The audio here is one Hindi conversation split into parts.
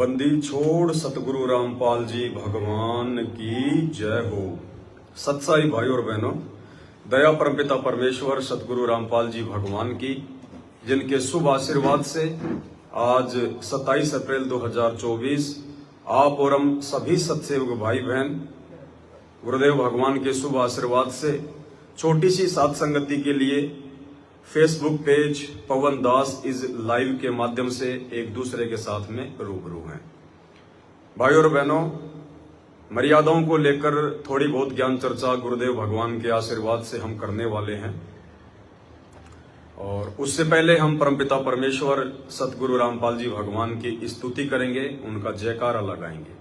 बंदी छोड़ सतगुरु रामपाल जी भगवान की जय हो। सत्साई भाई और बहनों, दया परमपिता परमेश्वर सतगुरु रामपाल जी भगवान की, जिनके शुभ आशीर्वाद से आज 27 अप्रैल 2024 आप और हम सभी सत्सेवक भाई बहन गुरुदेव भगवान के शुभ आशीर्वाद से छोटी सी साथ संगति के लिए Facebook page Pawan Das is live के माध्यम से एक दूसरे के साथ में रूबरू हैं। भाई और बहनों, मर्यादाओं को लेकर थोड़ी बहुत ज्ञान चर्चा गुरुदेव भगवान के आशीर्वाद से हम करने वाले हैं, और उससे पहले हम परमपिता परमेश्वर सतगुरु रामपाल जी भगवान की स्तुति करेंगे, उनका जयकारा लगाएंगे।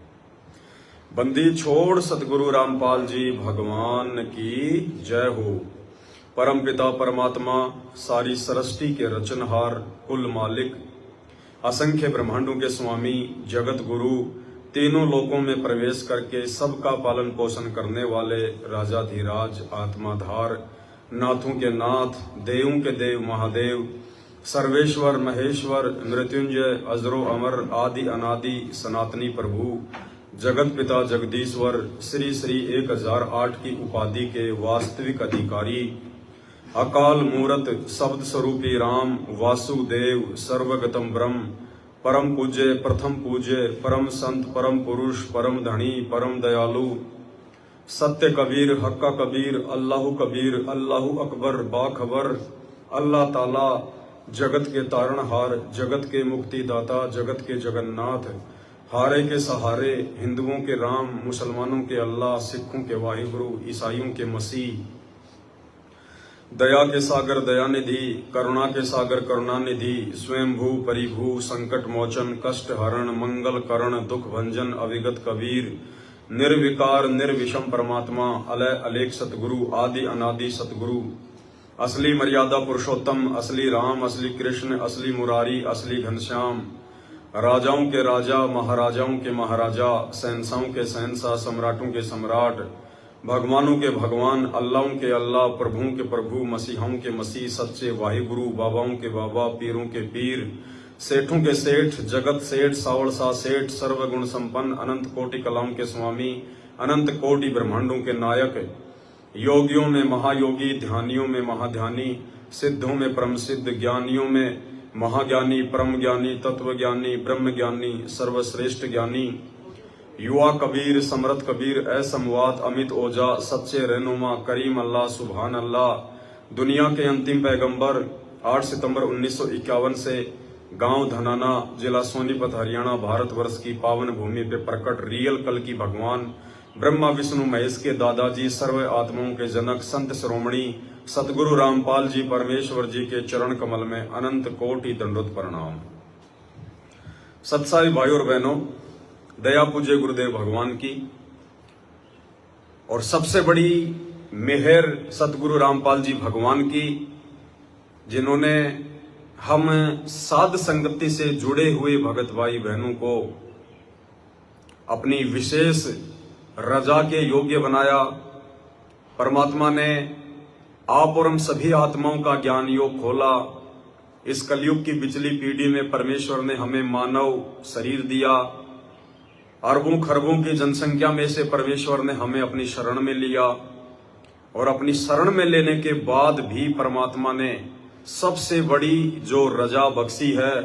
बंदी छोड़ सतगुरु रामपाल जी भगवान की जय हो। परम पिता परमात्मा, सारी सृष्टि के रचनहार, कुल मालिक, असंख्य ब्रह्मांडों के स्वामी, जगत गुरु, तीनों लोकों में प्रवेश करके सबका पालन पोषण करने वाले राजाधिराज, आत्माधार, नाथों के नाथ, देवों के देव महादेव, सर्वेश्वर महेश्वर, मृत्युंजय, अजरो अमर, आदि अनादि सनातनी प्रभु, जगत पिता जगदीश्वर, श्री श्री 1008 की उपाधि के वास्तविक अधिकारी, अकाल मूरत शब्द स्वरूपी राम, वासुदेव, सर्वगतम ब्रह्म, परम पूज्य, प्रथम पूज्य, परम संत, परम पुरुष, परम धनी, परम दयालु, सत्य कबीर, हक्का कबीर, अल्लाहु कबीर, अल्लाहु अकबर, बाखबर, अल्लाह ताला, जगत के तारणहार, जगत के मुक्तिदाता, जगत के जगन्नाथ, हारे के सहारे, हिंदुओं के राम, मुसलमानों के अल्लाह, सिखों के वाहिगुरु, ईसाइयों के मसीह, दया के सागर दयानिधि, करुणा के सागर करुणानिधि, स्वयंभू परिभू, संकट मोचन, कष्ट हरण, मंगल करण, दुख भंजन, अविगत कबीर, निर्विकार निर्विषम परमात्मा, अलय अलेख सतगुरु, आदि अनादि सतगुरु, असली मर्यादा पुरुषोत्तम, असली राम, असली कृष्ण, असली मुरारी, असली घनश्याम, राजाओं के राजा, महाराजाओं के महाराजा, शहंशाहों के शहंशाह, सम्राटों के सम्राट, भगवानों के भगवान, अल्लाहों के अल्लाह, प्रभुओं के प्रभु, मसीहों के मसीह, सच्चे वाहिगुरु, बाबाओं के बाबा, पीरों के पीर, सेठों के सेठ, जगत सेठ, सावड़ सा सेठ, सर्वगुण संपन्न, अनंत कोटि कलाओं के स्वामी, अनंत कोटि ब्रह्मांडों के नायक, योगियों में महायोगी, ध्यानियों में महाध्यानी, सिद्धों में परम सिद्ध, ज्ञानियों में महाज्ञानी, परम ज्ञानी, तत्व ज्ञानी, ब्रह्म ज्ञानी, सर्वश्रेष्ठ ज्ञानी, युवा कबीर, समरथ कबीर, असमवात, अमित ओजा, सच्चे रहनुमा, करीम अल्लाह, सुभान अल्लाह, दुनिया के अंतिम पैगंबर, 8 सितंबर 1951 से गांव धनाना, जिला सोनीपत, हरियाणा, भारतवर्ष की पावन भूमि पे प्रकट रियल कल की भगवान, ब्रह्मा विष्णु महेश के दादाजी, सर्व आत्माओं के जनक, संत श्रोमणी सतगुरु रामपाल जी परमेश्वर जी के चरण कमल में अनंत कोटि दंडोत प्रणाम। सत्साई भाई और बहनों, दया पूज्य गुरुदेव भगवान की और सबसे बड़ी मेहर सतगुरु रामपाल जी भगवान की, जिन्होंने हम साध संगति से जुड़े हुए भगत भाई बहनों को अपनी विशेष रजा के योग्य बनाया। परमात्मा ने आप और हम सभी आत्माओं का ज्ञान योग खोला। इस कलयुग की बिचली पीढ़ी में परमेश्वर ने हमें मानव शरीर दिया। अरबों खरबों की जनसंख्या में से परमेश्वर ने हमें अपनी शरण में लिया, और अपनी शरण में लेने के बाद भी परमात्मा ने सबसे बड़ी जो रजा बख्शी है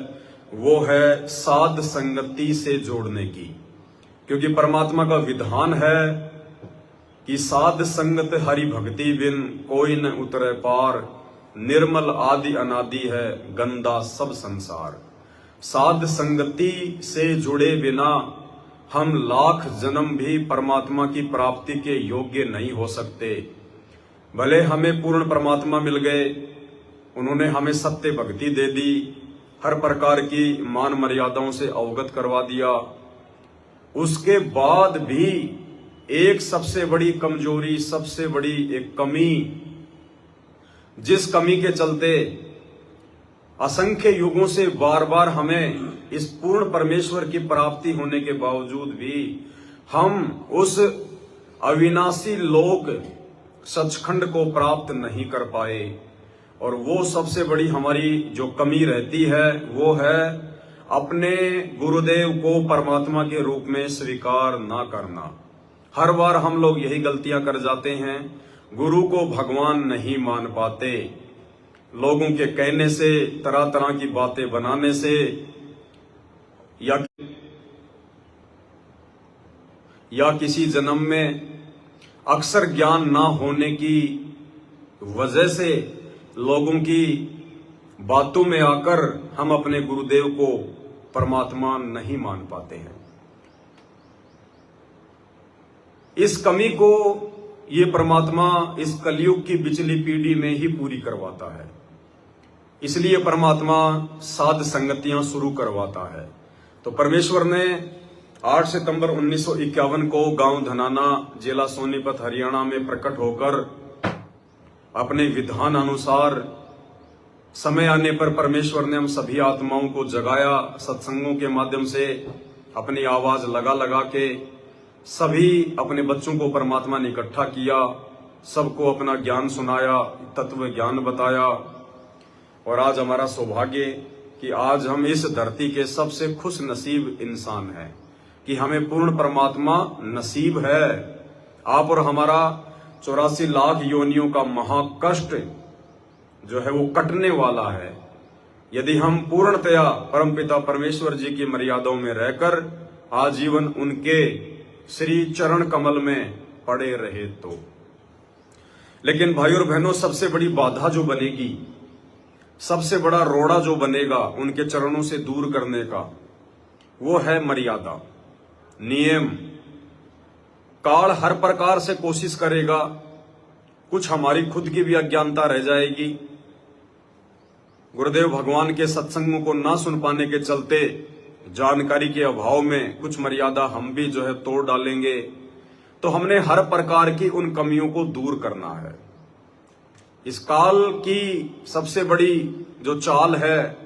वो है साध संगति से जोड़ने की, क्योंकि परमात्मा का विधान है कि साध संगत हरि भक्ति बिन कोई न उतरे पार, निर्मल आदि अनादि है गंदा सब संसार। साध संगति से जुड़े बिना हम लाख जन्म भी परमात्मा की प्राप्ति के योग्य नहीं हो सकते। भले हमें पूर्ण परमात्मा मिल गए, उन्होंने हमें सत्य भक्ति दे दी, हर प्रकार की मान मर्यादाओं से अवगत करवा दिया, उसके बाद भी एक सबसे बड़ी कमजोरी, सबसे बड़ी एक कमी, जिस कमी के चलते असंख्य युगों से बार बार हमें इस पूर्ण परमेश्वर की प्राप्ति होने के बावजूद भी हम उस अविनाशी लोक सचखंड को प्राप्त नहीं कर पाए। और वो सबसे बड़ी हमारी जो कमी रहती है वो है अपने गुरुदेव को परमात्मा के रूप में स्वीकार ना करना। हर बार हम लोग यही गलतियां कर जाते हैं, गुरु को भगवान नहीं मान पाते। लोगों के कहने से, तरह तरह की बातें बनाने से या किसी जन्म में अक्सर ज्ञान ना होने की वजह से लोगों की बातों में आकर हम अपने गुरुदेव को परमात्मा नहीं मान पाते हैं। इस कमी को ये परमात्मा इस कलयुग की पिछली पीढ़ी में ही पूरी करवाता है। इसलिए परमात्मा साध संगतियां शुरू करवाता है। तो परमेश्वर ने 8 सितंबर 1951 को गांव धनाना, जिला सोनीपत, हरियाणा में प्रकट होकर अपने विधान अनुसार समय आने पर परमेश्वर ने हम सभी आत्माओं को जगाया। सत्संगों के माध्यम से अपनी आवाज लगा लगा के सभी अपने बच्चों को परमात्मा ने इकट्ठा किया, सबको अपना ज्ञान सुनाया, तत्व ज्ञान बताया। और आज हमारा सौभाग्य कि आज हम इस धरती के सबसे खुश नसीब इंसान हैं कि हमें पूर्ण परमात्मा नसीब है। आप और हमारा 84 लाख योनियों का महाकष्ट जो है वो कटने वाला है यदि हम पूर्णतया परमपिता परमेश्वर जी की मर्यादाओं में रहकर आजीवन उनके श्री चरण कमल में पड़े रहे तो। लेकिन भाई और बहनों, सबसे बड़ी बाधा जो बनेगी, सबसे बड़ा रोड़ा जो बनेगा उनके चरणों से दूर करने का, वो है मर्यादा, नियम। काल हर प्रकार से कोशिश करेगा, कुछ हमारी खुद की भी अज्ञानता रह जाएगी। गुरुदेव भगवान के सत्संगों को ना सुन पाने के चलते, जानकारी के अभाव में कुछ मर्यादा हम भी जो है तोड़ डालेंगे। तो हमने हर प्रकार की उन कमियों को दूर करना है। इस काल की सबसे बड़ी जो चाल है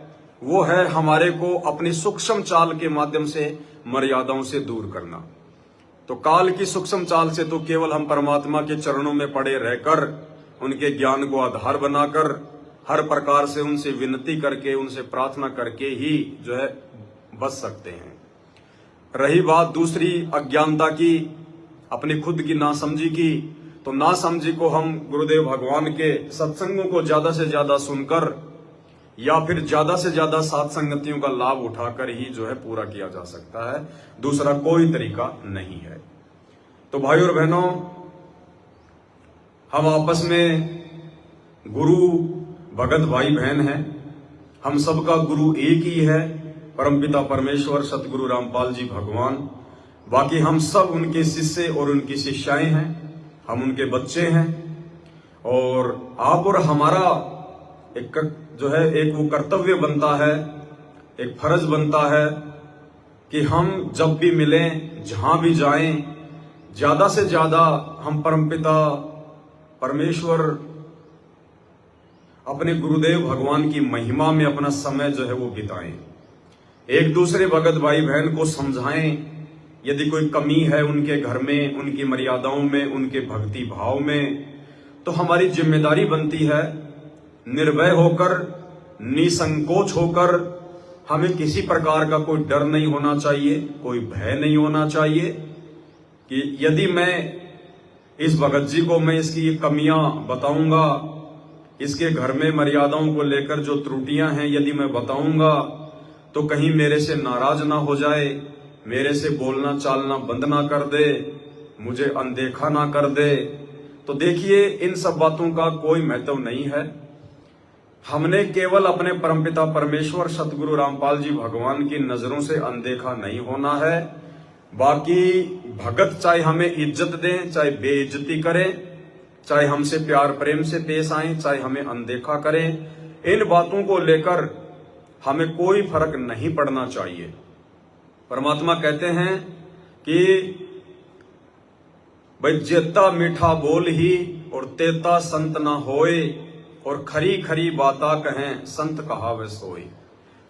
वो है हमारे को अपनी सूक्ष्म चाल के माध्यम से मर्यादाओं से दूर करना। तो काल की सूक्ष्म चाल से तो केवल हम परमात्मा के चरणों में पड़े रहकर उनके ज्ञान को आधार बनाकर हर प्रकार से उनसे विनती करके, उनसे प्रार्थना करके ही जो है बच सकते हैं। रही बात दूसरी अज्ञानता की, अपनी खुद की नासमझी की, तो नासमझी को हम गुरुदेव भगवान के सत्संगों को ज्यादा से ज्यादा सुनकर या फिर ज्यादा से ज्यादा साथ संगतियों का लाभ उठाकर ही जो है पूरा किया जा सकता है। दूसरा कोई तरीका नहीं है। तो भाई और बहनों, हम आपस में गुरु भगत भाई बहन हैं। हम सबका गुरु एक ही है, परमपिता परमेश्वर सतगुरु रामपाल जी भगवान। बाकी हम सब उनके शिष्य और उनकी शिष्याएं हैं, हम उनके बच्चे हैं। और आप और हमारा एक जो है एक वो कर्तव्य बनता है, एक फर्ज बनता है कि हम जब भी मिलें, जहां भी जाएं, ज्यादा से ज्यादा हम परमपिता परमेश्वर अपने गुरुदेव भगवान की महिमा में अपना समय जो है वो बिताएं। एक दूसरे भगत भाई बहन को समझाएं, यदि कोई कमी है उनके घर में, उनकी मर्यादाओं में, उनके भक्ति भाव में, तो हमारी जिम्मेदारी बनती है निर्भय होकर, निसंकोच होकर। हमें किसी प्रकार का कोई डर नहीं होना चाहिए, कोई भय नहीं होना चाहिए कि यदि मैं इस भगत जी को मैं इसकी ये कमियां बताऊंगा, इसके घर में मर्यादाओं को लेकर जो त्रुटियां हैं यदि मैं बताऊंगा तो कहीं मेरे से नाराज ना हो जाए, मेरे से बोलना चालना बंद ना कर दे, मुझे अनदेखा ना कर दे। तो देखिए, इन सब बातों का कोई महत्व नहीं है। हमने केवल अपने परमपिता परमेश्वर सतगुरु रामपाल जी भगवान की नजरों से अनदेखा नहीं होना है। बाकी भगत चाहे हमें इज्जत दें, चाहे बेइज्जती करें, चाहे हमसे प्यार प्रेम से पेश आए, चाहे हमें अनदेखा करें, इन बातों को लेकर हमें कोई फर्क नहीं पड़ना चाहिए। परमात्मा कहते हैं कि भाई जेता मीठा बोल ही और तेता संत ना होए, और खरी खरी बाता कहें संत कहावे सोए।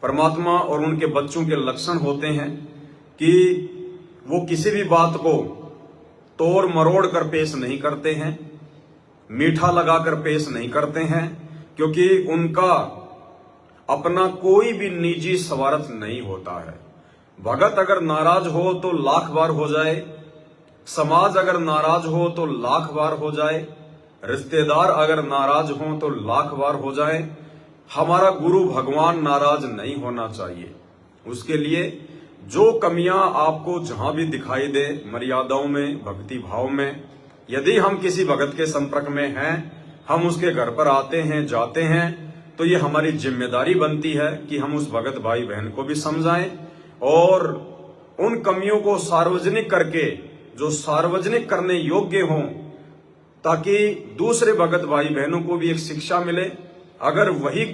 परमात्मा और उनके बच्चों के लक्षण होते हैं कि वो किसी भी बात को तोड़ मरोड़ कर पेश नहीं करते हैं, मीठा लगाकर पेश नहीं करते हैं, क्योंकि उनका अपना कोई भी निजी स्वार्थ नहीं होता है। भगत अगर नाराज हो तो लाख बार हो जाए, समाज अगर नाराज हो तो लाख बार हो जाए, रिश्तेदार अगर नाराज हो तो लाख बार हो जाए, हमारा गुरु भगवान नाराज नहीं होना चाहिए। उसके लिए जो कमियां आपको जहां भी दिखाई दे, मर्यादाओं में, भक्ति भाव में, यदि हम किसी भगत के संपर्क में हैं, हम उसके घर पर आते हैं, जाते हैं, तो ये हमारी जिम्मेदारी बनती है कि हम उस भगत भाई बहन को भी समझाएं और उन कमियों को सार्वजनिक करके, जो सार्वजनिक करने योग्य हों, ताकि दूसरे भगत भाई बहनों को भी एक शिक्षा मिले। अगर वही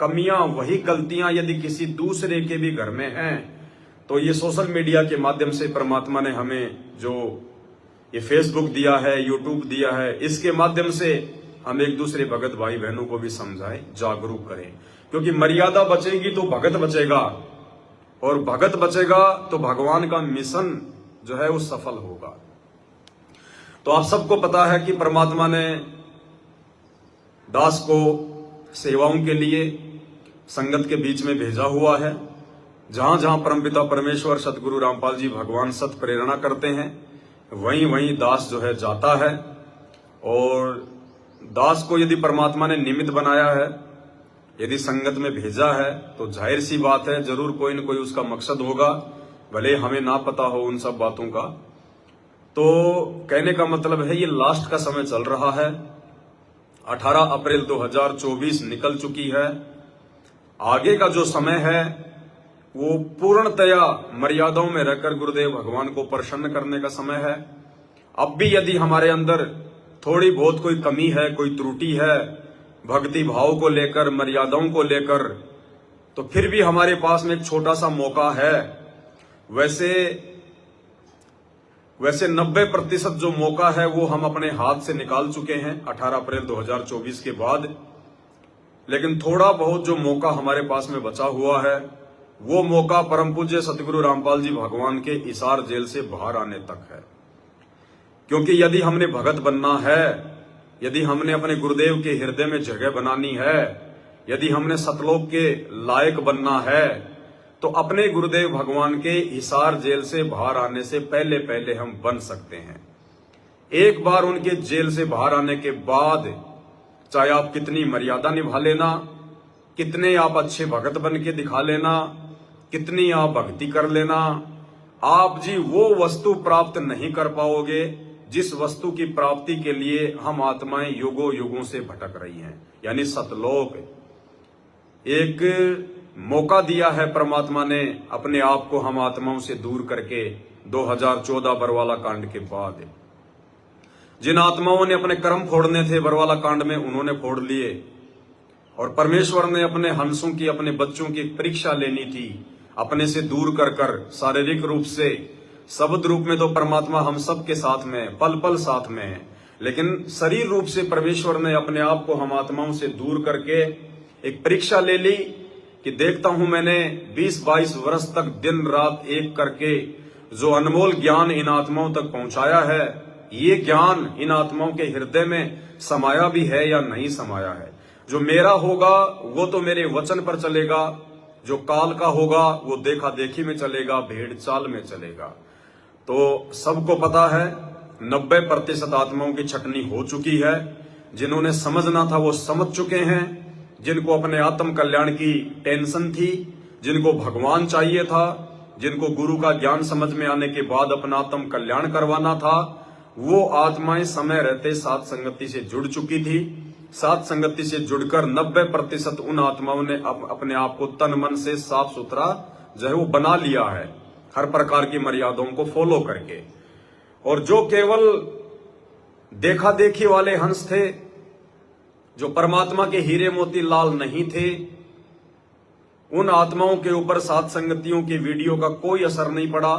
कमियां, वही गलतियां यदि किसी दूसरे के भी घर में हैं, तो ये सोशल मीडिया के माध्यम से परमात्मा ने हमें जो ये फेसबुक दिया है, यूट्यूब दिया है, इसके माध्यम से हम एक दूसरे भगत भाई बहनों को भी समझाएं, जागरूक करें। क्योंकि मर्यादा बचेगी तो भगत बचेगा, और भगत बचेगा तो भगवान का मिशन जो है वो सफल होगा। तो आप सबको पता है कि परमात्मा ने दास को सेवाओं के लिए संगत के बीच में भेजा हुआ है। जहां जहां परमपिता परमेश्वर सतगुरु रामपाल जी भगवान सत प्रेरणा करते हैं, वहीं वहीं दास जो है जाता है। और दास को यदि परमात्मा ने निमित्त बनाया है, यदि संगत में भेजा है, तो जाहिर सी बात है जरूर कोई न कोई उसका मकसद होगा, भले हमें ना पता हो उन सब बातों का। तो कहने का मतलब है ये लास्ट का समय चल रहा है। 18 अप्रैल 2024 निकल चुकी है। आगे का जो समय है वो पूर्णतया मर्यादाओं में रहकर गुरुदेव भगवान को प्रसन्न करने का समय है। अब भी यदि हमारे अंदर थोड़ी बहुत कोई कमी है, कोई त्रुटि है भक्ति भाव को लेकर, मर्यादाओं को लेकर, तो फिर भी हमारे पास में एक छोटा सा मौका है। वैसे 90% जो मौका है वो हम अपने हाथ से निकाल चुके हैं 18 अप्रैल 2024 के बाद। लेकिन थोड़ा बहुत जो मौका हमारे पास में बचा हुआ है, वो मौका परम पूज्य सतगुरु रामपाल जी भगवान के हिसार जेल से बाहर आने तक है। क्योंकि यदि हमने भगत बनना है, यदि हमने अपने गुरुदेव के हृदय में जगह बनानी है, यदि हमने सतलोक के लायक बनना है, तो अपने गुरुदेव भगवान के हिसार जेल से बाहर आने से पहले पहले हम बन सकते हैं। एक बार उनके जेल से बाहर आने के बाद चाहे आप कितनी मर्यादा निभा लेना, कितने आप अच्छे भगत बन के दिखा लेना, कितनी आप भक्ति कर लेना, आप जी वो वस्तु प्राप्त नहीं कर पाओगे जिस वस्तु की प्राप्ति के लिए हम आत्माएं युगों युगों से भटक रही हैं, यानी सतलोक। एक मौका दिया है परमात्मा ने अपने आप को हम आत्माओं से दूर करके 2014 बरवाला कांड के बाद। जिन आत्माओं ने अपने कर्म फोड़ने थे बरवाला कांड में, उन्होंने फोड़ लिए, और परमेश्वर ने अपने हंसों की, अपने बच्चों की परीक्षा लेनी थी, अपने से दूर कर कर शारीरिक रूप से। शब्द रूप में तो परमात्मा हम सब के साथ में, पल पल साथ में है, लेकिन शरीर रूप से परमेश्वर ने अपने आप को हम आत्माओं से दूर करके एक परीक्षा ले ली कि देखता हूं मैंने 20-22 वर्ष तक दिन रात एक करके जो अनमोल ज्ञान इन आत्माओं तक पहुंचाया है, ये ज्ञान इन आत्माओं के हृदय में समाया भी है या नहीं समाया है। जो मेरा होगा वो तो मेरे वचन पर चलेगा, जो काल का होगा वो देखा देखी में चलेगा, भेड़ चाल में चलेगा। तो सबको पता है 90% आत्माओं की छटनी हो चुकी है। जिन्होंने समझना था वो समझ चुके हैं, जिनको अपने आत्म कल्याण की टेंशन थी, जिनको भगवान चाहिए था, जिनको गुरु का ज्ञान समझ में आने के बाद अपना आत्म कल्याण करवाना था, वो आत्माएं समय रहते सात संगति से जुड़ चुकी थी। सात संगति से जुड़कर 90% उन आत्माओं ने अपने आप को तन मन से साफ सुथरा जो है वो बना लिया है, हर प्रकार की मर्यादाओं को फॉलो करके। और जो केवल देखा देखी वाले हंस थे, जो परमात्मा के हीरे मोती लाल नहीं थे, उन आत्माओं के ऊपर सात संगतियों की वीडियो का कोई असर नहीं पड़ा।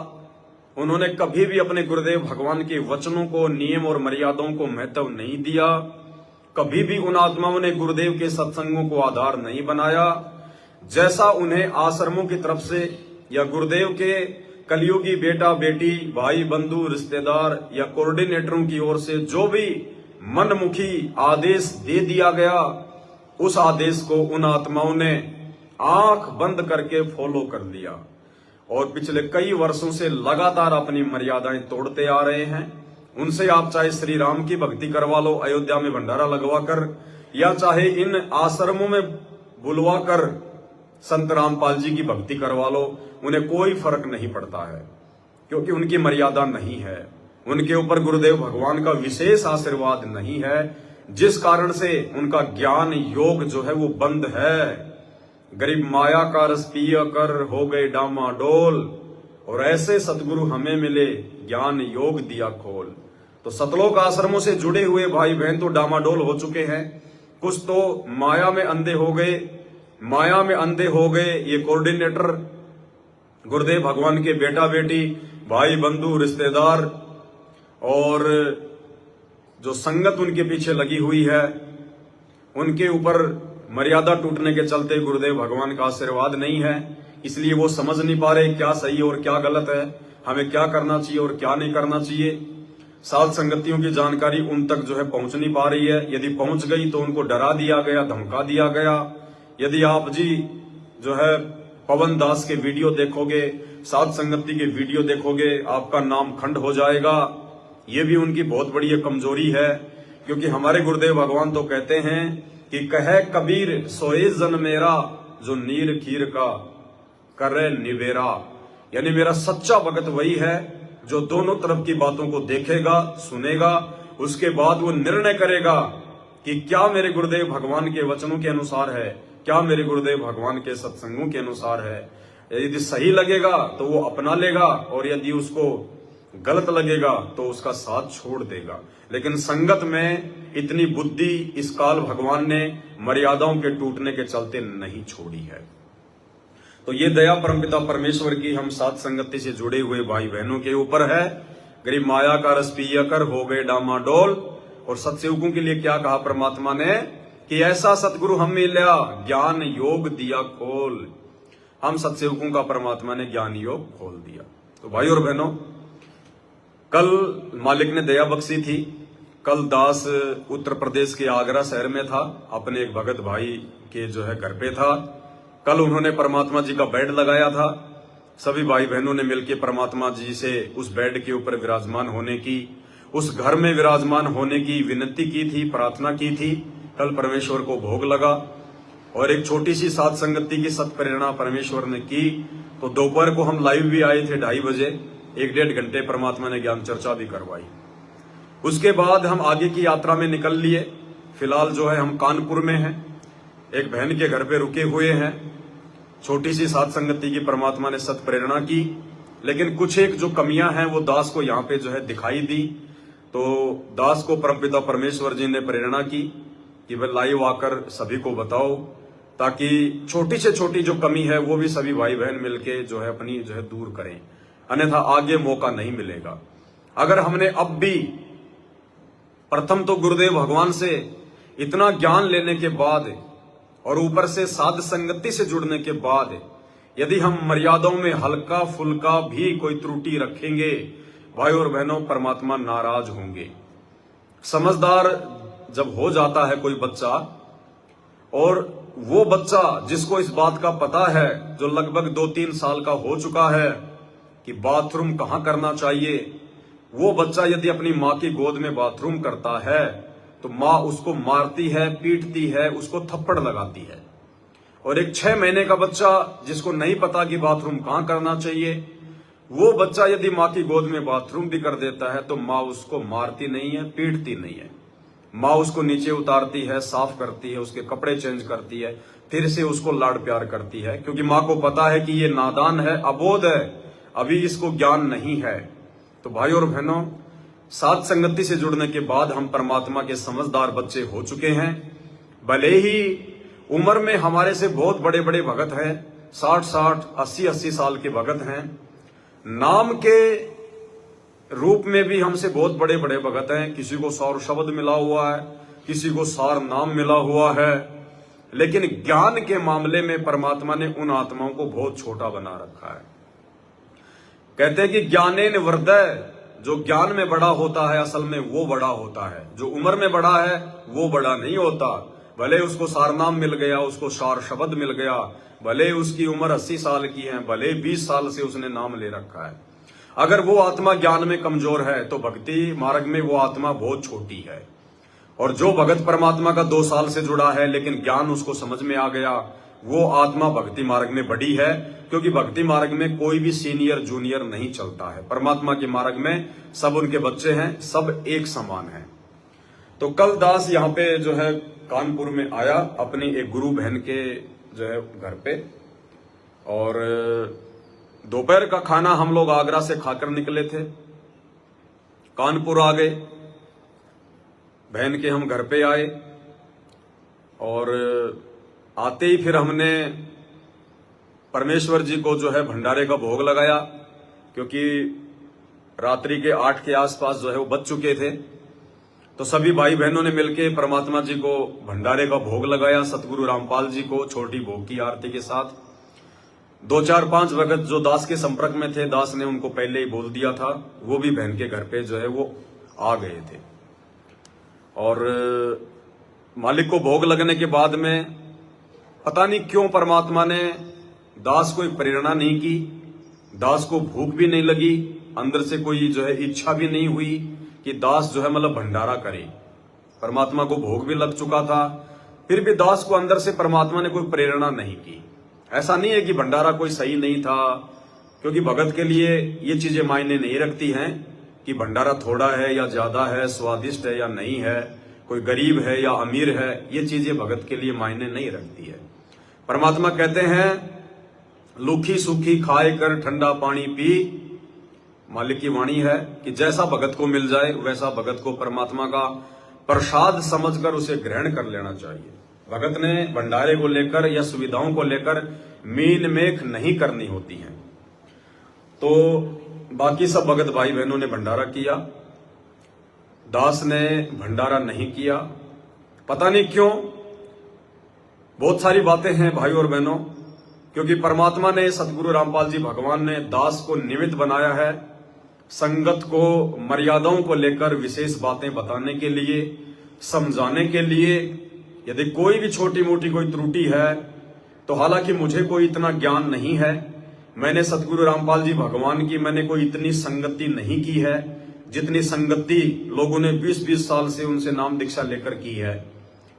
उन्होंने कभी भी अपने गुरुदेव भगवान के वचनों को, नियम और मर्यादाओं को महत्व नहीं दिया। कभी भी उन आत्माओं ने गुरुदेव के सत्संगों को आधार नहीं बनाया। जैसा उन्हें आश्रमों की तरफ से या गुरुदेव के कलयुगी बेटा बेटी, भाई बंधु, रिश्तेदार या कोऑर्डिनेटरों की ओर से जो भी मनमुखी आदेश दे दिया गया, उस आदेश को उन आत्माओं ने आंख बंद करके फॉलो कर लिया और पिछले कई वर्षों से लगातार अपनी मर्यादाएं तोड़ते आ रहे हैं। उनसे आप चाहे श्री राम की भक्ति करवा लो अयोध्या में भंडारा लगवा कर, या चाहे इन आश्रमों में बुलवा कर संत रामपाल जी की भक्ति करवा लो, उन्हें कोई फर्क नहीं पड़ता है, क्योंकि उनकी मर्यादा नहीं है। उनके ऊपर गुरुदेव भगवान का विशेष आशीर्वाद नहीं है, जिस कारण से उनका ज्ञान योग जो है वो बंद है। गरीब माया का रस पिया कर हो गए डामाडोल, और ऐसे सतगुरु हमें मिले ज्ञान योग दिया खोल। तो सतलोक आश्रमों से जुड़े हुए भाई बहन तो डामाडोल हो चुके हैं, कुछ तो माया में अंधे हो गए। माया में अंधे हो गए ये कोऑर्डिनेटर गुरुदेव भगवान के बेटा बेटी, भाई बंधु रिश्तेदार, और जो संगत उनके पीछे लगी हुई है, उनके ऊपर मर्यादा टूटने के चलते गुरुदेव भगवान का आशीर्वाद नहीं है। इसलिए वो समझ नहीं पा रहे क्या सही और क्या गलत है, हमें क्या करना चाहिए और क्या नहीं करना चाहिए। साध संगतियों की जानकारी उन तक जो है पहुंच नहीं पा रही है। यदि पहुंच गई तो उनको डरा दिया गया, धमका दिया गया। यदि आप जी जो है पवन दास के वीडियो देखोगे, साध संगति के वीडियो देखोगे, आपका नाम खंड हो जाएगा। ये भी उनकी बहुत बड़ी कमजोरी है, क्योंकि हमारे गुरुदेव भगवान तो कहते हैं कि कहे कबीर सोए जन मेरा, जो नीर खीर का करे निवेरा। यानी मेरा सच्चा भगत वही है जो दोनों तरफ की बातों को देखेगा, सुनेगा, उसके बाद वो निर्णय करेगा कि क्या मेरे गुरुदेव भगवान के वचनों के अनुसार है, क्या मेरे गुरुदेव भगवान के सत्संगों के अनुसार है। यदि सही लगेगा तो वो अपना लेगा, और यदि उसको गलत लगेगा तो उसका साथ छोड़ देगा। लेकिन संगत में इतनी बुद्धि इस काल भगवान ने मर्यादाओं के टूटने के चलते नहीं छोड़ी है। तो ये दया परमपिता परमेश्वर की हम साध संगति से जुड़े हुए भाई बहनों के ऊपर है। गरीब माया का रस पिया कर हो गए डामाडोल। और सत्सेवकों के लिए क्या कहा परमात्मा ने कि ऐसा सतगुरु हम मिला ज्ञान योग दिया खोल। हम सत्सेवकों का परमात्मा ने ज्ञान योग खोल दिया। तो भाई और बहनों, कल मालिक ने दया बख्शी थी। कल दास उत्तर प्रदेश के आगरा शहर में था, अपने एक भगत भाई के जो है घर पे था। कल उन्होंने परमात्मा जी का बेड लगाया था। सभी भाई बहनों ने मिलकर परमात्मा जी से उस बेड के ऊपर विराजमान होने की, उस घर में विराजमान होने की विनती की थी, प्रार्थना की थी। कल परमेश्वर को भोग लगा और एक छोटी सी साध संगति की सत्प्रेरणा परमेश्वर ने की। तो दोपहर को हम लाइव भी आए थे 2:30 बजे, 1-1.5 घंटे परमात्मा ने ज्ञान चर्चा भी करवाई। उसके बाद हम आगे की यात्रा में निकल लिए। फिलहाल जो है हम कानपुर में हैं, एक बहन के घर पे रुके हुए हैं। छोटी सी साध संगति की परमात्मा ने सत्प्रेरणा की, लेकिन कुछ एक जो कमियां हैं वो दास को यहाँ पे जो है दिखाई दी। तो दास को परमपिता परमेश्वर जी ने प्रेरणा की कि वह लाइव आकर सभी को बताओ, ताकि छोटी से छोटी जो कमी है वो भी सभी भाई बहन मिलके जो है अपनी जो है दूर करें, अन्यथा आगे मौका नहीं मिलेगा। अगर हमने अब भी प्रथम तो गुरुदेव भगवान से इतना ज्ञान लेने के बाद और ऊपर से साध संगति से जुड़ने के बाद यदि हम मर्यादाओं में हल्का फुल्का भी कोई त्रुटि रखेंगे, भाई और बहनों, परमात्मा नाराज होंगे। समझदार जब हो जाता है कोई बच्चा, और वो बच्चा जिसको इस बात का पता है, जो लगभग 2-3 साल का हो चुका है कि बाथरूम कहां करना चाहिए, वो बच्चा यदि अपनी माँ की गोद में बाथरूम करता है तो माँ उसको मारती है, पीटती है, उसको थप्पड़ लगाती है। और एक 6 महीने का बच्चा जिसको नहीं पता कि बाथरूम कहां करना चाहिए, वो बच्चा यदि माँ की गोद में बाथरूम भी कर देता है तो माँ उसको मारती नहीं है, पीटती नहीं है। माँ उसको नीचे उतारती है, साफ करती है, उसके कपड़े चेंज करती है, फिर से उसको लाड प्यार करती है, क्योंकि माँ को पता है कि ये नादान है, अबोध है, अभी इसको ज्ञान नहीं है। तो भाई और बहनों, साध संगति से जुड़ने के बाद हम परमात्मा के समझदार बच्चे हो चुके हैं। भले ही उम्र में हमारे से बहुत बड़े बड़े भगत हैं, 60-60, 80-80 साल के भगत हैं। नाम के रूप में भी हमसे बहुत बड़े बड़े भगत हैं। किसी को 100 शब्द मिला हुआ है, किसी को 100 नाम मिला हुआ है, लेकिन ज्ञान के मामले में परमात्मा ने उन आत्माओं को बहुत छोटा बना रखा है। कहते हैं कि ज्ञानेन वृद्धय, जो ज्ञान में बड़ा होता है असल में वो बड़ा होता है, जो उम्र में बड़ा है वो बड़ा नहीं होता। भले उसको सारनाम मिल गया, उसको सार शब्द मिल गया, भले उसकी उम्र 80 साल की है, भले 20 साल से उसने नाम ले रखा है, अगर वो आत्मा ज्ञान में कमजोर है तो भक्ति मार्ग में वो आत्मा बहुत छोटी है। और जो भगत परमात्मा का 2 साल से जुड़ा है लेकिन ज्ञान उसको समझ में आ गया, वो आत्मा भक्ति मार्ग में बड़ी है, क्योंकि भक्ति मार्ग में कोई भी सीनियर जूनियर नहीं चलता है। परमात्मा के मार्ग में सब उनके बच्चे हैं, सब एक समान हैं। तो कल दास यहाँ पे जो है कानपुर में आया अपनी एक गुरु बहन के जो है घर पे, और दोपहर का खाना हम लोग आगरा से खाकर निकले थे, कानपुर आ गए, बहन के हम घर पे आए, और आते ही फिर हमने परमेश्वर जी को जो है भंडारे का भोग लगाया, क्योंकि रात्रि के 8 के आसपास जो है वो बज चुके थे। तो सभी भाई बहनों ने मिलकर परमात्मा जी को भंडारे का भोग लगाया, सतगुरु रामपाल जी को छोटी भोग की आरती के साथ। 2, 4, 5 भगत जो दास के संपर्क में थे, दास ने उनको पहले ही बोल दिया था, वो भी बहन के घर पे जो है वो आ गए थे। और मालिक को भोग लगने के बाद में पता नहीं क्यों परमात्मा ने दास को प्रेरणा नहीं की, दास को भूख भी नहीं लगी, अंदर से कोई जो है इच्छा भी नहीं हुई कि दास जो है मतलब भंडारा करे। परमात्मा को भोग भी लग चुका था, फिर भी दास को अंदर से परमात्मा ने कोई प्रेरणा नहीं की। ऐसा नहीं है कि भंडारा कोई सही नहीं था, क्योंकि भगत के लिए ये चीजें मायने नहीं रखती हैं कि भंडारा थोड़ा है या ज्यादा है, स्वादिष्ट है या नहीं है, कोई गरीब है या अमीर है, ये चीजें भगत के लिए मायने नहीं रखती है। परमात्मा कहते हैं लूखी सूखी खाए कर ठंडा पानी पी, मालिक की वाणी है कि जैसा भगत को मिल जाए वैसा भगत को परमात्मा का प्रसाद समझकर उसे ग्रहण कर लेना चाहिए। भगत ने भंडारे को लेकर या सुविधाओं को लेकर मीन मेख नहीं करनी होती है। तो बाकी सब भगत भाई बहनों ने भंडारा किया, दास ने भंडारा नहीं किया, पता नहीं क्यों। बहुत सारी बातें हैं भाई और बहनों, क्योंकि परमात्मा ने, सतगुरु रामपाल जी भगवान ने दास को निमित्त बनाया है संगत को मर्यादाओं को लेकर विशेष बातें बताने के लिए, समझाने के लिए। यदि कोई भी छोटी मोटी कोई त्रुटि है तो हालांकि मुझे कोई इतना ज्ञान नहीं है, मैंने सतगुरु रामपाल जी भगवान की मैंने कोई इतनी संगति नहीं की है जितनी संगति लोगों ने 20-20 साल से उनसे नाम दीक्षा लेकर की है।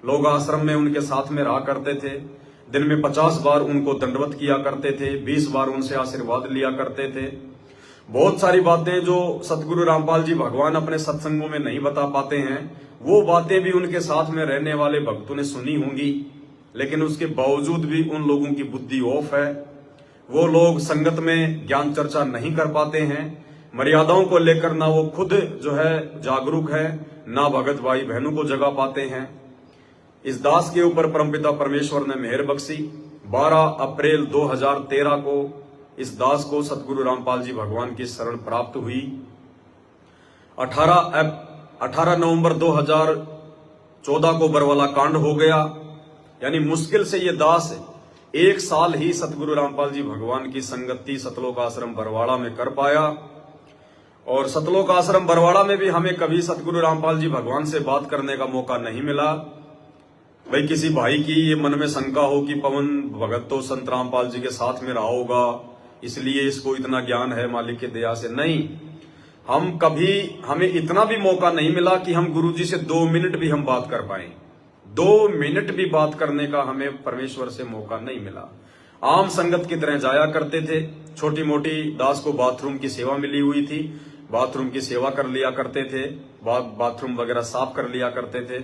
लोग आश्रम में उनके साथ में रहा करते थे, दिन में 50 बार उनको दंडवत किया करते थे, 20 बार उनसे आशीर्वाद लिया करते थे। बहुत सारी बातें जो सतगुरु रामपाल जी भगवान अपने सत्संगों में नहीं बता पाते हैं, वो बातें भी उनके साथ में रहने वाले भक्तों ने सुनी होंगी, लेकिन उसके बावजूद भी उन लोगों की बुद्धि ऑफ है। वो लोग संगत में ज्ञान चर्चा नहीं कर पाते हैं, मर्यादाओं को लेकर ना वो खुद जो है जागरूक है, ना भगत भाई बहनों को जगा पाते हैं। इस दास के ऊपर परमपिता परमेश्वर ने मेहर बख्शी। 12 अप्रैल 2013 को इस दास को सतगुरु रामपाल जी भगवान की शरण प्राप्त हुई। 18 नवंबर 2014 को बरवाला कांड हो गया, यानी मुश्किल से ये दास 1 साल ही सतगुरु रामपाल जी भगवान की संगति सतलोक आश्रम बरवाड़ा में कर पाया। और सतलोक आश्रम बरवाड़ा में भी हमें कभी सतगुरु रामपाल जी भगवान से बात करने का मौका नहीं मिला। भाई किसी भाई की ये मन में शंका हो कि पवन भगत तो संत रामपाल जी के साथ में रहा होगा, इसलिए इसको इतना ज्ञान है मालिक की दया से, नहीं। हमें इतना भी मौका नहीं मिला कि हम गुरुजी से 2 मिनट भी हम बात कर पाए। 2 मिनट भी बात करने का हमें परमेश्वर से मौका नहीं मिला। आम संगत की तरह जाया करते थे, छोटी मोटी दास को बाथरूम की सेवा मिली हुई थी, बाथरूम की सेवा कर लिया करते थे, बाथरूम वगैरह साफ कर लिया करते थे।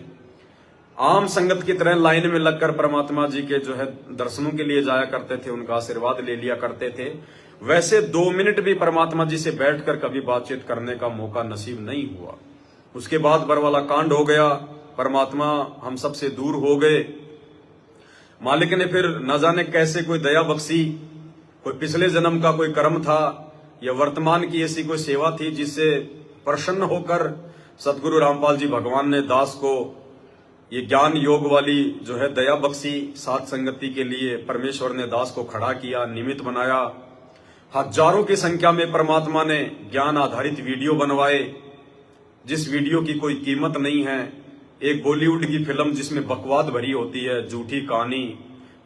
आम संगत की तरह लाइन में लगकर परमात्मा जी के जो है दर्शनों के लिए जाया करते थे, उनका आशीर्वाद ले लिया करते थे। वैसे 2 मिनट भी परमात्मा जी से बैठकर कभी बातचीत करने का मौका नसीब नहीं हुआ। उसके बाद बरवाला कांड हो गया, परमात्मा हम सबसे दूर हो गए। मालिक ने फिर न जाने कैसे कोई दया बख्शी, कोई पिछले जन्म का कोई कर्म था या वर्तमान की ऐसी कोई सेवा थी जिससे प्रसन्न होकर सतगुरु रामपाल जी भगवान ने दास को ये ज्ञान योग वाली जो है दया बख्शी। साथ संगति के लिए परमेश्वर ने दास को खड़ा किया, निमित्त बनाया। हजारों की संख्या में परमात्मा ने ज्ञान आधारित वीडियो बनवाए, जिस वीडियो की कोई कीमत नहीं है, एक बॉलीवुड की फिल्म जिसमें बकवाद भरी होती है, झूठी कहानी,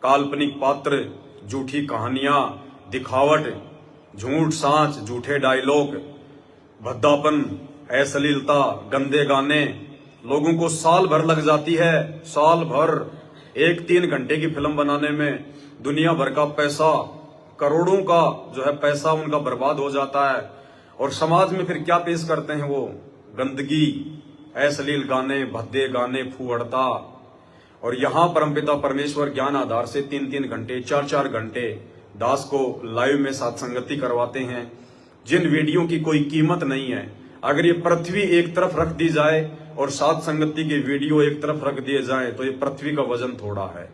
काल्पनिक पात्र, झूठी कहानियां, दिखावट, झूठ सांच, झूठे डायलॉग, भद्दापन, अश्लीलता, गंदे गाने, लोगों को साल भर लग जाती है। साल भर 1-3 घंटे की फिल्म बनाने में दुनिया भर का पैसा, करोड़ों का जो है पैसा उनका बर्बाद हो जाता है। और समाज में फिर क्या पेश करते हैं वो? गंदगी, अश्लील गाने, भद्दे गाने, फूहड़ता। और यहां परमपिता परमेश्वर ज्ञान आधार से 3-3 घंटे, 4-4 घंटे दास को लाइव में सत्संगति करवाते हैं, जिन वीडियो की कोई कीमत नहीं है। अगर ये पृथ्वी एक तरफ रख दी जाए और सत्संगति के वीडियो एक तरफ रख दिए जाए तो ये पृथ्वी का वजन थोड़ा है।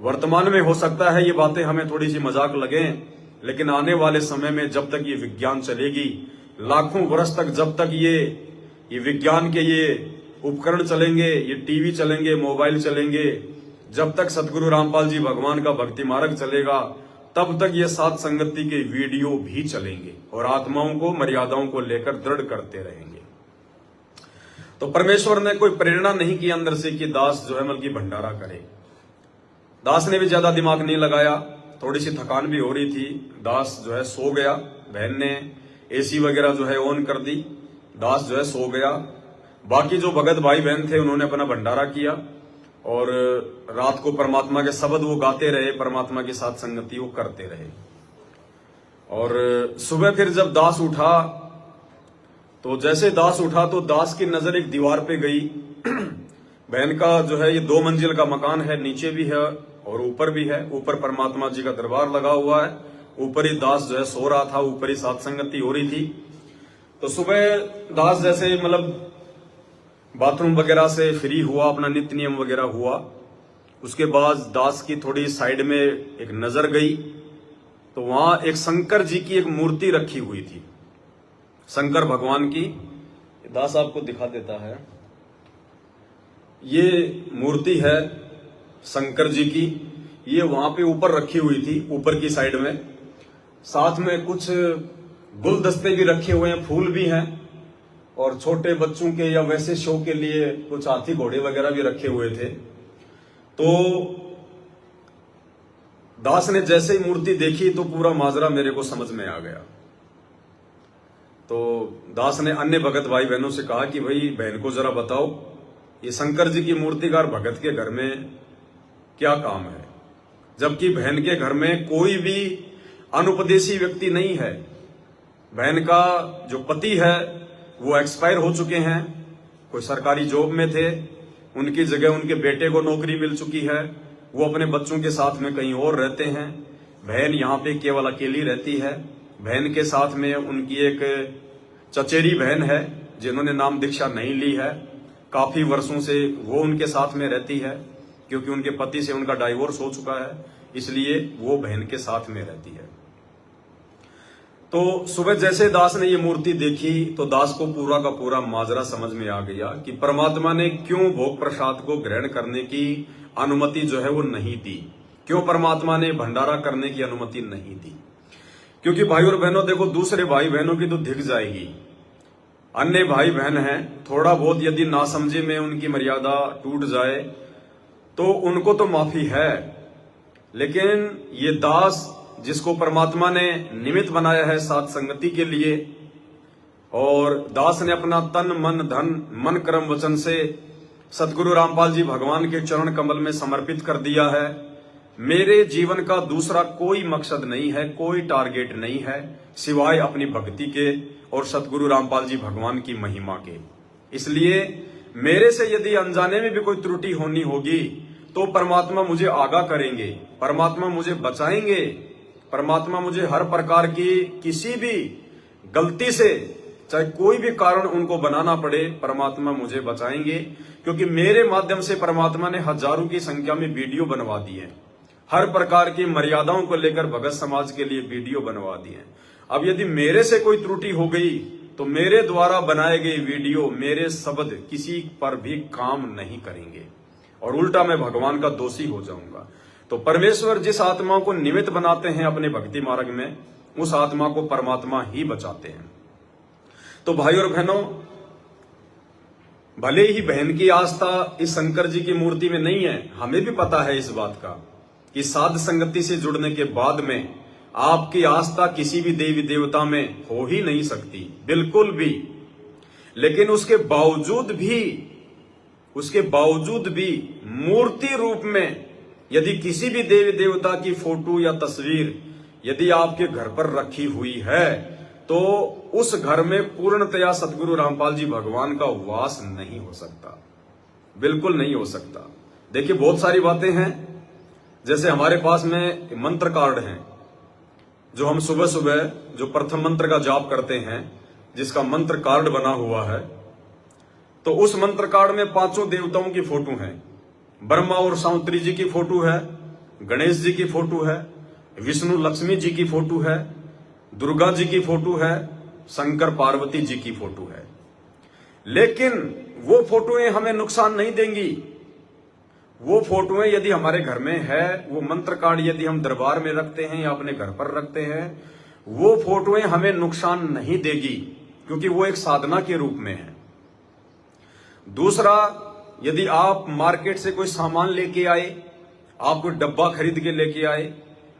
वर्तमान में हो सकता है ये बातें हमें थोड़ी सी मजाक लगें, लेकिन आने वाले समय में जब तक ये विज्ञान चलेगी, लाखों वर्ष तक जब तक ये विज्ञान के ये उपकरण चलेंगे, ये टीवी चलेंगे, मोबाइल चलेंगे, जब तक सतगुरु रामपाल जी भगवान का भक्ति मार्ग चलेगा, तब तक ये सात संगति के वीडियो भी चलेंगे और आत्माओं को, मर्यादाओं को लेकर दृढ़ करते रहेंगे। तो परमेश्वर ने कोई प्रेरणा नहीं की अंदर से कि दास जो है बल्कि भंडारा करे। दास ने भी ज्यादा दिमाग नहीं लगाया, थोड़ी सी थकान भी हो रही थी, दास जो है सो गया। बहन ने एसी वगैरह जो है ऑन कर दी, दास जो है सो गया। बाकी जो भगत भाई बहन थे उन्होंने अपना भंडारा किया और रात को परमात्मा के शब्द वो गाते रहे, परमात्मा के साथ संगति वो करते रहे। और सुबह फिर जब दास उठा तो जैसे दास उठा तो दास की नजर एक दीवार पे गई। बहन का जो है ये 2 मंजिल का मकान है, नीचे भी है और ऊपर भी है। ऊपर परमात्मा जी का दरबार लगा हुआ है, ऊपर ही दास जो है सो रहा था, ऊपर ही सात संगति हो रही थी। तो सुबह दास जैसे मतलब बाथरूम वगैरह से फ्री हुआ, अपना नित्य नियम वगैरह हुआ, उसके बाद दास की थोड़ी साइड में एक नजर गई तो वहां एक शंकर जी की एक मूर्ति रखी हुई थी, शंकर भगवान की। दास आपको दिखा देता है, ये मूर्ति है शंकर जी की, ये वहां पे ऊपर रखी हुई थी, ऊपर की साइड में। साथ में कुछ गुलदस्ते भी रखे हुए हैं, फूल भी हैं और छोटे बच्चों के या वैसे शो के लिए कुछ हाथी घोड़े वगैरह भी रखे हुए थे। तो दास ने जैसे ही मूर्ति देखी तो पूरा माजरा मेरे को समझ में आ गया। तो दास ने अन्य भगत भाई बहनों से कहा कि भाई बहन को जरा बताओ, ये शंकर जी की मूर्तिकार भगत के घर में क्या काम है, जबकि बहन के घर में कोई भी अनुपदेशी व्यक्ति नहीं है। बहन का जो पति है वो एक्सपायर हो चुके हैं, कोई सरकारी जॉब में थे, उनकी जगह उनके बेटे को नौकरी मिल चुकी है, वो अपने बच्चों के साथ में कहीं और रहते हैं। बहन यहाँ पे केवल अकेली रहती है। बहन के साथ में उनकी एक चचेरी बहन है जिन्होंने नाम दीक्षा नहीं ली है, काफी वर्षों से वो उनके साथ में रहती है, क्योंकि उनके पति से उनका डाइवोर्स हो चुका है, इसलिए वो बहन के साथ में रहती है। तो सुबह जैसे दास ने ये मूर्ति देखी तो दास को पूरा का पूरा माजरा समझ में आ गया कि परमात्मा ने क्यों भोग प्रसाद को ग्रहण करने की अनुमति जो है वो नहीं दी, क्यों परमात्मा ने भंडारा करने की अनुमति नहीं दी। क्योंकि भाई और बहनों देखो, दूसरे भाई बहनों की तो दिख जाएगी, अन्य भाई बहन हैं, थोड़ा बहुत यदि नासमझी में उनकी मर्यादा टूट जाए तो उनको तो माफी है, लेकिन ये दास जिसको परमात्मा ने निमित्त बनाया है साथ संगति के लिए, और दास ने अपना तन मन धन मन कर्म वचन से सतगुरु रामपाल जी भगवान के चरण कमल में समर्पित कर दिया है। मेरे जीवन का दूसरा कोई मकसद नहीं है, कोई टारगेट नहीं है सिवाय अपनी भक्ति के और सतगुरु रामपाल जी भगवान की महिमा के। इसलिए मेरे से यदि अनजाने में भी कोई त्रुटि होनी होगी तो परमात्मा मुझे आगाह करेंगे, परमात्मा मुझे बचाएंगे, परमात्मा मुझे हर प्रकार की किसी भी गलती से, चाहे कोई भी कारण उनको बनाना पड़े, परमात्मा मुझे बचाएंगे। क्योंकि मेरे माध्यम से परमात्मा ने हजारों की संख्या में वीडियो बनवा दी है, हर प्रकार की मर्यादाओं को लेकर भगत समाज के लिए वीडियो बनवा दी है। अब यदि मेरे से कोई त्रुटि हो गई तो मेरे द्वारा बनाए गए वीडियो, मेरे शब्द किसी पर भी काम नहीं करेंगे और उल्टा मैं भगवान का दोषी हो जाऊंगा। तो परमेश्वर जिस आत्मा को निमित्त बनाते हैं अपने भक्ति मार्ग में, उस आत्मा को परमात्मा ही बचाते हैं। तो भाई और बहनों, भले ही बहन की आस्था इस शंकर जी की मूर्ति में नहीं है, हमें भी पता है इस बात का कि साध संगति से जुड़ने के बाद में आपकी आस्था किसी भी देवी देवता में हो ही नहीं सकती, बिल्कुल भी। लेकिन उसके बावजूद भी मूर्ति रूप में यदि किसी भी देवी देवता की फोटो या तस्वीर यदि आपके घर पर रखी हुई है तो उस घर में पूर्णतया सतगुरु रामपाल जी भगवान का वास नहीं हो सकता, बिल्कुल नहीं हो सकता। देखिए बहुत सारी बातें हैं, जैसे हमारे पास में मंत्र कार्ड हैं जो हम सुबह सुबह जो प्रथम मंत्र का जाप करते हैं, जिसका मंत्र कार्ड बना हुआ है, तो उस मंत्र कार्ड में 5 देवताओं की फोटो है। ब्रह्मा और सावित्री जी की फोटो है, गणेश जी की फोटो है, विष्णु लक्ष्मी जी की फोटो है, दुर्गा जी की फोटो है, शंकर पार्वती जी की फोटो है। लेकिन वो फोटोएं हमें नुकसान नहीं देंगी। वो फोटोएं यदि हमारे घर में है, वो मंत्र कार्ड यदि हम दरबार में रखते हैं या अपने घर पर रखते हैं, वो फोटोएं हमें नुकसान नहीं देगी, क्योंकि वो एक साधना के रूप में है। दूसरा, यदि आप मार्केट से कोई सामान लेके आए, आप कोई डब्बा खरीद के लेके आए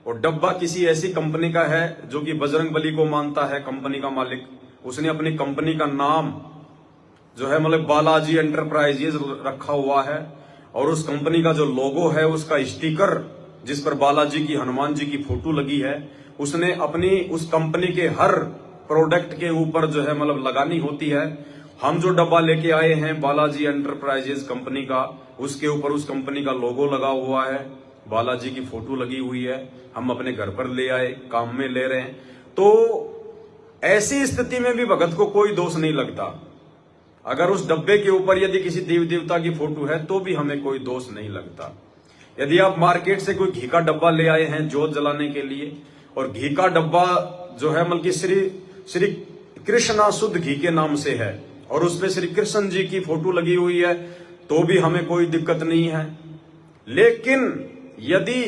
और डब्बा किसी ऐसी कंपनी का है जो कि बजरंगबली को मानता है, कंपनी का मालिक, उसने अपनी कंपनी का नाम जो है मतलब बालाजी एंटरप्राइजेज रखा हुआ है, और उस कंपनी का जो लोगो है, उसका स्टिकर जिस पर बालाजी की, हनुमान जी की फोटो लगी है, उसने अपनी उस कंपनी के हर प्रोडक्ट के ऊपर जो है मतलब लगानी होती है। हम जो डब्बा लेके आए हैं बालाजी एंटरप्राइजेज कंपनी का, उसके ऊपर उस कंपनी का लोगो लगा हुआ है, बालाजी की फोटो लगी हुई है, हम अपने घर पर ले आए, काम में ले रहे हैं। तो ऐसी स्थिति में भी भगत को कोई दोष नहीं लगता। अगर उस डब्बे के ऊपर यदि किसी देवी देवता की फोटो है तो भी हमें कोई दोष नहीं लगता। यदि आप मार्केट से कोई घी का डब्बा ले आए हैं जोत जलाने के लिए, और घी का डब्बा जो है मतलब श्री कृष्णा शुद्ध घी के नाम से है और उसपे श्री कृष्ण जी की फोटो लगी हुई है, तो भी हमें कोई दिक्कत नहीं है। लेकिन यदि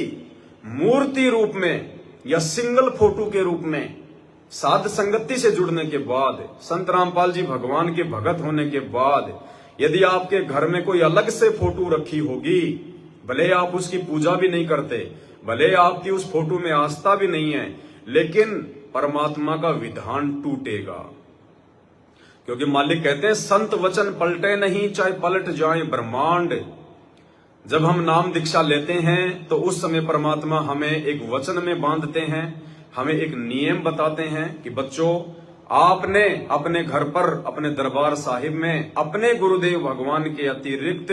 मूर्ति रूप में या सिंगल फोटो के रूप में साध संगति से जुड़ने के बाद, संत रामपाल जी भगवान के भगत होने के बाद, यदि आपके घर में कोई अलग से फोटो रखी होगी, भले आप उसकी पूजा भी नहीं करते, भले आपकी उस फोटो में आस्था भी नहीं है, लेकिन परमात्मा का विधान टूटेगा। क्योंकि मालिक कहते हैं संत वचन पलटे नहीं, चाहे पलट जाए ब्रह्मांड। जब हम नाम दीक्षा लेते हैं तो उस समय परमात्मा हमें एक वचन में बांधते हैं, हमें एक नियम बताते हैं कि बच्चों, आपने अपने घर पर, अपने दरबार साहिब में अपने गुरुदेव भगवान के अतिरिक्त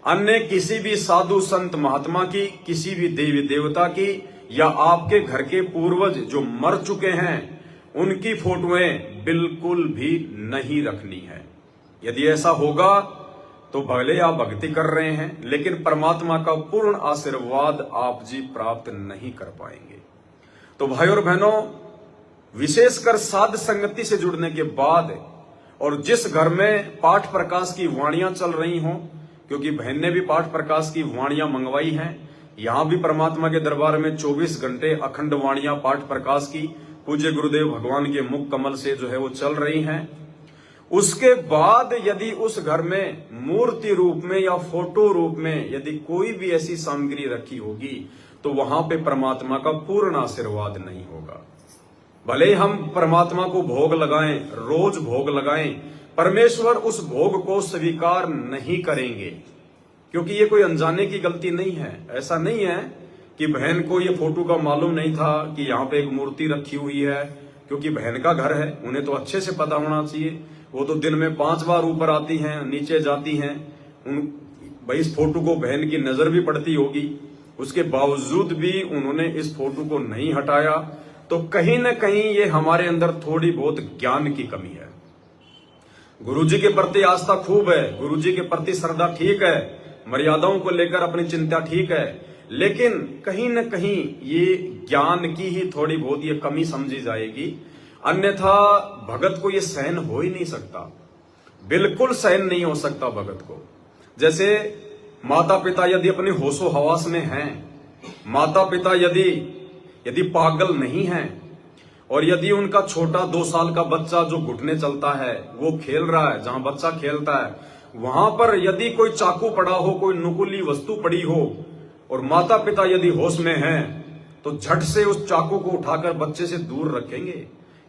अन्य किसी भी साधु संत महात्मा की, किसी भी देवी देवता की, या आपके घर के पूर्वज जो मर चुके हैं उनकी फोटोएं बिल्कुल भी नहीं रखनी है। यदि ऐसा होगा तो भले आप भक्ति कर रहे हैं, लेकिन परमात्मा का पूर्ण आशीर्वाद आप जी प्राप्त नहीं कर पाएंगे। तो भाई और बहनों, विशेषकर साध संगति से जुड़ने के बाद, और जिस घर में पाठ प्रकाश की वाणियां चल रही हों, क्योंकि बहन ने भी पाठ प्रकाश की वाणियां मंगवाई हैं, यहां भी परमात्मा के दरबार में 24 घंटे अखंड वाणियां पाठ प्रकाश की पूज्य गुरुदेव भगवान के मुख कमल से जो है वो चल रही हैं। उसके बाद यदि उस घर में मूर्ति रूप में या फोटो रूप में यदि कोई भी ऐसी सामग्री रखी होगी तो वहां पे परमात्मा का पूर्ण आशीर्वाद नहीं होगा। भले हम परमात्मा को भोग लगाएं, रोज भोग लगाएं, परमेश्वर उस भोग को स्वीकार नहीं करेंगे, क्योंकि ये कोई अनजाने की गलती नहीं है। ऐसा नहीं है कि बहन को ये फोटो का मालूम नहीं था कि यहाँ पे एक मूर्ति रखी हुई है, क्योंकि बहन का घर है, उन्हें तो अच्छे से पता होना चाहिए। वो तो दिन में 5 बार ऊपर आती हैं, नीचे जाती हैं, भाई इस फोटो को बहन की नजर भी पड़ती होगी, उसके बावजूद भी उन्होंने इस फोटो को नहीं हटाया। तो कहीं ना कहीं ये हमारे अंदर थोड़ी बहुत ज्ञान की कमी है। गुरुजी के प्रति आस्था खूब है, गुरुजी के प्रति श्रद्धा ठीक है, मर्यादाओं को लेकर अपनी चिंता ठीक है, लेकिन कहीं न कहीं ये ज्ञान की ही थोड़ी बहुत ये कमी समझी जाएगी, अन्यथा भगत को ये सहन हो ही नहीं सकता, बिल्कुल सहन नहीं हो सकता भगत को। जैसे माता पिता यदि अपने होशो हवास में हैं, माता पिता यदि पागल नहीं हैं, और यदि उनका छोटा 2 साल का बच्चा जो घुटने चलता है वो खेल रहा है, जहां बच्चा खेलता है वहां पर यदि कोई चाकू पड़ा हो, कोई नुकीली वस्तु पड़ी हो और माता पिता यदि होश में हैं तो झट से उस चाकू को उठाकर बच्चे से दूर रखेंगे,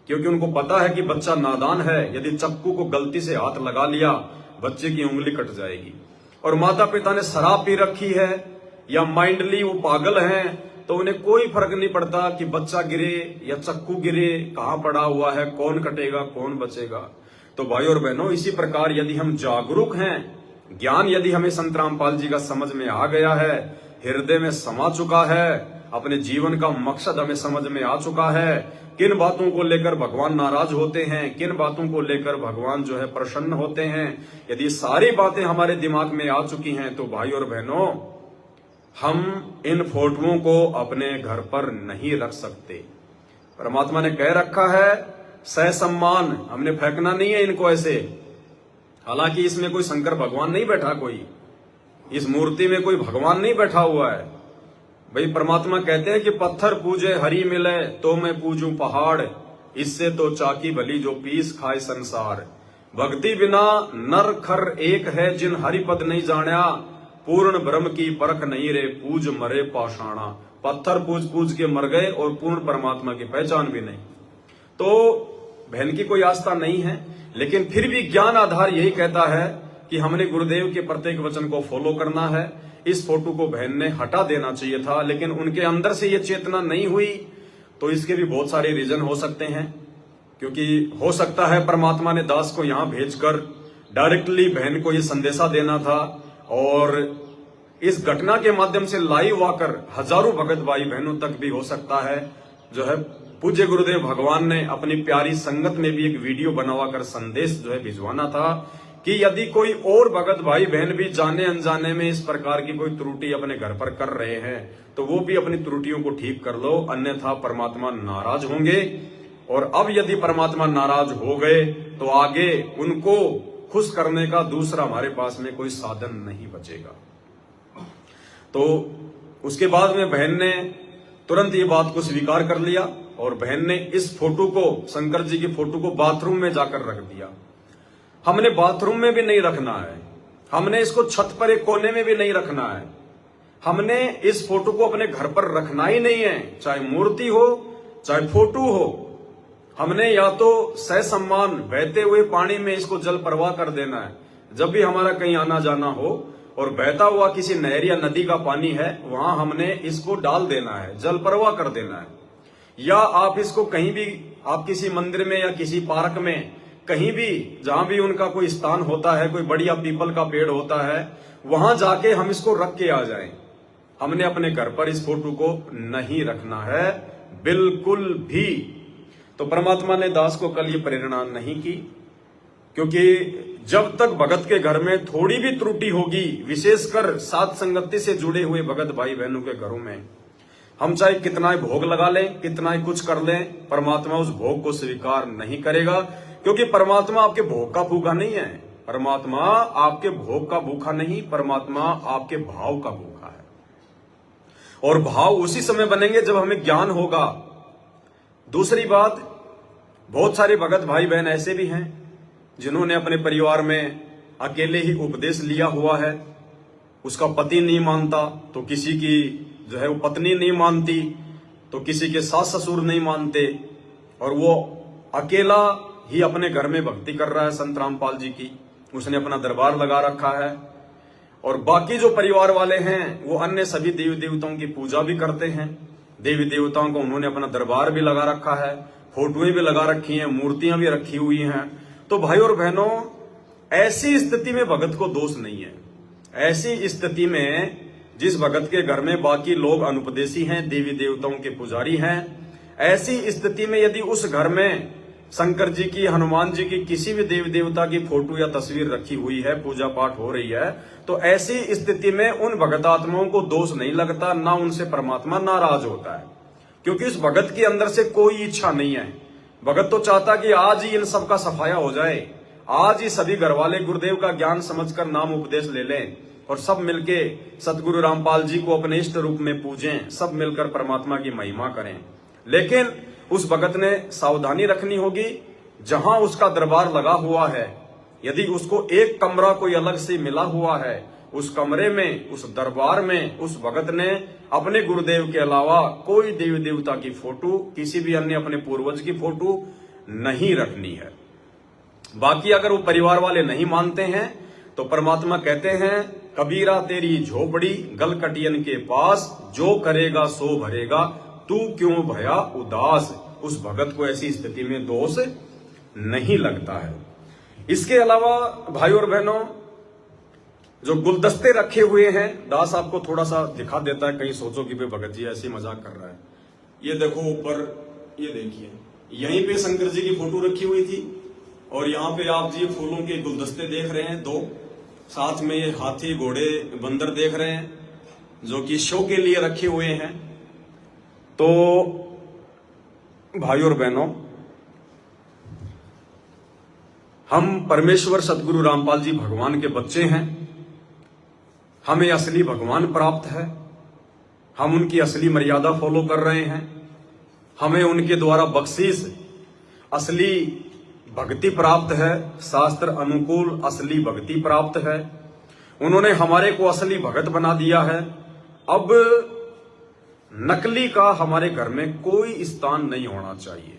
क्योंकि उनको पता है कि बच्चा नादान है। यदि चाकू को गलती से हाथ लगा लिया बच्चे की उंगली कट जाएगी। और माता पिता ने शराब पी रखी है या माइंडली वो पागल हैं तो उन्हें कोई फर्क नहीं पड़ता कि बच्चा गिरे या चक्कू गिरे, कहां पड़ा हुआ है, कौन कटेगा कौन बचेगा। तो भाई और बहनों, इसी प्रकार यदि हम जागरूक हैं, ज्ञान यदि हमें संत रामपाल जी का समझ में आ गया है, हृदय में समा चुका है, अपने जीवन का मकसद हमें समझ में आ चुका है, किन बातों को लेकर भगवान नाराज होते हैं, किन बातों को लेकर भगवान जो है प्रसन्न होते हैं, यदि सारी बातें हमारे दिमाग में आ चुकी हैं तो भाई और बहनों, हम इन फोटोओं को अपने घर पर नहीं रख सकते। परमात्मा ने कह रखा है सहसम्मान, हमने फेंकना नहीं है इनको ऐसे। हालांकि इसमें कोई शंकर भगवान नहीं बैठा, कोई इस मूर्ति में कोई भगवान नहीं बैठा हुआ है। भाई परमात्मा कहते हैं कि पत्थर पूजे हरि मिले तो मैं पूजूं पहाड़, इससे तो चाकी भली जो पीस खाए संसार। भक्ति बिना नर खर एक है, जिन हरि पद नहीं जाना, पूर्ण ब्रह्म की परख नहीं रे, पूज मरे पाषाणा। पत्थर पूज पूज के मर गए और पूर्ण परमात्मा की पहचान भी नहीं। तो बहन की कोई आस्था नहीं है, लेकिन फिर भी ज्ञान आधार यही कहता है कि हमने गुरुदेव के प्रत्येक वचन को फॉलो करना है। इस फोटो को बहन ने हटा देना चाहिए था, लेकिन उनके अंदर से ये चेतना नहीं हुई। तो इसके भी बहुत सारे रीजन हो सकते हैं, क्योंकि हो सकता है परमात्मा ने दास को यहां भेजकर डायरेक्टली बहन को ये संदेशा देना था, और इस घटना के माध्यम से लाइव आकर हजारों भगत भाई बहनों तक भी हो सकता है जो है पूज्य गुरुदेव भगवान ने अपनी प्यारी संगत में भी एक वीडियो बनवाकर संदेश जो है भिजवाना था कि यदि कोई और भगत भाई बहन भी जाने अनजाने में इस प्रकार की कोई त्रुटि अपने घर पर कर रहे हैं तो वो भी अपनी त्रुटियों को ठीक कर लो, अन्यथा परमात्मा नाराज होंगे। और अब यदि परमात्मा नाराज हो गए तो आगे उनको खुश करने का दूसरा हमारे पास में कोई साधन नहीं बचेगा। तो उसके बाद में बहन ने तुरंत ये बात को स्वीकार कर लिया और बहन ने इस फोटो को, शंकर जी की फोटो को बाथरूम में जाकर रख दिया। हमने बाथरूम में भी नहीं रखना है, हमने इसको छत पर एक कोने में भी नहीं रखना है, हमने इस फोटो को अपने घर पर रखना ही नहीं है, चाहे मूर्ति हो चाहे फोटो हो। हमने या तो सहसम्मान बहते हुए पानी में इसको जल प्रवाह कर देना है। जब भी हमारा कहीं आना जाना हो और बहता हुआ किसी नहर या नदी का पानी है, वहां हमने इसको डाल देना है, जल प्रवाह कर देना है। या आप इसको कहीं भी, आप किसी मंदिर में या किसी पार्क में, कहीं भी जहां भी उनका कोई स्थान होता है, कोई बढ़िया पीपल का पेड़ होता है, वहां जाके हम इसको रख के आ जाएं। हमने अपने घर पर इस फोटो को नहीं रखना है बिल्कुल भी। तो परमात्मा ने दास को कल ये प्रेरणा नहीं की, क्योंकि जब तक भगत के घर में थोड़ी भी त्रुटि होगी, विशेषकर सात संगति से जुड़े हुए भगत भाई बहनों के घरों में, हम चाहे कितना ही भोग लगा लें, कितना ही कुछ कर लें, परमात्मा उस भोग को स्वीकार नहीं करेगा। क्योंकि परमात्मा आपके भोग का भूखा नहीं है, परमात्मा आपके भोग का भूखा नहीं, परमात्मा आपके भाव का भूखा है। और भाव उसी समय बनेंगे जब हमें ज्ञान होगा। दूसरी बात, बहुत सारे भगत भाई बहन ऐसे भी हैं जिन्होंने अपने परिवार में अकेले ही उपदेश लिया हुआ है। उसका पति नहीं मानता तो किसी की जो है वो पत्नी नहीं मानती, तो किसी के सास ससुर नहीं मानते, और वो अकेला ही अपने घर में भक्ति कर रहा है संत रामपाल जी की। उसने अपना दरबार लगा रखा है, और बाकी जो परिवार वाले हैं वो अन्य सभी देवी देवताओं की पूजा भी करते हैं। देवी देवताओं को उन्होंने अपना दरबार भी लगा रखा है, फोटोएं भी लगा रखी हैं, मूर्तियां भी रखी हुई हैं। तो भाई और बहनों, ऐसी स्थिति में भगत को दोष नहीं है। ऐसी स्थिति में जिस भगत के घर में बाकी लोग अनुपदेशी हैं, देवी देवताओं के पुजारी हैं, ऐसी स्थिति में यदि उस घर में शंकर जी की, हनुमान जी की, किसी भी देवी देवता की फोटो या तस्वीर रखी हुई है, पूजा पाठ हो रही है, तो ऐसी स्थिति में उन भगतात्माओं को दोष नहीं लगता, ना उनसे परमात्मा नाराज होता है। क्योंकि उस भगत के अंदर से कोई इच्छा नहीं है। भगत तो चाहता कि आज ही इन सब का सफाया हो जाए, आज ही सभी घर वाले गुरुदेव का ज्ञान समझकर नाम उपदेश ले लें और सब मिलके सतगुरु रामपाल जी को अपने इष्ट रूप में पूजें, सब मिलकर परमात्मा की महिमा करें। लेकिन उस भगत ने सावधानी रखनी होगी, जहां उसका दरबार लगा हुआ है यदि उसको एक कमरा कोई अलग से मिला हुआ है, उस कमरे में, उस दरबार में उस भगत ने अपने गुरुदेव के अलावा कोई देवी देवता की फोटो, किसी भी अन्य अपने पूर्वज की फोटो नहीं रखनी है। बाकी अगर वो परिवार वाले नहीं मानते हैं तो परमात्मा कहते हैं, कबीरा तेरी झोपड़ी गलकटियन के पास, जो करेगा सो भरेगा, तू क्यों भया उदास। उस भगत को ऐसी स्थिति में दोष नहीं लगता है। इसके अलावा भाई और बहनों, जो गुलदस्ते रखे हुए हैं, दास आपको थोड़ा सा दिखा देता है, कहीं सोचो कि भाई भगत जी ऐसी मजाक कर रहा है। ये देखो ऊपर, ये देखिए, यहीं पे शंकर जी की फोटो रखी हुई थी और यहाँ पे आप जी फूलों के गुलदस्ते देख रहे हैं दो, साथ में ये हाथी घोड़े बंदर देख रहे हैं जो कि शो के लिए रखे हुए हैं। तो भाई और बहनों, हम परमेश्वर सतगुरु रामपाल जी भगवान के बच्चे हैं, हमें असली भगवान प्राप्त है, हम उनकी असली मर्यादा फॉलो कर रहे हैं, हमें उनके द्वारा बख्शीश असली भक्ति प्राप्त है, शास्त्र अनुकूल असली भक्ति प्राप्त है। उन्होंने हमारे को असली भगत बना दिया है। अब नकली का हमारे घर में कोई स्थान नहीं होना चाहिए।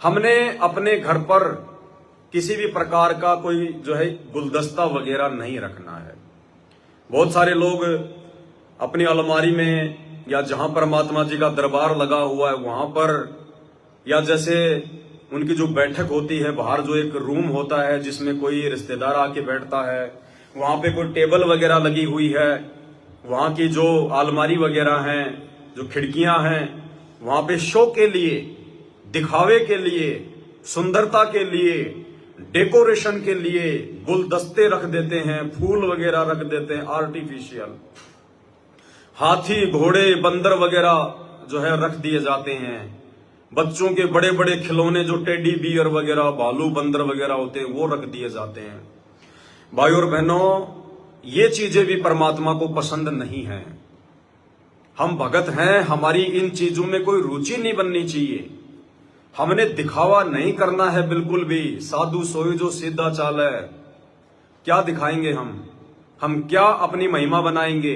हमने अपने घर पर किसी भी प्रकार का कोई जो है गुलदस्ता वगैरह नहीं रखना है। बहुत सारे लोग अपनी अलमारी में या जहां परमात्मा जी का दरबार लगा हुआ है वहां पर, या जैसे उनकी जो बैठक होती है बाहर, जो एक रूम होता है जिसमें कोई रिश्तेदार आके बैठता है, वहां पे कोई टेबल वगैरह लगी हुई है, वहां की जो अलमारी वगैरह हैं, जो खिड़कियां हैं, वहां पे शो के लिए, दिखावे के लिए, सुंदरता के लिए, डेकोरेशन के लिए गुलदस्ते रख देते हैं, फूल वगैरह रख देते हैं आर्टिफिशियल, हाथी घोड़े बंदर वगैरह जो है रख दिए जाते हैं। बच्चों के बड़े बड़े खिलौने जो टेडी बियर वगैरह, भालू बंदर वगैरह होते हैं, वो रख दिए जाते हैं। भाई और बहनों, ये चीजें भी परमात्मा को पसंद नहीं है। हम भगत हैं, हमारी इन चीजों में कोई रुचि नहीं बननी चाहिए। हमने दिखावा नहीं करना है बिल्कुल भी। साधु सोई जो सीधा चाल है, क्या दिखाएंगे हम क्या अपनी महिमा बनाएंगे?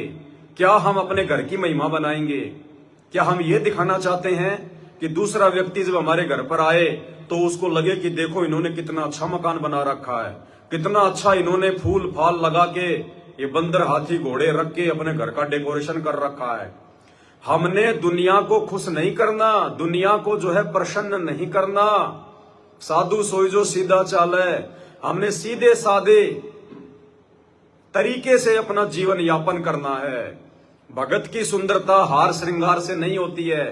क्या हम अपने घर की महिमा बनाएंगे? क्या हम ये दिखाना चाहते हैं कि दूसरा व्यक्ति जब हमारे घर पर आए तो उसको लगे कि देखो इन्होंने कितना अच्छा मकान बना रखा है, कितना अच्छा इन्होंने फूल फाल लगा के, ये बंदर हाथी घोड़े रख के अपने घर का डेकोरेशन कर रखा है। हमने दुनिया को खुश नहीं करना, दुनिया को जो है प्रसन्न नहीं करना। साधु सोई जो सीधा चाल है, हमने सीधे साधे तरीके से अपना जीवन यापन करना है। भगत की सुंदरता हार श्रृंगार से नहीं होती है,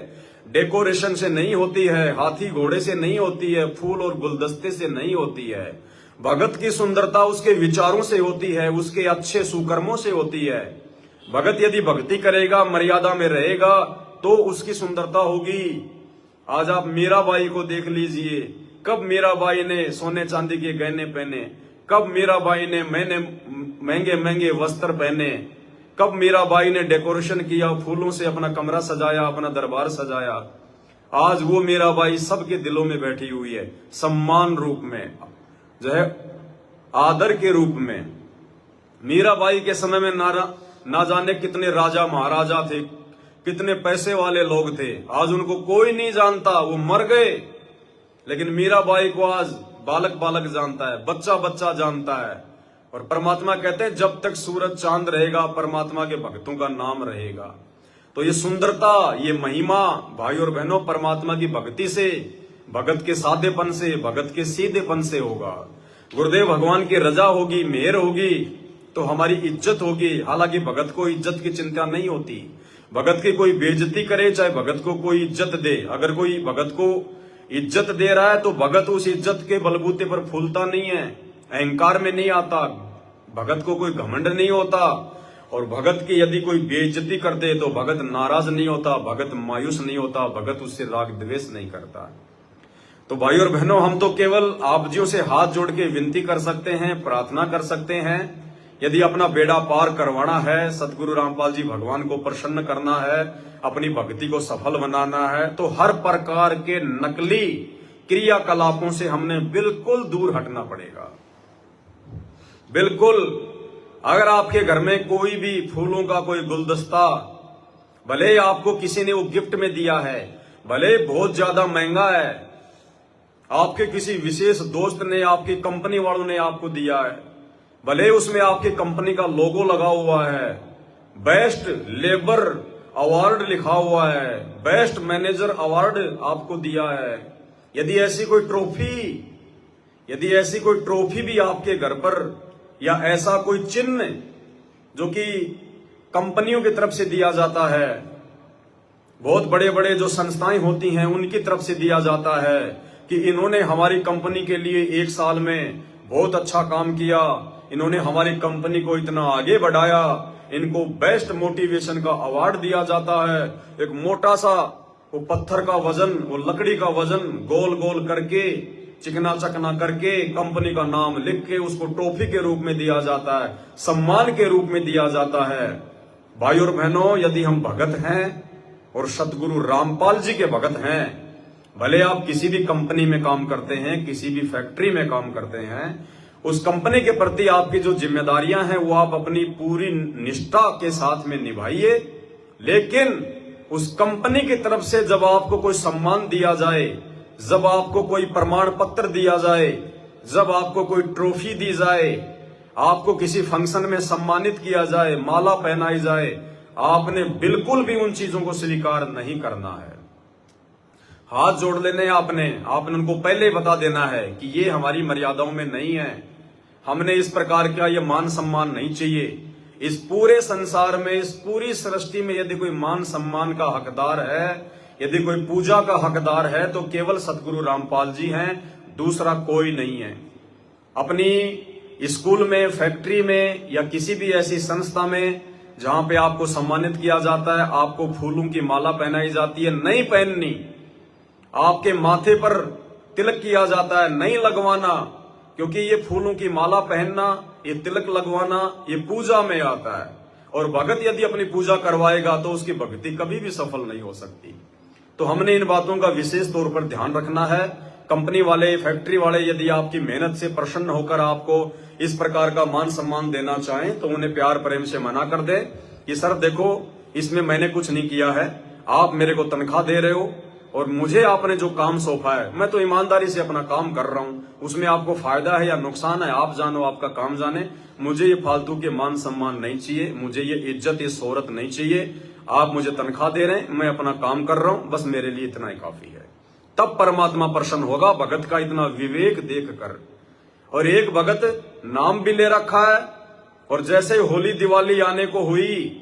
डेकोरेशन से नहीं होती है, हाथी घोड़े से नहीं होती है, फूल और गुलदस्ते से नहीं होती है। भगत की सुंदरता उसके विचारों से होती है, उसके अच्छे सुकर्मों से होती है। भगत यदि भक्ति करेगा, मर्यादा में रहेगा, तो उसकी सुंदरता होगी। आज आप मीराबाई को देख लीजिए, कब मीराबाई ने सोने चांदी के गहने पहने, कब मीराबाई ने महंगे महंगे वस्त्र पहने, कब मीराबाई ने डेकोरेशन किया, फूलों से अपना कमरा सजाया, अपना दरबार सजाया। आज वो मीराबाई सबके दिलों में बैठी हुई है, सम्मान रूप में, जो है आदर के रूप में। मीराबाई के समय में ना जाने कितने राजा महाराजा थे, कितने पैसे वाले लोग थे, आज उनको कोई नहीं जानता, वो मर गए। लेकिन मीराबाई को आज बालक बालक जानता है, बच्चा बच्चा जानता है। और परमात्मा कहते हैं जब तक सूरज चांद रहेगा परमात्मा के भक्तों का नाम रहेगा। तो ये सुंदरता, ये महिमा भाई और बहनों परमात्मा की भक्ति से, भगत के सादेपन से, भगत के सीधेपन से होगा। गुरुदेव भगवान की रजा होगी, मेहर होगी तो हमारी इज्जत होगी। हालांकि भगत को इज्जत की चिंता नहीं होती, भगत की कोई बेइज्जती करे चाहे भगत को कोई इज्जत दे, अगर कोई भगत को इज्जत दे रहा है तो भगत उस इज्जत के बलबूते पर फूलता नहीं है, अहंकार में नहीं आता, भगत को कोई घमंड नहीं होता। और भगत की यदि कोई बेइज्जती कर दे तो भगत नाराज नहीं होता, भगत मायूस नहीं होता, भगत उससे राग द्वेष नहीं करता। तो भाई और बहनों, हम तो केवल आप जियों से हाथ जोड़ के विनती कर सकते हैं, प्रार्थना कर सकते हैं। यदि अपना बेड़ा पार करवाना है, सतगुरु रामपाल जी भगवान को प्रसन्न करना है, अपनी भक्ति को सफल बनाना है, तो हर प्रकार के नकली क्रियाकलापों से हमने बिल्कुल दूर हटना पड़ेगा। बिल्कुल, अगर आपके घर में कोई भी फूलों का कोई गुलदस्ता, भले ही आपको किसी ने वो गिफ्ट में दिया है, भले बहुत ज्यादा महंगा है, आपके किसी विशेष दोस्त ने, आपकी कंपनी वालों ने आपको दिया है, भले उसमें आपकी कंपनी का लोगो लगा हुआ है, बेस्ट लेबर अवार्ड लिखा हुआ है, बेस्ट मैनेजर अवार्ड आपको दिया है, यदि ऐसी कोई ट्रॉफी भी आपके घर पर, या ऐसा कोई चिन्ह जो कि कंपनियों की तरफ से दिया जाता है, बहुत बड़े बड़े जो संस्थाएं होती हैं उनकी तरफ से दिया जाता है कि इन्होंने हमारी कंपनी के लिए 1 साल में बहुत अच्छा काम किया, इन्होंने हमारी कंपनी को इतना आगे बढ़ाया, इनको बेस्ट मोटिवेशन का अवार्ड दिया जाता है। एक मोटा सा वो पत्थर का वजन, वो लकड़ी का वजन गोल गोल करके, चिकना चकना करके, कंपनी का नाम लिख के उसको ट्रॉफी के रूप में दिया जाता है, सम्मान के रूप में दिया जाता है। भाई और बहनों, यदि हम भगत हैं और सतगुरु रामपाल जी के भगत हैं, भले आप किसी भी कंपनी में काम करते हैं, किसी भी फैक्ट्री में काम करते हैं, उस कंपनी के प्रति आपकी जो जिम्मेदारियां हैं वो आप अपनी पूरी निष्ठा के साथ में निभाइए। लेकिन उस कंपनी की तरफ से जब आपको कोई सम्मान दिया जाए, जब आपको कोई प्रमाण पत्र दिया जाए, जब आपको कोई ट्रॉफी दी जाए, आपको किसी फंक्शन में सम्मानित किया जाए, माला पहनाई जाए, आपने बिल्कुल भी उन चीजों को स्वीकार नहीं करना है। हाथ जोड़ लेने आपने उनको पहले बता देना है कि ये हमारी मर्यादाओं में नहीं है, हमने इस प्रकार का ये मान सम्मान नहीं चाहिए। इस पूरे संसार में, इस पूरी सृष्टि में यदि कोई मान सम्मान का हकदार है, यदि कोई पूजा का हकदार है, तो केवल सतगुरु रामपाल जी हैं, दूसरा कोई नहीं है। अपनी स्कूल में, फैक्ट्री में या किसी भी ऐसी संस्था में जहां पे आपको सम्मानित किया जाता है, आपको फूलों की माला पहनाई जाती है, नहीं पहननी। आपके माथे पर तिलक किया जाता है, नहीं लगवाना, क्योंकि ये फूलों की माला पहनना, ये तिलक लगवाना, ये पूजा में आता है। और भगत यदि अपनी पूजा करवाएगा तो उसकी भक्ति कभी भी सफल नहीं हो सकती। तो हमने इन बातों का विशेष तौर पर ध्यान रखना है। कंपनी वाले, फैक्ट्री वाले यदि आपकी मेहनत से प्रसन्न होकर आपको इस प्रकार का मान सम्मान देना चाहें तो उन्हें प्यार प्रेम से मना कर दे कि सर देखो, इसमें मैंने कुछ नहीं किया है, आप मेरे को तनख्वाह दे रहे हो और मुझे आपने जो काम सौंपा है, मैं तो ईमानदारी से अपना काम कर रहा हूं, उसमें आपको फायदा है या नुकसान है आप जानो, आपका काम जाने, मुझे ये फालतू के मान सम्मान नहीं चाहिए, मुझे ये इज्जत, ये शोहरत नहीं चाहिए। आप मुझे तनख्वाह दे रहे हैं, मैं अपना काम कर रहा हूं, बस मेरे लिए इतना ही काफी है। तब परमात्मा प्रसन्न होगा भगत का इतना विवेक देख कर। और एक भगत नाम भी ले रखा है, और जैसे होली दिवाली आने को हुई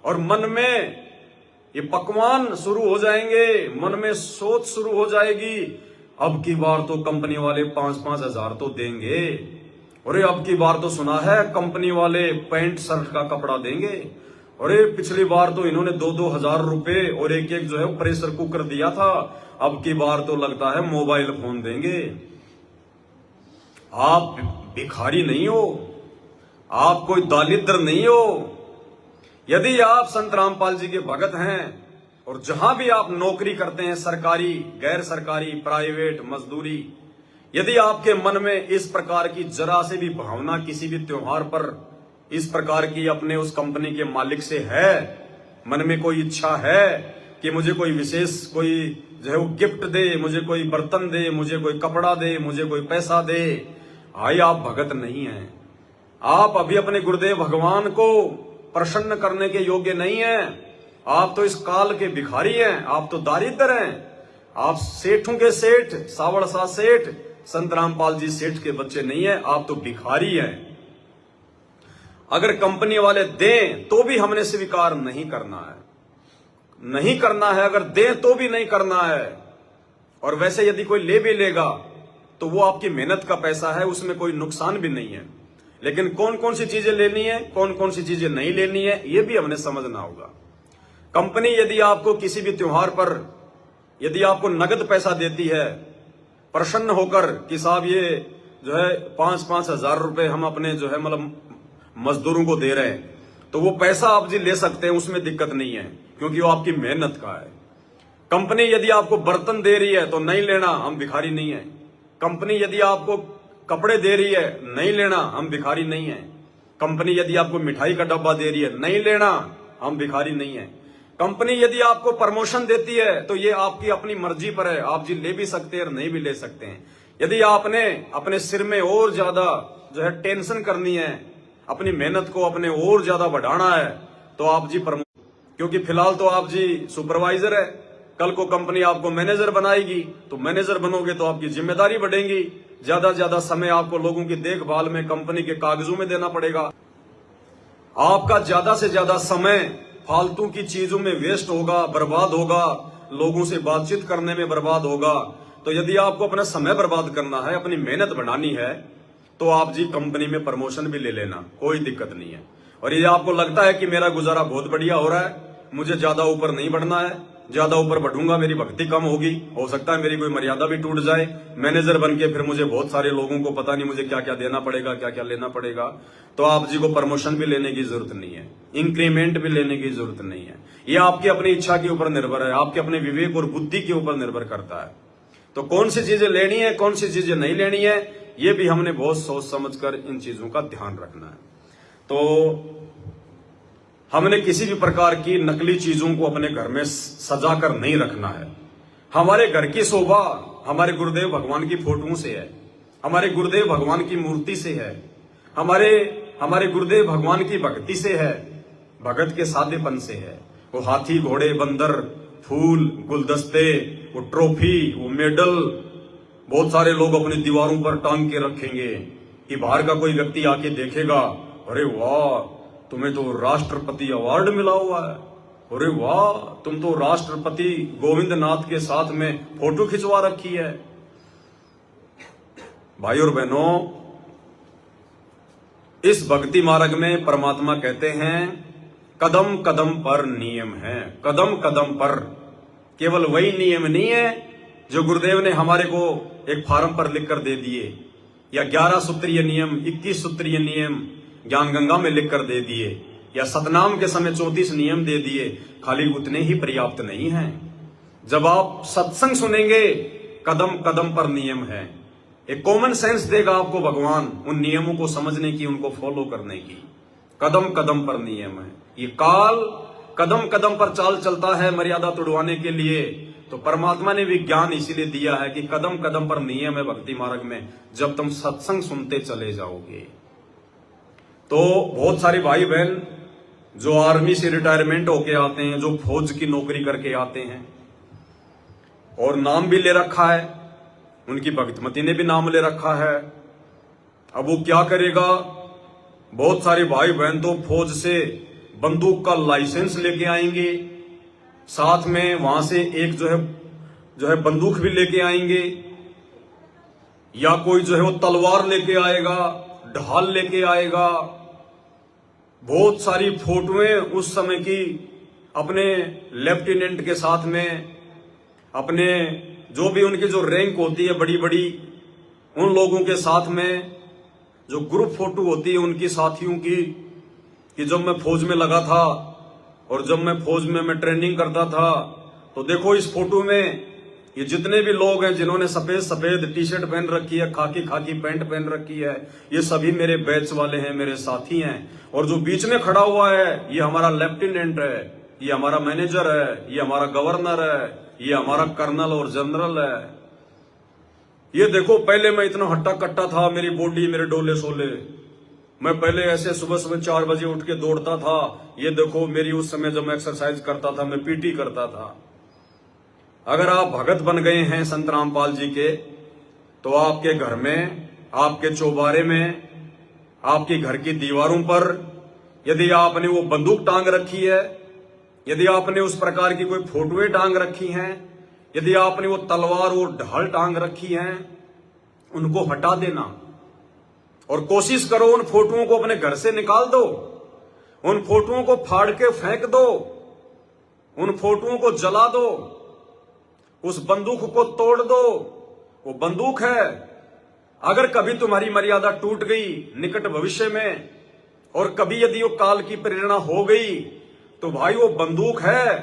और मन में ये पकवान शुरू हो जाएंगे, मन में सोच शुरू हो जाएगी, अब की बार तो कंपनी वाले 5-5 हजार तो देंगे, अरे अब की बार तो सुना है कंपनी वाले पैंट शर्ट का कपड़ा देंगे, अरे पिछली बार तो इन्होंने 2-2 हजार रुपए और एक जो है प्रेशर कुकर दिया था, अब की बार तो लगता है मोबाइल फोन देंगे। आप भिखारी नहीं हो, आप कोई दलिद्र नहीं हो। यदि आप संत रामपाल जी के भगत हैं और जहां भी आप नौकरी करते हैं, सरकारी, गैर सरकारी, प्राइवेट, मजदूरी, यदि आपके मन में इस प्रकार की जरा से भी भावना किसी भी त्योहार पर इस प्रकार की अपने उस कंपनी के मालिक से है, मन में कोई इच्छा है कि मुझे कोई विशेष कोई जो है वो गिफ्ट दे, मुझे कोई बर्तन दे, मुझे कोई कपड़ा दे, मुझे कोई पैसा दे, भाई आप भगत नहीं हैं। आप अभी अपने गुरुदेव भगवान को प्रसन्न करने के योग्य नहीं हैं। आप तो इस काल के भिखारी हैं, आप तो दारिद्र हैं, आप सेठों के सेठ, सावड़ सा सेठ, संत रामपाल जी सेठ के बच्चे नहीं है, आप तो भिखारी हैं। अगर कंपनी वाले दें तो भी हमने स्वीकार नहीं करना है, नहीं करना है, अगर दें तो भी नहीं करना है। और वैसे यदि कोई ले भी लेगा तो वो आपकी मेहनत का पैसा है, उसमें कोई नुकसान भी नहीं है। लेकिन कौन कौन सी चीजें लेनी है, कौन कौन सी चीजें नहीं लेनी है, ये भी हमने समझना होगा। कंपनी यदि आपको किसी भी त्योहार पर यदि आपको नगद पैसा देती है, प्रसन्न होकर कि साहब ये जो है 5-5 हजार रुपए हम अपने जो है मतलब मजदूरों को दे रहे हैं, तो वो पैसा आप जी ले सकते हैं, उसमें दिक्कत नहीं है, क्योंकि वो आपकी मेहनत का है। कंपनी यदि आपको बर्तन दे रही है तो नहीं लेना, हम भिखारी नहीं है। कंपनी यदि आपको कपड़े दे रही है, नहीं लेना, हम भिखारी नहीं है। कंपनी यदि आपको मिठाई का डब्बा दे रही है, नहीं लेना, हम भिखारी नहीं है। कंपनी यदि आपको प्रमोशन देती है तो ये आपकी अपनी मर्जी पर है, आप जी ले भी सकते हैं और नहीं भी ले सकते हैं। यदि आपने अपने सिर में और ज्यादा जो है टेंशन करनी है, अपनी मेहनत को अपने और ज्यादा बढ़ाना है, तो आप जी क्योंकि फिलहाल तो आप जी सुपरवाइजर है, कल को कंपनी आपको मैनेजर बनाएगी, तो मैनेजर बनोगे तो आपकी जिम्मेदारी बढ़ेगी, ज्यादा समय आपको लोगों की देखभाल में, कंपनी के कागजों में देना पड़ेगा। आपका ज्यादा से ज्यादा समय फालतू की चीजों में वेस्ट होगा, बर्बाद होगा, लोगों से बातचीत करने में बर्बाद होगा। तो यदि आपको अपना समय बर्बाद करना है, अपनी मेहनत बढ़ानी है, तो आप जी कंपनी में प्रमोशन भी ले लेना, कोई दिक्कत नहीं है। और ये आपको लगता है कि मेरा गुजारा बहुत बढ़िया हो रहा है, मुझे ज्यादा ऊपर नहीं बढ़ना है, ज्यादा ऊपर बढ़ूंगा मेरी भक्ति कम होगी, हो सकता है मेरी कोई मर्यादा भी टूट जाए, मैनेजर बन के फिर मुझे बहुत सारे लोगों को पता नहीं मुझे क्या क्या देना पड़ेगा, क्या क्या लेना पड़ेगा, तो आप जी को प्रमोशन भी लेने की जरूरत नहीं है, इंक्रीमेंट भी लेने की जरूरत नहीं है। ये आपकी अपनी इच्छा के ऊपर निर्भर है, आपके अपने विवेक और बुद्धि के ऊपर निर्भर करता है। तो कौन सी चीजें लेनी है, कौन सी चीजें नहीं लेनी है, ये भी हमने बहुत सोच समझकर इन चीजों का ध्यान रखना है। तो हमने किसी भी प्रकार की नकली चीजों को अपने घर में सजाकर नहीं रखना है। हमारे घर की शोभा हमारे गुरुदेव भगवान की फोटों से है, हमारे गुरुदेव भगवान की मूर्ति से है, हमारे गुरुदेव भगवान की भक्ति से है, भगत के सादेपन से है। वो हाथी, घोड़े, बंदर, फूल, गुलदस्ते, वो ट्रॉफी, वो मेडल बहुत सारे लोग अपनी दीवारों पर टांग के रखेंगे कि बाहर का कोई व्यक्ति आके देखेगा, अरे वाह तुम्हें तो राष्ट्रपति अवार्ड मिला हुआ है, अरे वाह तुम तो राष्ट्रपति गोविंद नाथ के साथ में फोटो खिंचवा रखी है। भाई और बहनों, इस भक्ति मार्ग में परमात्मा कहते हैं कदम कदम पर नियम है, कदम कदम पर। केवल वही नियम नहीं है जो गुरुदेव ने हमारे को एक फार्म पर लिखकर दे दिए, या 11 सूत्रीय नियम, 21 सूत्रीय नियम ज्ञान गंगा में लिखकर दे दिए, या सतनाम के समय 34 नियम दे दिए, खाली उतने ही पर्याप्त नहीं है। जब आप सत्संग सुनेंगे, कदम कदम पर नियम है, एक कॉमन सेंस देगा आपको भगवान उन नियमों को समझने की, उनको फॉलो करने की। कदम कदम पर नियम है। ये काल कदम कदम पर चाल चलता है मर्यादा तोड़वाने के लिए, तो परमात्मा ने भी ज्ञान इसीलिए दिया है कि कदम कदम पर नियम है भक्ति मार्ग में, जब तुम सत्संग सुनते चले जाओगे। तो बहुत सारे भाई बहन जो आर्मी से रिटायरमेंट होके आते हैं, जो फौज की नौकरी करके आते हैं और नाम भी ले रखा है, उनकी भक्तमती ने भी नाम ले रखा है, अब वो क्या करेगा? बहुत सारे भाई बहन तो फौज से बंदूक का लाइसेंस लेके आएंगे, साथ में वहां से एक जो है बंदूक भी लेके आएंगे, या कोई जो है वो तलवार लेके आएगा, ढाल लेके आएगा। बहुत सारी फोटोएं उस समय की अपने लेफ्टिनेंट के साथ में, अपने जो भी उनकी जो रैंक होती है बड़ी बड़ी, उन लोगों के साथ में जो ग्रुप फोटो होती है उनकी साथियों की, कि जब मैं फौज में लगा था और जब मैं फौज में मैं ट्रेनिंग करता था, तो देखो इस फोटो में ये जितने भी लोग हैं जिन्होंने सफेद सफेद टी शर्ट पहन रखी है, खाकी खाकी पैंट पहन रखी है, ये सभी मेरे बैच वाले हैं, मेरे साथी हैं। और जो बीच में खड़ा हुआ है ये हमारा लेफ्टिनेंट है, ये हमारा मैनेजर है, ये हमारा गवर्नर है, ये हमारा कर्नल और जनरल है। ये देखो पहले मैं इतना हट्टा कट्टा था, मेरी बॉडी मेरे डोले सोले, मैं पहले ऐसे सुबह सुबह 4 बजे उठ के दौड़ता था, ये देखो मेरी उस समय जब मैं एक्सरसाइज करता था, मैं पीटी करता था। अगर आप भगत बन गए हैं संत रामपाल जी के, तो आपके घर में, आपके चौबारे में, आपके घर की दीवारों पर यदि आपने वो बंदूक टांग रखी है, यदि आपने उस प्रकार की कोई फोटोएं टांग रखी हैं, यदि आपने वो तलवार और ढाल टांग रखी हैं, उनको हटा देना और कोशिश करो उन फोटोओं को अपने घर से निकाल दो, उन फोटोओं को फाड़ के फेंक दो, उन फोटोओं को जला दो, उस बंदूक को तोड़ दो। वो बंदूक है, अगर कभी तुम्हारी मर्यादा टूट गई निकट भविष्य में, और कभी यदि वो काल की प्रेरणा हो गई, तो भाई वो बंदूक है,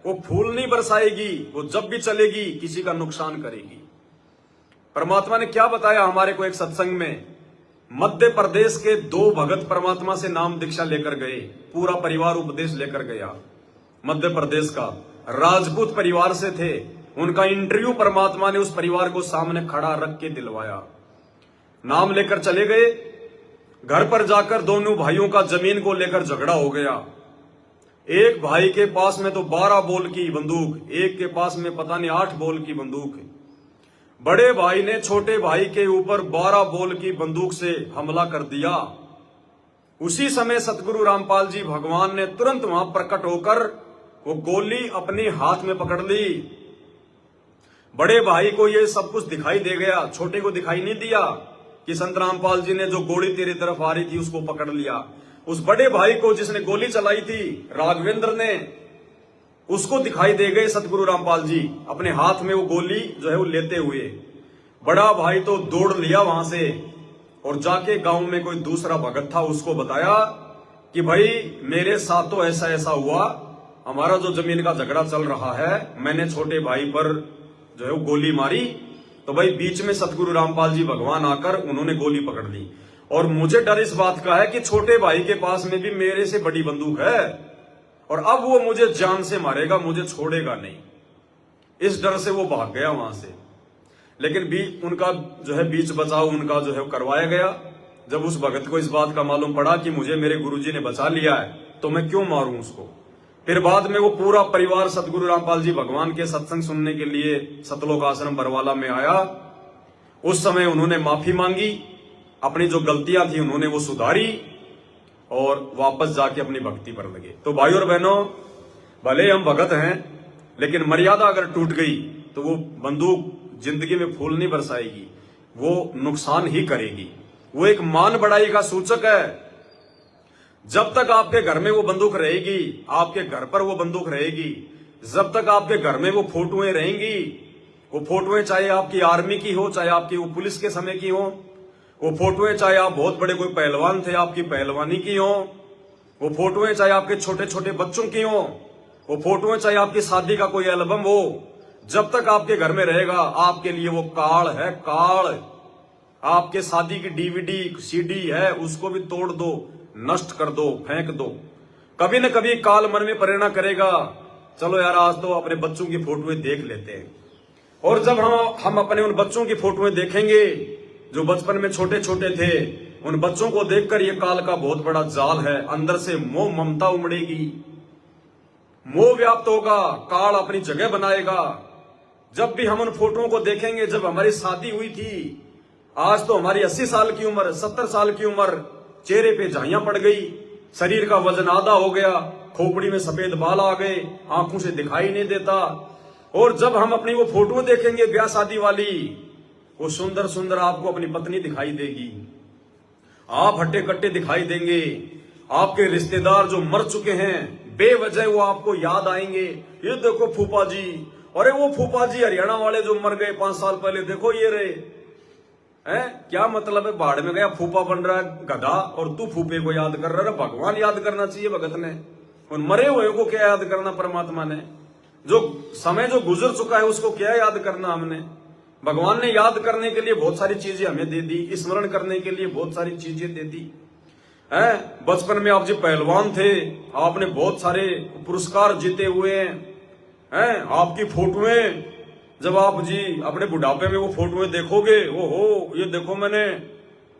वो फूल नहीं बरसाएगी, वो जब भी चलेगी किसी का नुकसान करेगी। परमात्मा ने क्या बताया हमारे को एक सत्संग में, मध्य प्रदेश के 2 भगत परमात्मा से नाम दीक्षा लेकर गए, पूरा परिवार उपदेश लेकर गया। मध्य प्रदेश का राजपूत परिवार से थे, उनका इंटरव्यू परमात्मा ने उस परिवार को सामने खड़ा रख के दिलवाया। नाम लेकर चले गए, घर पर जाकर दोनों भाइयों का जमीन को लेकर झगड़ा हो गया। एक भाई के पास में तो 12 बोल की बंदूक, एक के पास में पता नहीं 8 बोल की बंदूक है। बड़े भाई ने छोटे भाई के ऊपर 12 बोल की बंदूक से हमला कर दिया। उसी समय सतगुरु रामपाल जी भगवान ने तुरंत वहां प्रकट होकर वो गोली अपने हाथ में पकड़ ली। बड़े भाई को ये सब कुछ दिखाई दे गया, छोटे को दिखाई नहीं दिया कि संत रामपाल जी ने जो गोली तेरी तरफ आ रही थी उसको पकड़ लिया। उस बड़े भाई को जिसने गोली चलाई थी राघवेंद्र ने, उसको दिखाई दे गए सतगुरु रामपाल जी अपने हाथ में वो गोली जो है वो लेते हुए। बड़ा भाई तो दौड़ लिया वहां से और जाके गांव में कोई दूसरा भगत था उसको बताया कि भाई मेरे साथ तो ऐसा ऐसा हुआ, हमारा जो जमीन का झगड़ा चल रहा है, मैंने छोटे भाई पर जो है वो गोली मारी, तो भाई बीच में सतगुरु रामपाल जी भगवान आकर उन्होंने गोली पकड़ ली। और मुझे डर इस बात का है कि छोटे भाई के पास में भी मेरे से बड़ी बंदूक है और अब वो मुझे जान से मारेगा, मुझे छोड़ेगा नहीं। इस डर से वो भाग गया वहां से। लेकिन उनका जो है बीच बचाव उनका जो है करवाया गया। जब उस भगत को इस बात का मालूम पड़ा कि मुझे मेरे गुरुजी ने बचा लिया है तो मैं क्यों मारूं उसको, फिर बाद में वो पूरा परिवार सतगुरु रामपाल जी भगवान के सत्संग सुनने के लिए सतलोक आश्रम बरवाला में आया। उस समय उन्होंने माफी मांगी, अपनी जो गलतियां थी उन्होंने वो सुधारी और वापस जाके अपनी भक्ति पर लगे। तो भाई और बहनों, भले हम भगत हैं लेकिन मर्यादा अगर टूट गई तो वो बंदूक जिंदगी में फूल नहीं बरसाएगी, वो नुकसान ही करेगी। वो एक मान बढ़ाई का सूचक है। जब तक आपके घर में वो बंदूक रहेगी, आपके घर पर वो बंदूक रहेगी, जब तक आपके घर में वो फोटोएं रहेंगी, वो फोटोएं चाहे आपकी आर्मी की हो, चाहे आपकी वो पुलिस के समय की हो, वो फोटोएं चाहे आप बहुत बड़े कोई पहलवान थे आपकी पहलवानी की हो, वो फोटोएं चाहे आपके छोटे छोटे बच्चों की हो, वो फोटोएं चाहे आपकी शादी का कोई एल्बम हो, जब तक आपके घर में रहेगा आपके लिए वो काल है, काल। आपके शादी की डीवीडी सीडी है उसको भी तोड़ दो, नष्ट कर दो, फेंक दो। कभी न कभी काल मन में प्रेरणा करेगा, चलो यार आज तो अपने बच्चों की फोटोएं देख लेते हैं। और जब हम अपने उन बच्चों की फोटोएं देखेंगे जो बचपन में छोटे छोटे थे, उन बच्चों को देखकर ये काल का बहुत बड़ा जाल है, अंदर से मोह ममता उमड़ेगी, मोह व्याप्त होगा, काल अपनी जगह बनाएगा। जब भी हम उन फोटोओं को देखेंगे, जब हमारी शादी हुई थी, आज तो हमारी 80 साल की उम्र, 70 साल की उम्र, चेहरे पे झाइयां पड़ गई, शरीर का वजन आधा हो गया, खोपड़ी में सफेद बाल आ गए, आंखों से दिखाई नहीं देता। और जब हम अपनी वो फोटो देखेंगे ब्याह शादी वाली, वो सुंदर सुंदर आपको अपनी पत्नी दिखाई देगी, आप हट्टे कट्टे दिखाई देंगे, आपके रिश्तेदार जो मर चुके हैं बेवजह वो आपको याद आएंगे। ये देखो फूफा जी, अरे वो फूफा जी हरियाणा वाले जो मर गए 5 साल पहले, देखो ये रहे हैं। क्या मतलब है, बाढ़ में गया फूफा बन रहा है गधा और तू फूफे को याद कर रहा है। भगवान याद करना चाहिए भगत ने, उन मरे हुए को क्या याद करना परमात्मा ने, जो समय जो गुजर चुका है उसको क्या याद करना हमने। भगवान ने याद करने के लिए बहुत सारी चीजें हमें दे दी, स्मरण करने के लिए बहुत सारी चीजें दे दी हैं। बचपन में आप जी पहलवान थे, आपने बहुत सारे पुरस्कार जीते हुए हैं। आपकी फोटोएं जब आप जी अपने बुढ़ापे में वो फोटोएं देखोगे, ओहो ये देखो मैंने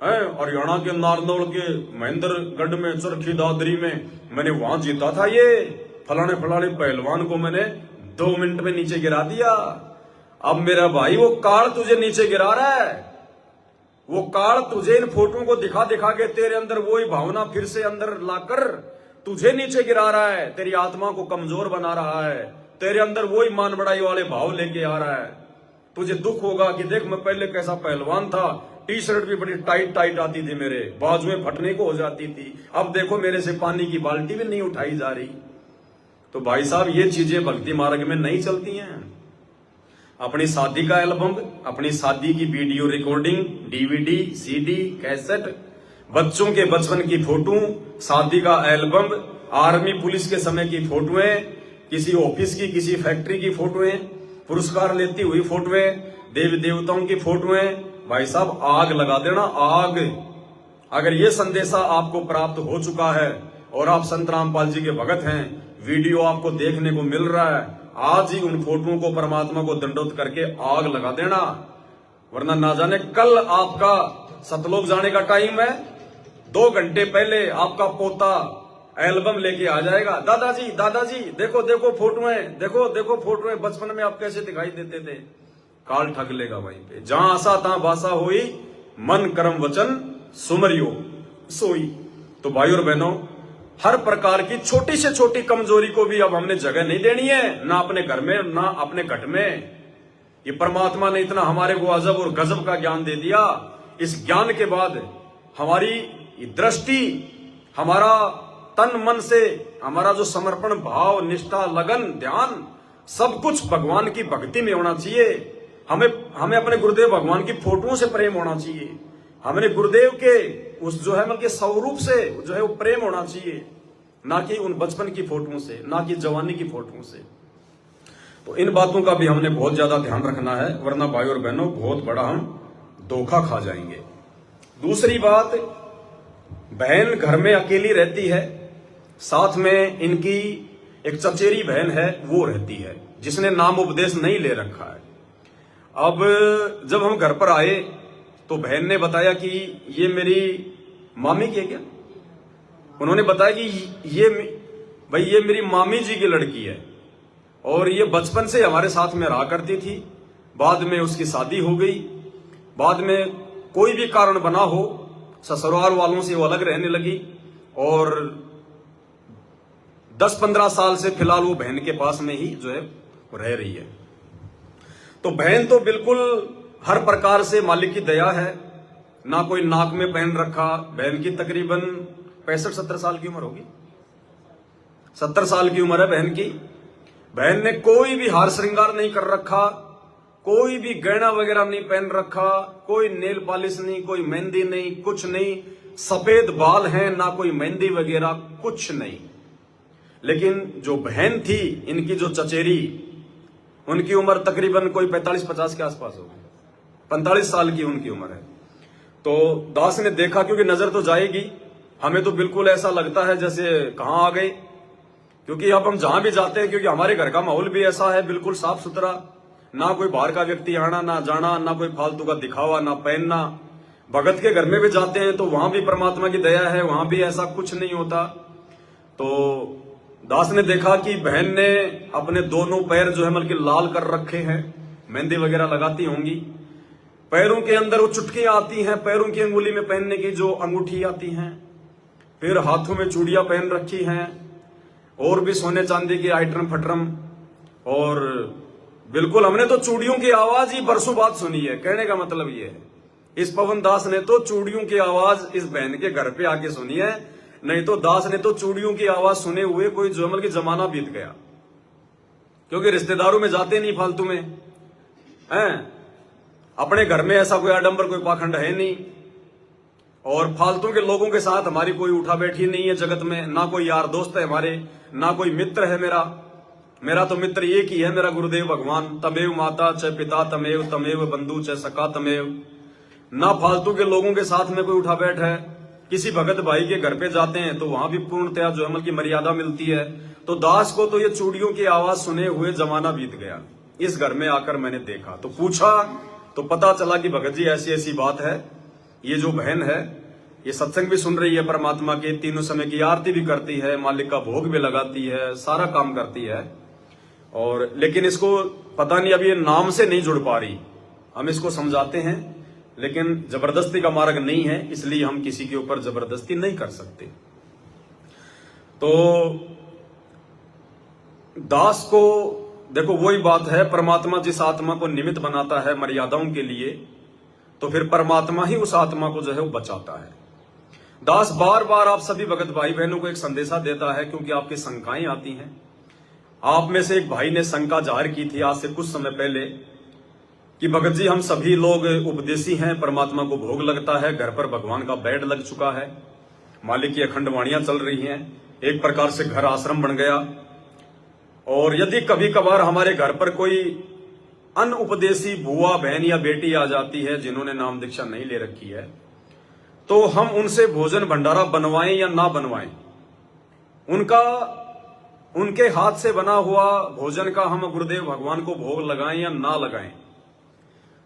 हरियाणा के नारनौल के महेंद्रगढ़ में चरखी दादरी में मैंने वहां जीता था, ये फलाने फलाने पहलवान को मैंने 2 मिनट में नीचे गिरा दिया। अब मेरा भाई वो काल तुझे नीचे गिरा रहा है, वो काल तुझे इन फोटों को दिखा दिखा के तेरे अंदर वही भावना फिर से अंदर लाकर तुझे नीचे गिरा रहा है, तेरी आत्मा को कमजोर बना रहा है, तेरे अंदर वही मान बढ़ाई वाले भाव लेके आ रहा है। तुझे दुख होगा कि देख मैं पहले कैसा पहलवान था, टी शर्ट भी बड़ी टाइट टाइट आती थी, मेरे बाजुएं फटने को हो जाती थी, अब देखो मेरे से पानी की बाल्टी भी नहीं उठाई जा रही। तो भाई साहब ये चीजें भक्ति मार्ग में नहीं चलती हैं। अपनी शादी का एल्बम, अपनी शादी की video recording, DVD CD cassette, बच्चों के बचपन की फोटो, शादी का एल्बम, आर्मी पुलिस के समय की फोटोएं, किसी ऑफिस की किसी फैक्ट्री की फोटोएं, पुरस्कार लेती हुई फोटोएं, देवी देवताओं की फोटोएं, भाई साहब आग लगा देना, आग। अगर ये संदेशा आपको प्राप्त हो चुका है और आप संत रामपाल जी के भगत हैं, वीडियो आपको देखने को मिल रहा है, आज ही उन फोटोओं को परमात्मा को दंडोत करके आग लगा देना, वरना ना जाने कल आपका सतलोक जाने का टाइम है, 2 घंटे पहले आपका पोता एल्बम लेके आ जाएगा, दादाजी देखो देखो फोटोएं, देखो देखो फोटोएं, बचपन में आप कैसे दिखाई देते थे। काल ठग लेगा वहीं पे। जहां आशा तहां बासा होई, मन कर्म वचन सुमरियो सोई। तो भाई और बहनों, हर प्रकार की छोटी से छोटी कमजोरी को भी अब हमने जगह नहीं देनी है, ना अपने घर में ना अपने घट में। ये परमात्मा ने इतना हमारे को अजब और गजब का ज्ञान दे दिया। इस ज्ञान के बाद हमारी दृष्टि, हमारा तन मन से, हमारा जो समर्पण भाव, निष्ठा, लगन, ध्यान, सब कुछ भगवान की भक्ति में होना चाहिए। हमें अपने गुरुदेव भगवान की फोटोओं से प्रेम होना चाहिए। हमें गुरुदेव के उस जो है मतलब स्वरूप से जो है वो प्रेम होना चाहिए, ना कि उन बचपन की फोटोओं से, ना कि जवानी की फोटोओं से। तो इन बातों का भी हमने बहुत ज्यादा ध्यान रखना है, वरना भाई और बहनों बहुत बड़ा हम धोखा खा जाएंगे। दूसरी बात, बहन घर में अकेली रहती है, साथ में इनकी एक चचेरी बहन है वो रहती है, जिसने नाम उपदेश नहीं ले रखा है। अब जब हम घर पर आए तो बहन ने बताया कि ये मेरी मामी की है क्या। उन्होंने बताया कि ये मेरी मामी जी की लड़की है और ये बचपन से हमारे साथ में रहा करती थी। बाद में उसकी शादी हो गई, बाद में कोई भी कारण बना हो ससुराल वालों से वो अलग रहने लगी और 10-15 साल से फिलहाल वो बहन के पास में ही जो है रह रही है। तो बहन तो बिल्कुल हर प्रकार से मालिक की दया है, ना कोई नाक में पहन रखा। बहन की तकरीबन 65-70 साल की उम्र होगी, 70 साल की उम्र है बहन की। बहन ने कोई भी हार श्रृंगार नहीं कर रखा, कोई भी गहना वगैरह नहीं पहन रखा, कोई नेल पॉलिश नहीं, कोई मेहंदी नहीं, कुछ नहीं। सफेद बाल हैं, ना कोई मेहंदी वगैरह, कुछ नहीं। लेकिन जो बहन थी इनकी, जो चचेरी, उनकी उम्र तकरीबन कोई 45-50 के आसपास होगी, 45 साल की उनकी उम्र है। तो दास ने देखा, क्योंकि नजर तो जाएगी, हमें तो बिल्कुल ऐसा लगता है जैसे कहां आ गए, क्योंकि अब हम जहां भी जाते हैं, क्योंकि हमारे घर का माहौल भी ऐसा है बिल्कुल साफ सुथरा, ना कोई बाहर का व्यक्ति आना ना जाना, ना कोई फालतू का दिखावा, ना पहनना। भगत के घर में भी जाते हैं तो वहां भी परमात्मा की दया है, वहां भी ऐसा कुछ नहीं होता। तो दास ने देखा कि बहन ने अपने दोनों पैर जो है बल्कि लाल कर रखे हैं, मेहंदी वगैरह लगाती होंगी। पैरों के अंदर वो चुटकियां आती हैं, पैरों की अंगुली में पहनने की जो अंगूठी आती हैं, फिर हाथों में चूड़ियां पहन रखी हैं और भी सोने चांदी के आइटम फटरम। और बिल्कुल हमने तो चूड़ियों की आवाज ही बरसों बाद सुनी है। कहने का मतलब ये है, इस पवन दास ने तो चूड़ियों की आवाज इस बहन के घर पे आके सुनी है, नहीं तो दास ने तो चूड़ियों की आवाज सुने हुए कोई जोमल की जमाना बीत गया। क्योंकि रिश्तेदारों में जाते नहीं फालतू में हैं, अपने घर में ऐसा कोई आडंबर, कोई पाखंड है नहीं, और फालतू के लोगों के साथ हमारी कोई उठा बैठी नहीं है जगत में। ना कोई यार दोस्त है हमारे, ना कोई मित्र है मेरा तो मित्र एक ही है, मेरा गुरुदेव भगवान। तमेव माता च पिता तमेव, तमेव बंधु च सखा तमेव। ना फालतू के लोगों के साथ में कोई उठा बैठ है। किसी भगत भाई के घर पे जाते हैं तो वहां भी पूर्णतया जो अमल की मर्यादा मिलती है। तो दास को तो ये चूड़ियों की आवाज सुने हुए जमाना बीत गया। इस घर में आकर मैंने देखा तो पूछा तो पता चला कि भगत जी ऐसी ऐसी बात है। ये जो बहन है ये सत्संग भी सुन रही है परमात्मा के, तीनों समय की आरती भी करती है, मालिक का भोग भी लगाती है, सारा काम करती है। और लेकिन इसको पता नहीं अभी ये नाम से नहीं जुड़ पा रही। हम इसको समझाते हैं लेकिन जबरदस्ती का मार्ग नहीं है, इसलिए हम किसी के ऊपर जबरदस्ती नहीं कर सकते। तो दास को देखो वही बात है, परमात्मा जिस आत्मा को निमित्त बनाता है मर्यादाओं के लिए, तो फिर परमात्मा ही उस आत्मा को जो है वो बचाता है। दास बार बार आप सभी भगत भाई बहनों को एक संदेशा देता है, क्योंकि आपकी शंकाएं आती हैं। आप में से एक भाई ने शंका जाहिर की थी आज से कुछ समय पहले कि भगत जी हम सभी लोग उपदेशी हैं, परमात्मा को भोग लगता है, घर पर भगवान का बेड लग चुका है, मालिक की अखंड वाणियां चल रही हैं, एक प्रकार से घर आश्रम बन गया। और यदि कभी कभार हमारे घर पर कोई अनउपदेशी बुआ बहन या बेटी आ जाती है जिन्होंने नाम दीक्षा नहीं ले रखी है, तो हम उनसे भोजन भंडारा बनवाएं या ना बनवाएं, उनके हाथ से बना हुआ भोजन का हम गुरुदेव भगवान को भोग लगाएं या ना लगाएं,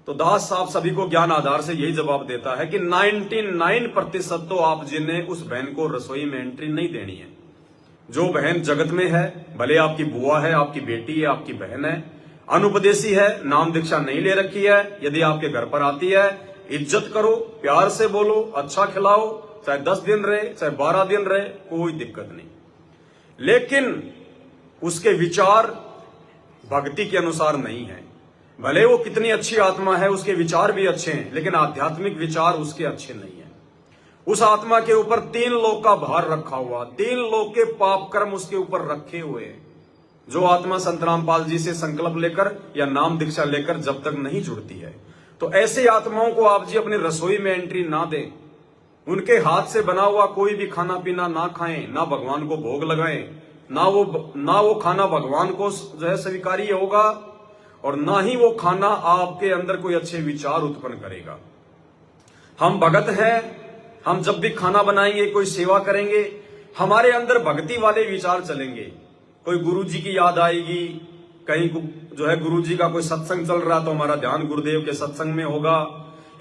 तो दास साहब सभी को ज्ञान आधार से यही जवाब देता है कि 99% तो आप जिन्हें उस बहन को रसोई में एंट्री नहीं देनी है। जो बहन जगत में है, भले आपकी बुआ है, आपकी बेटी है, आपकी बहन है, अनुपदेशी है, नाम दीक्षा नहीं ले रखी है, यदि आपके घर पर आती है, इज्जत करो, प्यार से बोलो, अच्छा खिलाओ, चाहे 10 दिन रहे, चाहे 12 दिन रहे, कोई दिक्कत नहीं। लेकिन उसके विचार भक्ति के अनुसार नहीं है। भले वो कितनी अच्छी आत्मा है, उसके विचार भी अच्छे हैं, लेकिन आध्यात्मिक विचार उसके अच्छे नहीं है। उस आत्मा के ऊपर 3 लोक का भार रखा हुआ, 3 लोक के पाप कर्म उसके ऊपर रखे हुए हैं। जो आत्मा संत रामपाल जी से संकल्प लेकर या नाम दीक्षा लेकर जब तक नहीं जुड़ती है, तो ऐसे आत्माओं को आप जी अपनी रसोई में एंट्री ना दें। उनके हाथ से बना हुआ कोई भी खाना पीना ना खाएं, ना भगवान को भोग लगाएं, ना वो खाना भगवान को जो है स्वीकार्य होगा, और ना ही वो खाना आपके अंदर कोई अच्छे विचार उत्पन्न करेगा। हम भगत हैं, हम जब भी खाना बनाएंगे, कोई सेवा करेंगे, हमारे अंदर भक्ति वाले विचार चलेंगे। कोई गुरु जी की याद आएगी, कहीं जो है गुरु जी का कोई सत्संग चल रहा तो हमारा ध्यान गुरुदेव के सत्संग में होगा,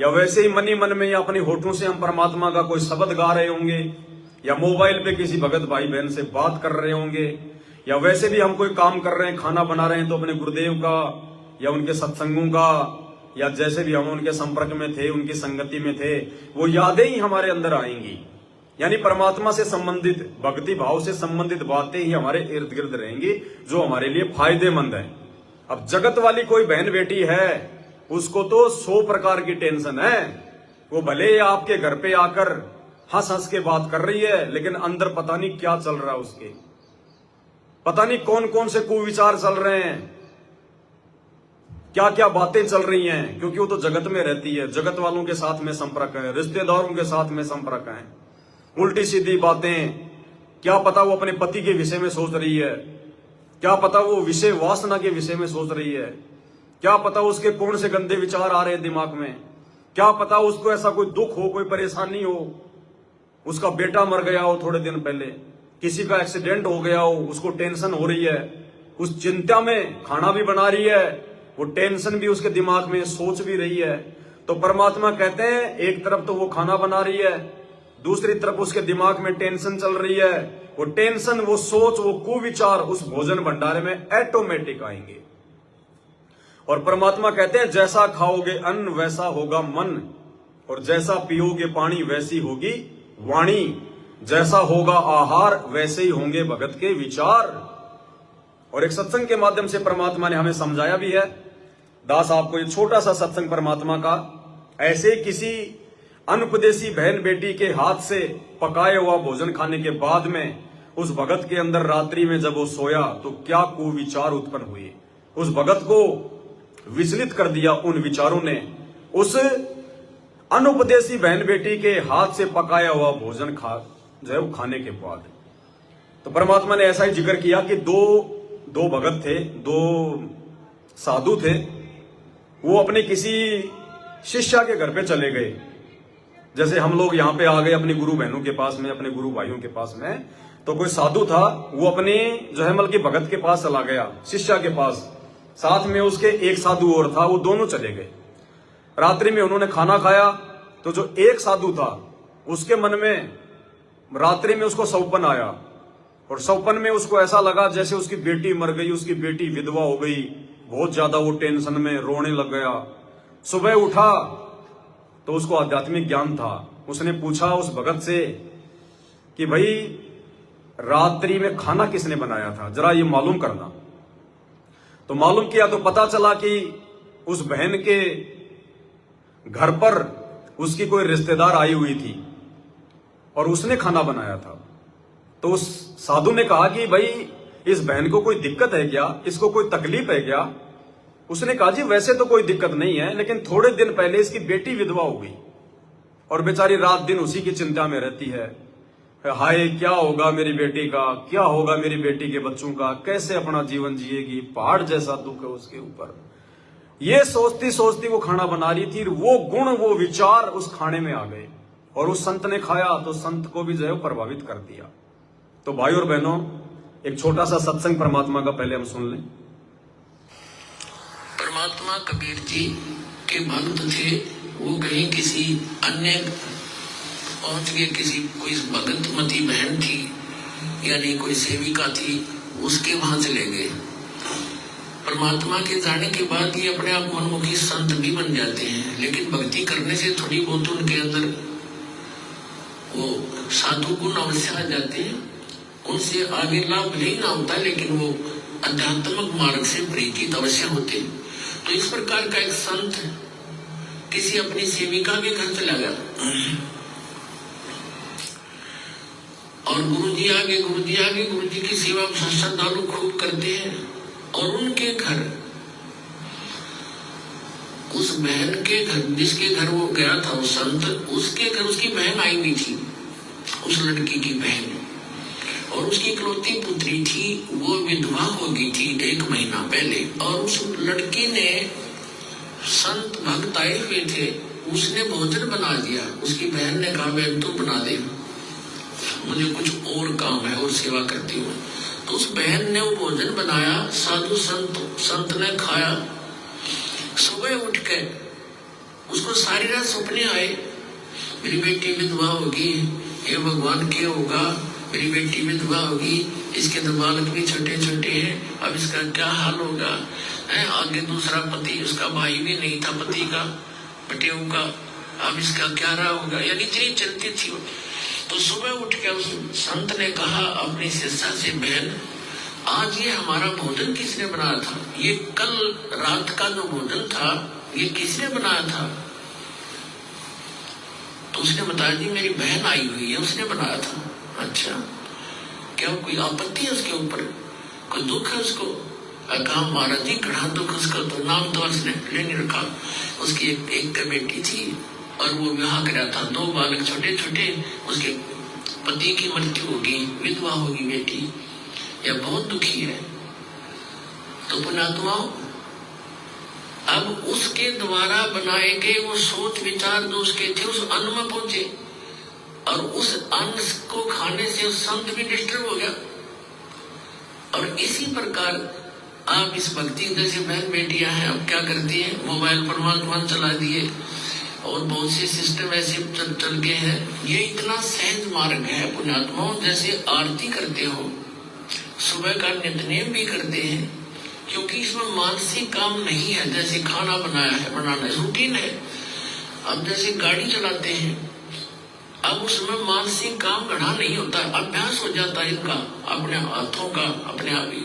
या वैसे ही मनी मन में या अपने होठों से हम परमात्मा का कोई शब्द गा रहे होंगे, या मोबाइल पे किसी भगत भाई बहन से बात कर रहे होंगे, या वैसे भी हम कोई काम कर रहे हैं, खाना बना रहे हैं, तो अपने गुरुदेव का या उनके सत्संगों का, या जैसे भी हम उनके संपर्क में थे, उनकी संगति में थे, वो यादें ही हमारे अंदर आएंगी। यानी परमात्मा से संबंधित, भक्ति भाव से संबंधित बातें ही हमारे इर्द गिर्द रहेंगी, जो हमारे लिए फायदेमंद है। अब जगत वाली कोई बहन बेटी है, उसको तो 100 प्रकार की टेंशन है। वो भले आपके घर पे आकर हंस हंस के बात कर रही है, लेकिन अंदर पता नहीं क्या चल रहा है उसके, पता नहीं कौन कौन से कुविचार चल रहे हैं, क्या क्या बातें चल रही हैं, क्योंकि वो तो जगत में रहती है, जगत वालों के साथ में संपर्क है, रिश्तेदारों के साथ में संपर्क है, उल्टी सीधी बातें। क्या पता वो अपने पति के विषय में सोच रही है, क्या पता वो विषय वासना के विषय में सोच रही है, क्या पता उसके कौन से गंदे विचार आ रहे हैं दिमाग में, क्या पता उसको ऐसा कोई दुख हो, कोई परेशानी हो, उसका बेटा मर गया हो थोड़े दिन पहले, किसी का एक्सीडेंट हो गया हो, उसको टेंशन हो रही है, उस चिंता में खाना भी बना रही है, वो टेंशन भी उसके दिमाग में, सोच भी रही है। तो परमात्मा कहते हैं एक तरफ तो वो खाना बना रही है, दूसरी तरफ उसके दिमाग में टेंशन चल रही है। वो टेंशन, वो सोच, वो कुविचार उस भोजन भंडारे में ऑटोमेटिक आएंगे। और परमात्मा कहते हैं जैसा खाओगे अन्न वैसा होगा मन, और जैसा पियोगे पानी वैसी होगी वाणी, जैसा होगा आहार वैसे ही होंगे भगत के विचार। और एक सत्संग के माध्यम से परमात्मा ने हमें समझाया भी है। दास आपको ये छोटा सा सत्संग परमात्मा का, ऐसे किसी अनुपदेशी बहन बेटी के हाथ से पकाया हुआ भोजन खाने के बाद में उस भगत के अंदर रात्रि में जब वो सोया तो क्या कुविचार उत्पन्न हुए। उस भगत को विचलित कर दिया उन विचारों ने, उस अनुपदेशी बहन बेटी के हाथ से पकाया हुआ भोजन खाने के बाद। तो परमात्मा ने ऐसा ही जिक्र किया कि दो भगत थे, 2 साधु थे, वो अपने किसी शिष्या के घर पे चले गए। जैसे हम लोग यहाँ पे आ गए अपनी गुरु बहनों के पास में, अपने गुरु भाइयों के पास में, तो कोई साधु था, वो अपने जो है मतलब भगत के पास चला गया, शिष्या के पास, साथ में उसके एक साधु और था, वो दोनों चले गए। रात्रि में उन्होंने खाना खाया, तो जो एक साधु था उसके मन में रात्रि में उसको सौपन आया, और सौपन में उसको ऐसा लगा जैसे उसकी बेटी मर गई, उसकी बेटी विधवा हो गई, बहुत ज्यादा वो टेंशन में रोने लग गया। सुबह उठा तो उसको आध्यात्मिक ज्ञान था, उसने पूछा उस भगत से कि भाई रात्रि में खाना किसने बनाया था, जरा ये मालूम करना। तो मालूम किया तो पता चला कि उस बहन के घर पर उसकी कोई रिश्तेदार आई हुई थी और उसने खाना बनाया था। तो उस साधु ने कहा कि भाई इस बहन को कोई दिक्कत है क्या, इसको कोई तकलीफ है क्या। उसने कहा जी वैसे तो कोई दिक्कत नहीं है, लेकिन थोड़े दिन पहले इसकी बेटी विधवा हो गई और बेचारी रात दिन उसी की चिंता में रहती है। हाय क्या होगा मेरी बेटी का, क्या होगा मेरी बेटी के बच्चों का, कैसे अपना जीवन जिएगी, पहाड़ जैसा दुख है उसके ऊपर। ये सोचती सोचती वो खाना बना रही थी, वो गुण वो विचार उस खाने में आ गए और उस संत ने खाया तो संत को भी जो है प्रभावित कर दिया। तो भाई और बहनों, एक छोटा सा सत्संग परमात्मा का पहले हम सुन लें। परमात्मा कबीर जी के भक्त थे। वो कहीं किसी अन्य पहुंच गए, किसी कोई भगतमती बहन थी यानी कोई सेविका थी, उसके वहां चले गए। परमात्मा के जाने के बाद ये अपने आप मनमुखी संत भी बन जाते हैं, लेकिन भक्ति करने से थोड़ी बहुत उनके अंदर वो साधु गुण अवश्य आ जाते हैं। उनसे आगे लाभ नहीं ना होता, लेकिन वो आध्यात्मिक मार्ग से परिचित अवश्य होते हैं। तो इस प्रकार का एक संत किसी अपनी सेविका के घर चला गया और गुरु जी आगे गुरु जी की सेवा श्रद्धालु खूब करते हैं। और उनके घर, उस बहन के घर, जिसके घर वो गया था वो संत, उसके घर उसकी बहन आई हुई थी, उस लड़की की बहन, और उसकी इकलौती पुत्री थी। वो विधवा हो गई थी 1 महीना पहले। और उस लड़की ने, संत भक्त आए हुए थे, उसने भोजन बना दिया। उसकी बहन ने कहा बहन तू बना दे, मुझे कुछ और काम है और सेवा करती हूँ। तो उस बहन ने वो भोजन बनाया, साधु संत ने खाया। सुबह उठ के उसको सारी रात सपने आए, मेरी बेटी विधवा होगी, ये भगवान क्या होगा, मेरी बेटी विधवा होगी, इसके तो बालक भी छोटे छोटे हैं, अब इसका क्या हाल होगा। आगे दूसरा पति, उसका भाई भी नहीं था पति का, बटेऊ का, अब इसका क्या रहा होगा, यानी इतनी चिंतित थी। तो सुबह उठ के उस संत ने कहा अपनी शिष्या से, बहन आज ये हमारा भोजन किसने बनाया था, ये कल रात का जो भोजन था ये किसने बनाया था। तो उसने बताया जी मेरी बहन आई हुई है, उसने बनाया था। अच्छा, क्या कोई आपत्ति है उसके ऊपर, कोई दुख है उसको? कहा महाराज जी कड़ा दुख उसका, तो नाम तो उसने नहीं रखा। उसकी एक बेटी थी और वो विवाह कराया था, 2 बालक छोटे छोटे, उसके पति की मृत्यु होगी, विधवा होगी बेटी, यह बहुत दुखी है। तो पुण्यात्माओं, अब उसके द्वारा बनाए गए वो सोच विचार जो उसके थे उस अन्न में पहुंचे, और उस अन्न को खाने से उस संत भी डिस्टर्ब हो गया। और इसी प्रकार आप इस भक्ति जैसे बहन बेटियां हैं, अब क्या करती है, मोबाइल परमात्मा चला दिए और बहुत से सिस्टम ऐसे चल गए हैं। ये इतना सहज मार्ग है पुण्यात्माओं, जैसे आरती करते हो, सुबह का नित्यनेम भी करते हैं, क्योंकि इसमें मानसिक काम नहीं है। जैसे खाना बनाया है, बनाना रूटीन है। अब जैसे गाड़ी चलाते हैं, अब उसमें मानसिक काम घना नहीं होता, अभ्यास हो जाता है इनका, अपने हाथों का अपने आप ही।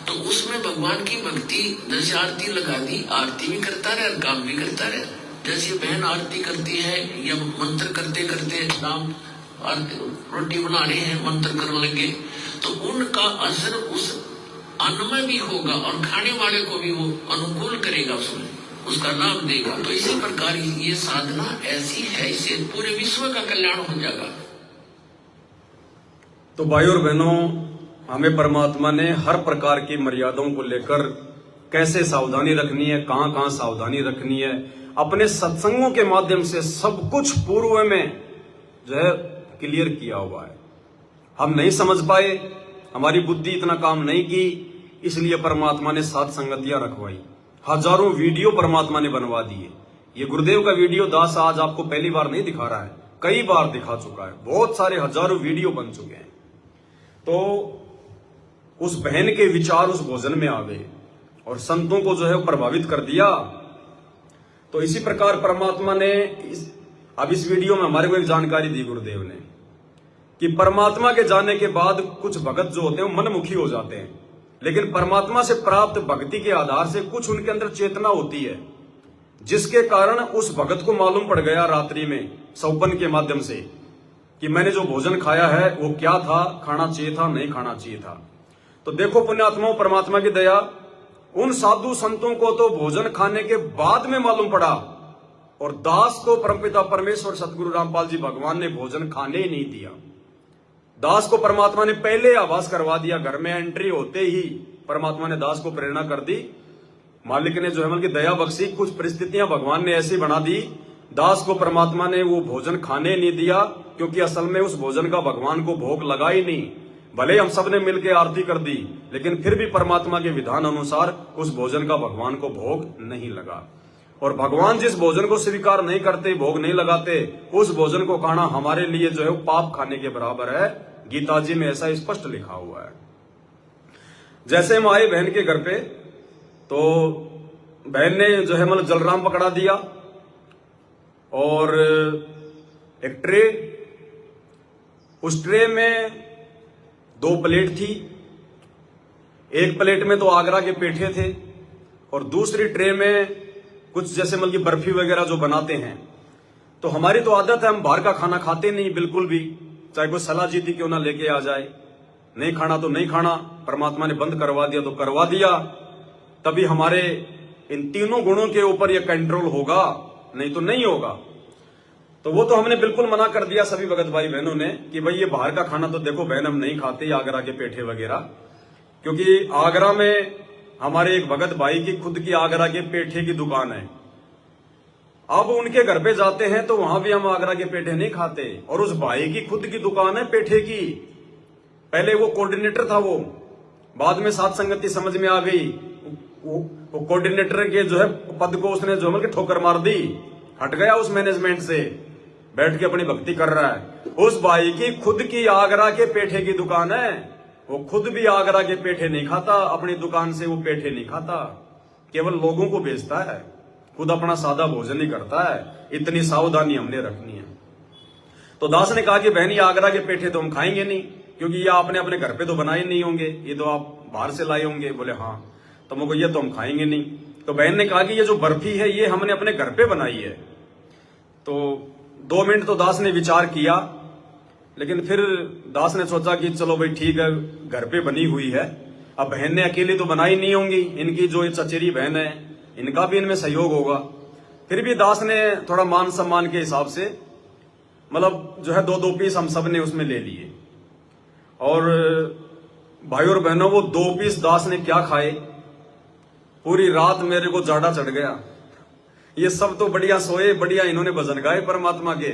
तो उसमें भगवान की भक्ति, जैसे आरती लगा दी, आरती भी करता रहे और काम भी करता रहे। जैसे बहन आरती करती है या मंत्र करते करते नाम रोटी बना रहे हैं, मंत्र करने लगे, तो उनका असर उस अन्न में भी होगा और खाने वाले को भी वो अनुकूल करेगा, उसमें उसका लाभ देगा। तो इसी प्रकार ये साधना ऐसी है, इससे पूरे विश्व का कल्याण हो जाएगा। तो भाई और बहनों, हमें परमात्मा ने हर प्रकार की मर्यादाओं को लेकर कैसे सावधानी रखनी है, कहां कहां सावधानी रखनी है, अपने सत्संगों के माध्यम से सब कुछ पूर्व में जो है क्लियर किया हुआ है। हम नहीं समझ पाए, हमारी बुद्धि इतना काम नहीं की, इसलिए परमात्मा ने 7 संगतियां रखवाई, हजारों वीडियो परमात्मा ने बनवा दिए। ये गुरुदेव का वीडियो दास आज आपको पहली बार नहीं दिखा रहा है, कई बार दिखा चुका है, बहुत सारे हजारों वीडियो बन चुके हैं। तो उस बहन के विचार उस भोजन में आ गए और संतों को जो है प्रभावित कर दिया। तो इसी प्रकार परमात्मा ने अब इस वीडियो में हमारे को एक जानकारी दी गुरुदेव ने कि परमात्मा के जाने के बाद कुछ भगत जो होते हैं वो मनमुखी हो जाते हैं, लेकिन परमात्मा से प्राप्त भक्ति के आधार से कुछ उनके अंदर चेतना होती है, जिसके कारण उस भगत को मालूम पड़ गया रात्रि में सौपन के माध्यम से कि मैंने जो भोजन खाया है वो क्या था, खाना चाहिए था नहीं खाना चाहिए था। तो देखो पुण्यात्माओं, परमात्मा की दया, उन साधु संतों को तो भोजन खाने के बाद में मालूम पड़ा, और दास को परमपिता परमेश्वर सतगुरु रामपाल जी भगवान ने भोजन खाने ही नहीं दिया। दास को परमात्मा ने पहले आभास करवा दिया, घर में एंट्री होते ही परमात्मा ने दास को प्रेरणा कर दी मालिक ने जो है मतलब दया बख्शी, कुछ परिस्थितियां भगवान ने ऐसी बना दी, दास को परमात्मा ने वो भोजन खाने नहीं दिया, क्योंकि असल में उस भोजन का भगवान को भोग लगा ही नहीं। भले हम सब ने मिलकर आरती कर दी, लेकिन फिर भी परमात्मा के विधान अनुसार उस भोजन का भगवान को भोग नहीं लगा। और भगवान जिस भोजन को स्वीकार नहीं करते, भोग नहीं लगाते, उस भोजन को खाना हमारे लिए जो है पाप खाने के बराबर है। गीता जी में ऐसा स्पष्ट लिखा हुआ है। जैसे हम आए बहन के घर पे, तो बहन ने जो है मतलब जलराम पकड़ा दिया और एक ट्रे, उस ट्रे में 2 प्लेट थी। एक प्लेट में तो आगरा के पेठे थे और दूसरी ट्रे में कुछ जैसे मतलब की बर्फी वगैरह जो बनाते हैं। तो हमारी तो आदत है, हम बाहर का खाना खाते नहीं बिल्कुल भी, चाहे कोई सलाह जीती क्यों ना लेके आ जाए। नहीं खाना तो नहीं खाना, परमात्मा ने बंद करवा दिया तो करवा दिया। तभी हमारे इन तीनों गुणों के ऊपर यह कंट्रोल होगा, नहीं तो नहीं होगा। तो वो तो हमने बिल्कुल मना कर दिया सभी भगत भाई बहनों ने कि भाई ये बाहर का खाना तो देखो बहन हम नहीं खाते, आगरा के पेठे वगैरह। क्योंकि आगरा में हमारे एक भगत भाई की खुद की आगरा के पेठे की दुकान है। अब उनके घर पे जाते हैं तो वहां भी हम आगरा के पेठे नहीं खाते, और उस भाई की खुद की दुकान है पेठे की। पहले वो कोऑर्डिनेटर था, वो बाद में साथ संगति समझ में आ गई, वो कोऑर्डिनेटर के जो है पद को उसने जो है ठोकर मार दी, हट गया उस मैनेजमेंट से, बैठ के अपनी भक्ति कर रहा है। उस भाई की खुद की आगरा के पेठे की दुकान है, वो खुद भी आगरा के पेठे नहीं खाता, अपनी दुकान से वो पेठे नहीं खाता, केवल लोगों को बेचता है, खुद अपना सादा भोजन ही करता है। इतनी सावधानी हमने रखनी है। तो दास ने कहा कि बहन ये आगरा के पेठे तो हम खाएंगे नहीं, क्योंकि ये आपने अपने घर पे तो बनाए नहीं होंगे, ये तो आप बाहर से लाए होंगे। बोले हाँ। तो मुझे ये तो हम खाएंगे नहीं। तो बहन ने कहा कि ये जो बर्फी है ये हमने अपने घर पे बनाई है। तो 2 मिनट तो दास ने विचार किया, लेकिन फिर दास ने सोचा कि चलो भाई ठीक है, घर पे बनी हुई है। अब बहन ने अकेली तो बनाई नहीं होंगी, इनकी जो चचेरी बहन है इनका भी इनमें सहयोग होगा। फिर भी दास ने थोड़ा मान सम्मान के हिसाब से मतलब जो है 2-2 पीस हम सब ने उसमें ले लिए। और भाई और बहनों वो 2 पीस दास ने क्या खाए, पूरी रात मेरे को जाड़ा चढ़ गया। ये सब तो बढ़िया सोए, बढ़िया इन्होंने भजन गाए परमात्मा के,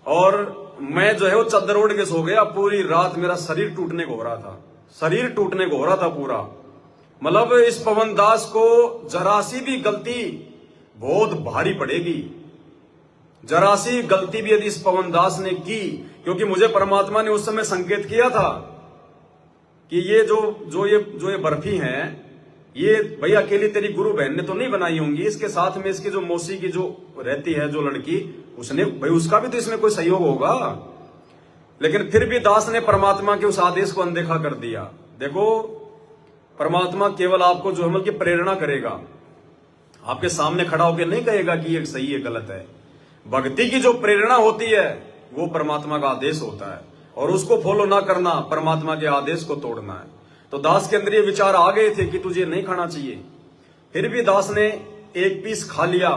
और मैं जो है वो चादर ओढ़ के सो गया। पूरी रात मेरा शरीर टूटने को हो रहा था, शरीर टूटने को हो रहा था पूरा। मतलब इस पवन दास को जरा सी भी गलती बहुत भारी पड़ेगी, जरा सी गलती भी यदि इस पवन दास ने की, क्योंकि मुझे परमात्मा ने उस समय संकेत किया था कि ये जो ये बर्फी है ये भाई अकेली तेरी गुरु बहन ने तो नहीं बनाई होंगी, इसके साथ में इसकी जो मौसी की जो रहती है जो लड़की, उसने भाई उसका भी तो इसमें कोई सहयोग होगा। लेकिन फिर भी दास ने परमात्मा के उस आदेश को अनदेखा कर दिया। देखो परमात्मा केवल आपको जो है कि प्रेरणा करेगा, आपके सामने खड़ा होकर नहीं कहेगा कि ये सही है गलत है। भक्ति की जो प्रेरणा होती है वो परमात्मा का आदेश होता है, और उसको फॉलो ना करना परमात्मा के आदेश को तोड़ना है। तो दास के अंदर ये विचार आ गए थे कि तुझे नहीं खाना चाहिए। फिर भी दास ने 1 पीस खा लिया,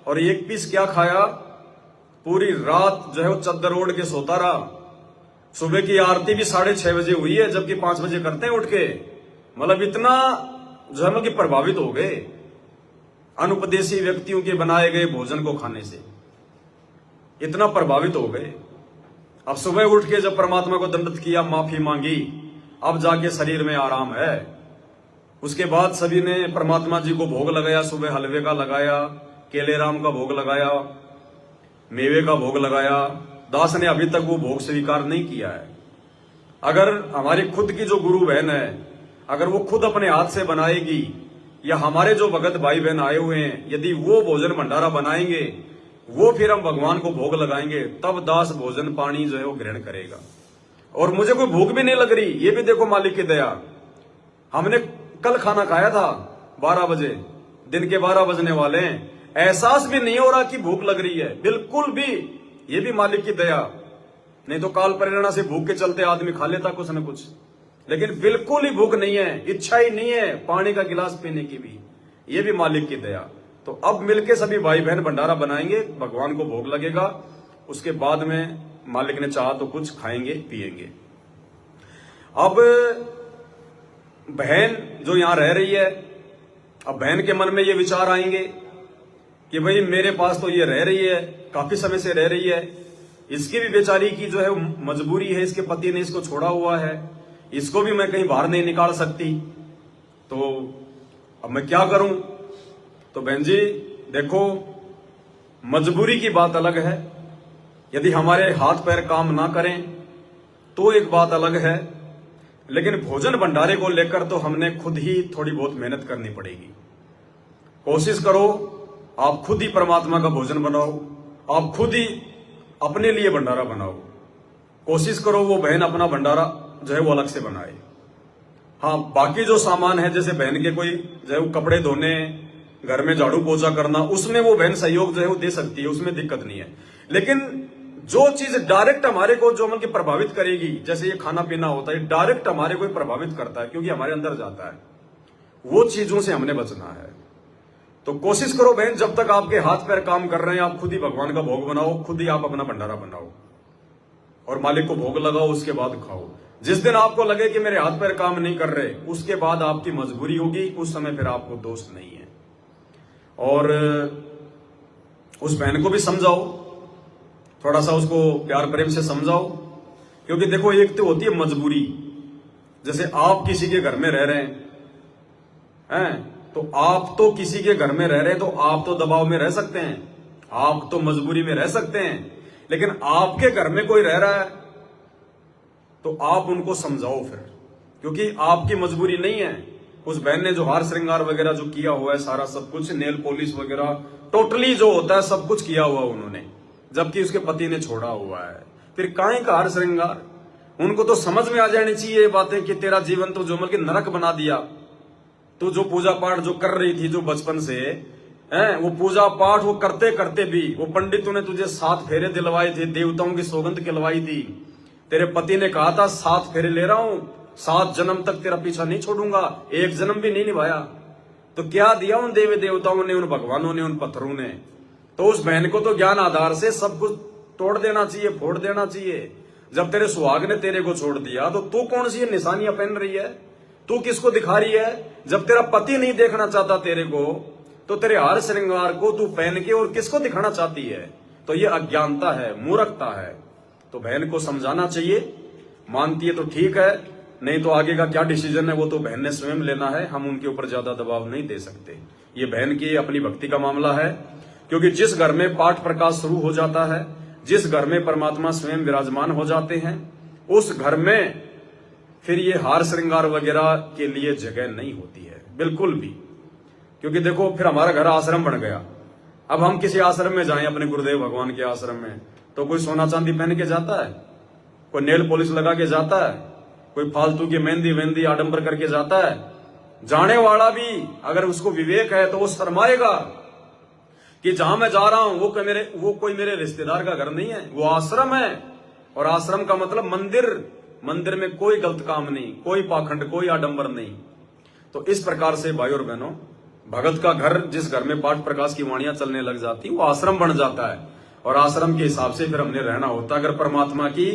और 1 पीस क्या खाया, पूरी रात जो है वो चद्दर ओढ़ के सोता रहा। सुबह की आरती भी 6:30 बजे हुई है, जबकि 5 बजे करते हैं उठ के। मतलब इतना जो है कि प्रभावित हो गए अनुपदेशी व्यक्तियों के बनाए गए भोजन को खाने से, इतना प्रभावित हो गए। अब सुबह उठ के जब परमात्मा को दंडवत किया, माफी मांगी, अब जाके शरीर में आराम है। उसके बाद सभी ने परमात्मा जी को भोग लगाया, सुबह हलवे का लगाया, केले राम का भोग लगाया, मेवे का भोग लगाया। दास ने अभी तक वो भोग स्वीकार नहीं किया है। अगर हमारी खुद की जो गुरु बहन है, अगर वो खुद अपने हाथ से बनाएगी, या हमारे जो भगत भाई बहन आए हुए हैं यदि वो भोजन भंडारा बनाएंगे, वो फिर हम भगवान को भोग लगाएंगे, तब दास भोजन पानी जो है वो ग्रहण करेगा। और मुझे कोई भूख भी नहीं लग रही, ये भी देखो मालिक की दया। हमने कल खाना खाया था 12 बजे, दिन के 12 बजने वाले हैं, एहसास भी नहीं हो रहा कि भूख लग रही है बिल्कुल भी। ये भी मालिक की दया, नहीं तो काल प्रेरणा से भूख के चलते आदमी खा लेता कुछ न कुछ, लेकिन बिल्कुल ही भूख नहीं है, इच्छा ही नहीं है पानी का गिलास पीने की भी। ये भी मालिक की दया। तो अब मिलके सभी भाई बहन भंडारा बनाएंगे, भगवान को भोग लगेगा, उसके बाद में मालिक ने चाहा तो कुछ खाएंगे पिएंगे। अब बहन जो यहां रह रही है अब बहन के मन में ये विचार आएंगे कि भाई मेरे पास तो ये रह रही है, काफी समय से रह रही है, इसकी भी बेचारी की जो है मजबूरी है, इसके पति ने इसको छोड़ा हुआ है, इसको भी मैं कहीं बाहर नहीं निकाल सकती, तो अब मैं क्या करूं। तो बहन जी देखो, मजबूरी की बात अलग है, यदि हमारे हाथ पैर काम ना करें तो एक बात अलग है, लेकिन भोजन भंडारे को लेकर तो हमने खुद ही थोड़ी बहुत मेहनत करनी पड़ेगी। कोशिश करो आप खुद ही परमात्मा का भोजन बनाओ, आप खुद ही अपने लिए भंडारा बनाओ। कोशिश करो वो बहन अपना भंडारा जो है वो अलग से बनाए। हाँ, बाकी जो सामान है, जैसे बहन के कोई जो है वो कपड़े धोने, घर में झाड़ू पोछा करना, उसमें वो बहन सहयोग जो है वो दे सकती है, उसमें दिक्कत नहीं है। लेकिन जो चीज डायरेक्ट हमारे को जो मतलब प्रभावित करेगी, जैसे ये खाना पीना होता है, डायरेक्ट हमारे को प्रभावित करता है क्योंकि हमारे अंदर जाता है, वो चीजों से हमने बचना है। तो कोशिश करो बहन, जब तक आपके हाथ पैर काम कर रहे हैं, आप खुद ही भगवान का भोग बनाओ, खुद ही आप अपना भंडारा बनाओ और मालिक को भोग लगाओ, उसके बाद खाओ। जिस दिन आपको लगे कि मेरे हाथ पैर काम नहीं कर रहे, उसके बाद आपकी मजबूरी होगी, उस समय फिर आपको दोष नहीं है। और उस बहन को भी समझाओ, थोड़ा सा उसको प्यार प्रेम से समझाओ, क्योंकि देखो एक तो होती है मजबूरी, जैसे आप किसी के घर में रह रहे हैं, तो आप तो किसी के घर में रह रहे हैं, तो आप तो दबाव में रह सकते हैं, आप तो मजबूरी में रह सकते हैं, लेकिन आपके घर में कोई रह रहा है तो आप उनको समझाओ फिर, क्योंकि आपकी मजबूरी नहीं है। उस बहन ने जो हार श्रृंगार वगैरह जो किया हुआ है, सारा सब कुछ, नेल पॉलिश वगैरह टोटली जो होता है सब कुछ किया हुआ उन्होंने, जबकि उसके पति ने छोड़ा हुआ है, फिर काहे का हार श्रृंगार। उनको तो समझ में आ जानी चाहिए ये बातें कि तेरा जीवन तो जो मतलब कि नरक बना दिया। तो जो पूजा पाठ जो कर रही थी जो बचपन से वो पूजा पाठ वो करते करते भी, वो पंडितों ने तुझे 7 फेरे दिलवाए थे, देवताओं की सौगंध खिलवाई थी, तेरे पति ने कहा था 7 फेरे ले रहा हूं, 7 जन्म तक तेरा पीछा नहीं छोड़ूंगा, 1 जन्म भी नहीं निभाया। तो क्या दिया उन देवी देवताओं ने, उन भगवानों ने, उन पत्थरों ने। तो उस बहन को तो ज्ञान आधार से सब कुछ तोड़ देना चाहिए, फोड़ देना चाहिए। जब तेरे सुहाग ने तेरे को छोड़ दिया तो तू कौन सी निशानियां पहन रही है, तू किसको दिखा रही है। जब तेरा पति नहीं देखना चाहता तेरे को, तो तेरे हार श्रृंगार को तू पहन के और किसको दिखाना चाहती है। तो ये अज्ञानता है, मूर्खता है। तो बहन को समझाना चाहिए, मानती है तो ठीक है, नहीं तो आगे का क्या डिसीजन है वो तो बहन ने स्वयं लेना है, हम उनके ऊपर ज्यादा दबाव नहीं दे सकते। ये बहन की अपनी भक्ति का मामला है, क्योंकि जिस घर में पाठ प्रकाश शुरू हो जाता है, जिस घर में परमात्मा स्वयं विराजमान हो जाते हैं, उस घर में फिर ये हार श्रृंगार वगैरह के लिए जगह नहीं होती है बिल्कुल भी। क्योंकि देखो फिर हमारा घर आश्रम बन गया, अब हम किसी आश्रम में जाएं, अपने गुरुदेव भगवान के आश्रम में, तो कोई सोना चांदी पहन के जाता है, कोई नेल पॉलिश लगा के जाता है, कोई फालतू की मेहंदी वेंदी आडंबर करके जाता है। जाने वाला भी अगर उसको विवेक है तो वो शर्माएगा कि जहां मैं जा रहा हूं वो कोई मेरे रिश्तेदार का घर नहीं है, वो आश्रम है। और आश्रम का मतलब मंदिर, मंदिर में कोई गलत काम नहीं, कोई पाखंड, कोई आडंबर नहीं। तो इस प्रकार से भाई और बहनों, भगत का घर, जिस घर में पाठ प्रकाश की वाणियां चलने लग जाती, वो आश्रम बन जाता है। और आश्रम के हिसाब से फिर हमने रहना होता है, अगर परमात्मा की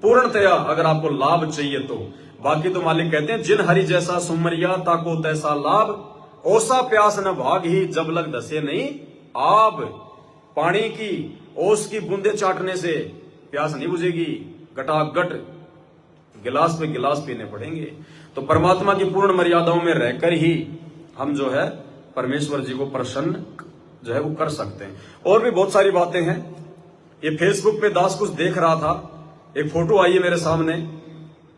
पूर्णतया अगर आपको लाभ चाहिए तो। बाकी तो मालिक कहते हैं, जिन हरि जैसा सुमरिया ताको तैसा लाभ, ओसा प्यास न भाग ही जब लग दसे नहीं आब। पानी की ओस की बूंदे चाटने से प्यास नहीं बुझेगी, गटागट गिलास पे गिलास पीने पड़ेंगे। तो परमात्मा की पूर्ण मर्यादाओं में रहकर ही हम जो है परमेश्वर जी को प्रसन्न जो है वो कर सकते हैं। और भी बहुत सारी बातें हैं। ये फेसबुक पे दास कुछ देख रहा था, एक फोटो आई है मेरे सामने,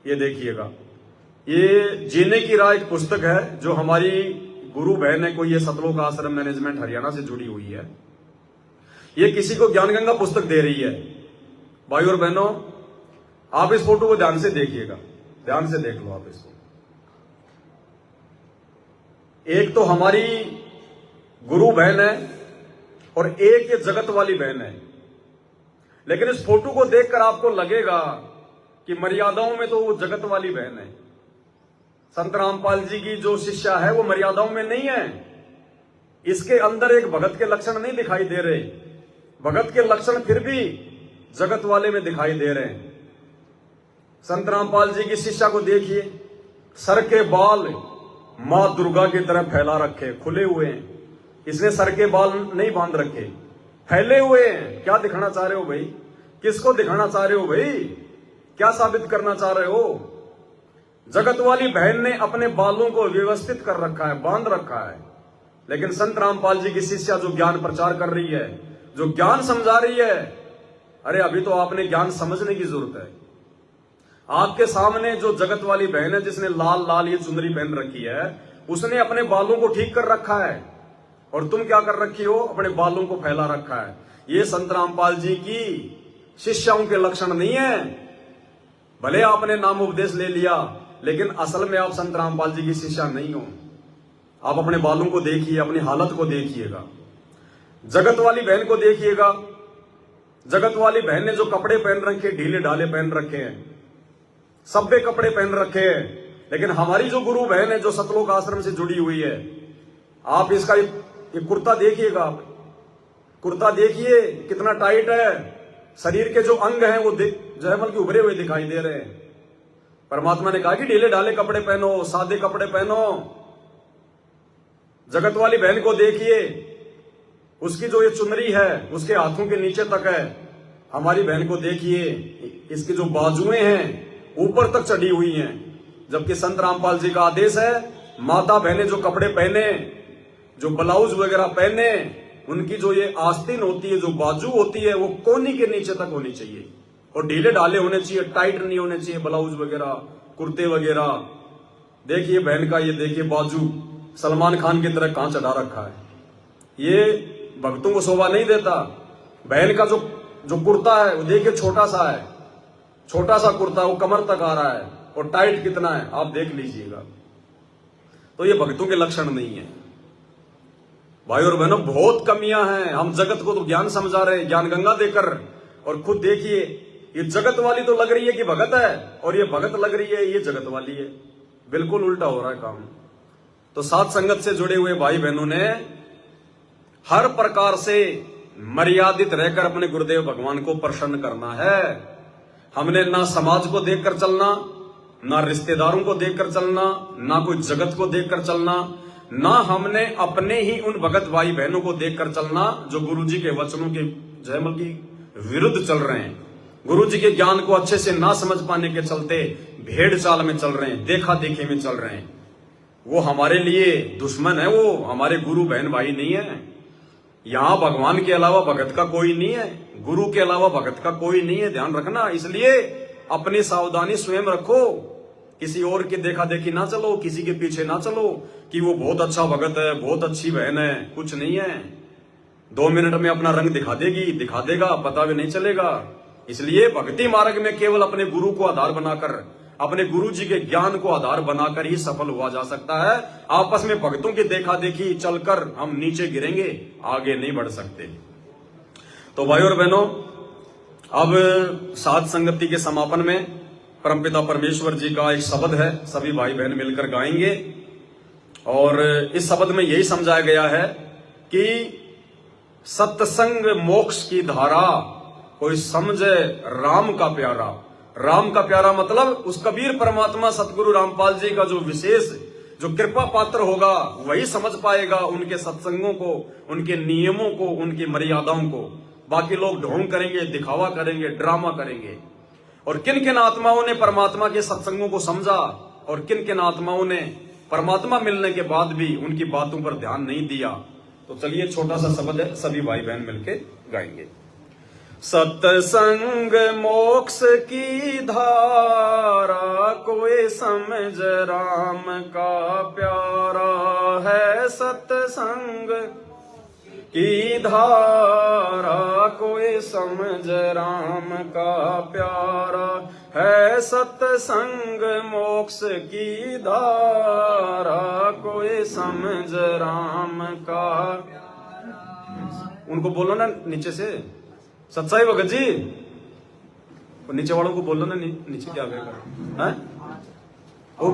ये देखिएगा। ये जीने की राह एक पुस्तक है जो हमारी गुरु बहन है, कोई ये सतलोक आश्रम मैनेजमेंट हरियाणा से जुड़ी हुई है। ये किसी को ज्ञान गंगा पुस्तक दे रही है। भाई और बहनों, आप इस फोटो को ध्यान से देखिएगा, ध्यान से देख लो आप इसको। एक तो हमारी गुरु बहन है और एक ये जगत वाली बहन है। लेकिन इस फोटो को देखकर आपको लगेगा कि मर्यादाओं में तो वो जगत वाली बहन है। संत रामपाल जी की जो शिष्या है वो मर्यादाओं में नहीं है। इसके अंदर एक भगत के लक्षण नहीं दिखाई दे रहे, भगत के लक्षण फिर भी जगत वाले में दिखाई दे रहे हैं। संत रामपाल जी की शिष्या को देखिए, सर के बाल मां दुर्गा की तरह फैला रखे, खुले हुए हैं। इसने सर के बाल नहीं बांध रखे, फैले हुए हैं। क्या दिखाना चाह रहे हो भाई? किसको दिखाना चाह रहे हो भाई? क्या साबित करना चाह रहे हो? जगत वाली बहन ने अपने बालों को व्यवस्थित कर रखा है, बांध रखा है। लेकिन संत रामपाल जी की शिष्या जो ज्ञान प्रचार कर रही है, जो ज्ञान समझा रही है, अरे अभी तो आपने ज्ञान समझने की जरूरत है। आपके सामने जो जगत वाली बहन है, जिसने लाल लाल ये चुनरी पहन रखी है, उसने अपने बालों को ठीक कर रखा है, और तुम क्या कर रखी हो? अपने बालों को फैला रखा है। ये संत रामपाल जी की शिष्याओं के लक्षण नहीं है। भले आपने नाम उपदेश ले लिया, लेकिन असल में आप संत रामपाल जी की शिष्या नहीं हो। आप अपने बालों को देखिए, अपनी हालत को देखिएगा, जगत वाली बहन को देखिएगा। जगत वाली बहन ने जो कपड़े पहन रखे, ढीले ढाले पहन रखे हैं, सभ्य कपड़े पहन रखे हैं। लेकिन हमारी जो गुरु बहन है, जो सतलोक आश्रम से जुड़ी हुई है, आप इसका ये कुर्ता देखिएगा। आप कुर्ता देखिए कितना टाइट है। शरीर के जो अंग हैं वो जयमल के उभरे हुए दिखाई दे रहे हैं। परमात्मा ने कहा कि ढीले ढाले कपड़े पहनो, सादे कपड़े पहनो। जगत वाली बहन को देखिए, उसकी जो ये चुनरी है उसके हाथों के नीचे तक है। हमारी बहन को देखिए, इसकी जो बाजुएं हैं ऊपर तक चढ़ी हुई हैं। जबकि संत रामपाल जी का आदेश है, माता बहनें जो कपड़े पहने, जो ब्लाउज वगैरह पहने, उनकी जो ये आस्तीन होती है, जो बाजू होती है, वो कोहनी के नीचे तक होनी चाहिए, और ढीले ढाले होने चाहिए, टाइट नहीं होने चाहिए ब्लाउज वगैरह, कुर्ते वगैरह। देखिए बहन का, ये देखिए बाजू सलमान खान की तरह कहां चढ़ा रखा है। ये भक्तों को शोभा नहीं देता। बहन का जो कुर्ता है वो देखिए छोटा सा है, छोटा सा कुर्ता, वो कमर तक आ रहा है, और टाइट कितना है आप देख लीजिएगा। तो ये भक्तों के लक्षण नहीं है। भाई और बहनों, बहुत कमियां हैं। हम जगत को तो ज्ञान समझा रहे हैं, ज्ञान गंगा देकर, और खुद देखिए ये जगत वाली तो लग रही है कि भगत है, और ये भगत लग रही है ये जगत वाली है। बिल्कुल उल्टा हो रहा है काम। तो साथ संगत से जुड़े हुए भाई बहनों ने हर प्रकार से मर्यादित रहकर अपने गुरुदेव भगवान को प्रसन्न करना है। हमने ना समाज को देखकर चलना, ना रिश्तेदारों को देखकर चलना, ना कोई जगत को देखकर चलना, ना हमने अपने ही उन भगत भाई बहनों को देखकर चलना जो गुरुजी के वचनों के जयमल की विरुद्ध चल रहे हैं। गुरुजी के ज्ञान को अच्छे से ना समझ पाने के चलते भेड़ चाल में चल रहे हैं, देखा देखी में चल रहे हैं। वो हमारे लिए दुश्मन है, वो हमारे गुरु बहन भाई नहीं है। यहां भगवान के अलावा भगत का कोई नहीं है, गुरु के अलावा भगत का कोई नहीं है, ध्यान रखना। इसलिए अपनी सावधानी स्वयं रखो, किसी और की देखा देखी ना चलो, किसी के पीछे ना चलो कि वो बहुत अच्छा भगत है, बहुत अच्छी बहन है। कुछ नहीं है, 2 मिनट में अपना रंग दिखा देगी, दिखा देगा, पता भी नहीं चलेगा। इसलिए भक्ति मार्ग में केवल अपने गुरु को आधार बनाकर, अपने गुरु जी के ज्ञान को आधार बनाकर ही सफल हुआ जा सकता है। आपस में भक्तों की देखा देखी चलकर हम नीचे गिरेंगे, आगे नहीं बढ़ सकते। तो भाई और बहनों, अब साध संगति के समापन में परमपिता परमेश्वर जी का एक शब्द है, सभी भाई बहन मिलकर गाएंगे। और इस शब्द में यही समझाया गया है कि सत्संग मोक्ष की धारा, कोई समझे राम का प्यारा। राम का प्यारा मतलब उस कबीर परमात्मा सतगुरु रामपाल जी का जो विशेष, जो कृपा पात्र होगा, वही समझ पाएगा उनके सत्संगों को, उनके नियमों को, उनकी मर्यादाओं को। बाकी लोग ढोंग करेंगे, दिखावा करेंगे, ड्रामा करेंगे। और किन किन आत्माओं ने परमात्मा के सत्संगों को समझा, और किन किन आत्माओं ने परमात्मा मिलने के बाद भी उनकी बातों पर ध्यान नहीं दिया। तो चलिए छोटा सा शब्द है, सभी भाई बहन मिलके गाएंगे। सत्संग मोक्ष की धारा, कोई समझ राम का प्यारा है। सत्संग की धारा, कोई समझ राम का प्यारा है। सत्संग मोक्ष की धारा, कोई समझ राम का। उनको बोलो ना नीचे से, सत्साई भगत जी, नीचे वालों को बोलो ना, नीचे क्या गएगा है? वो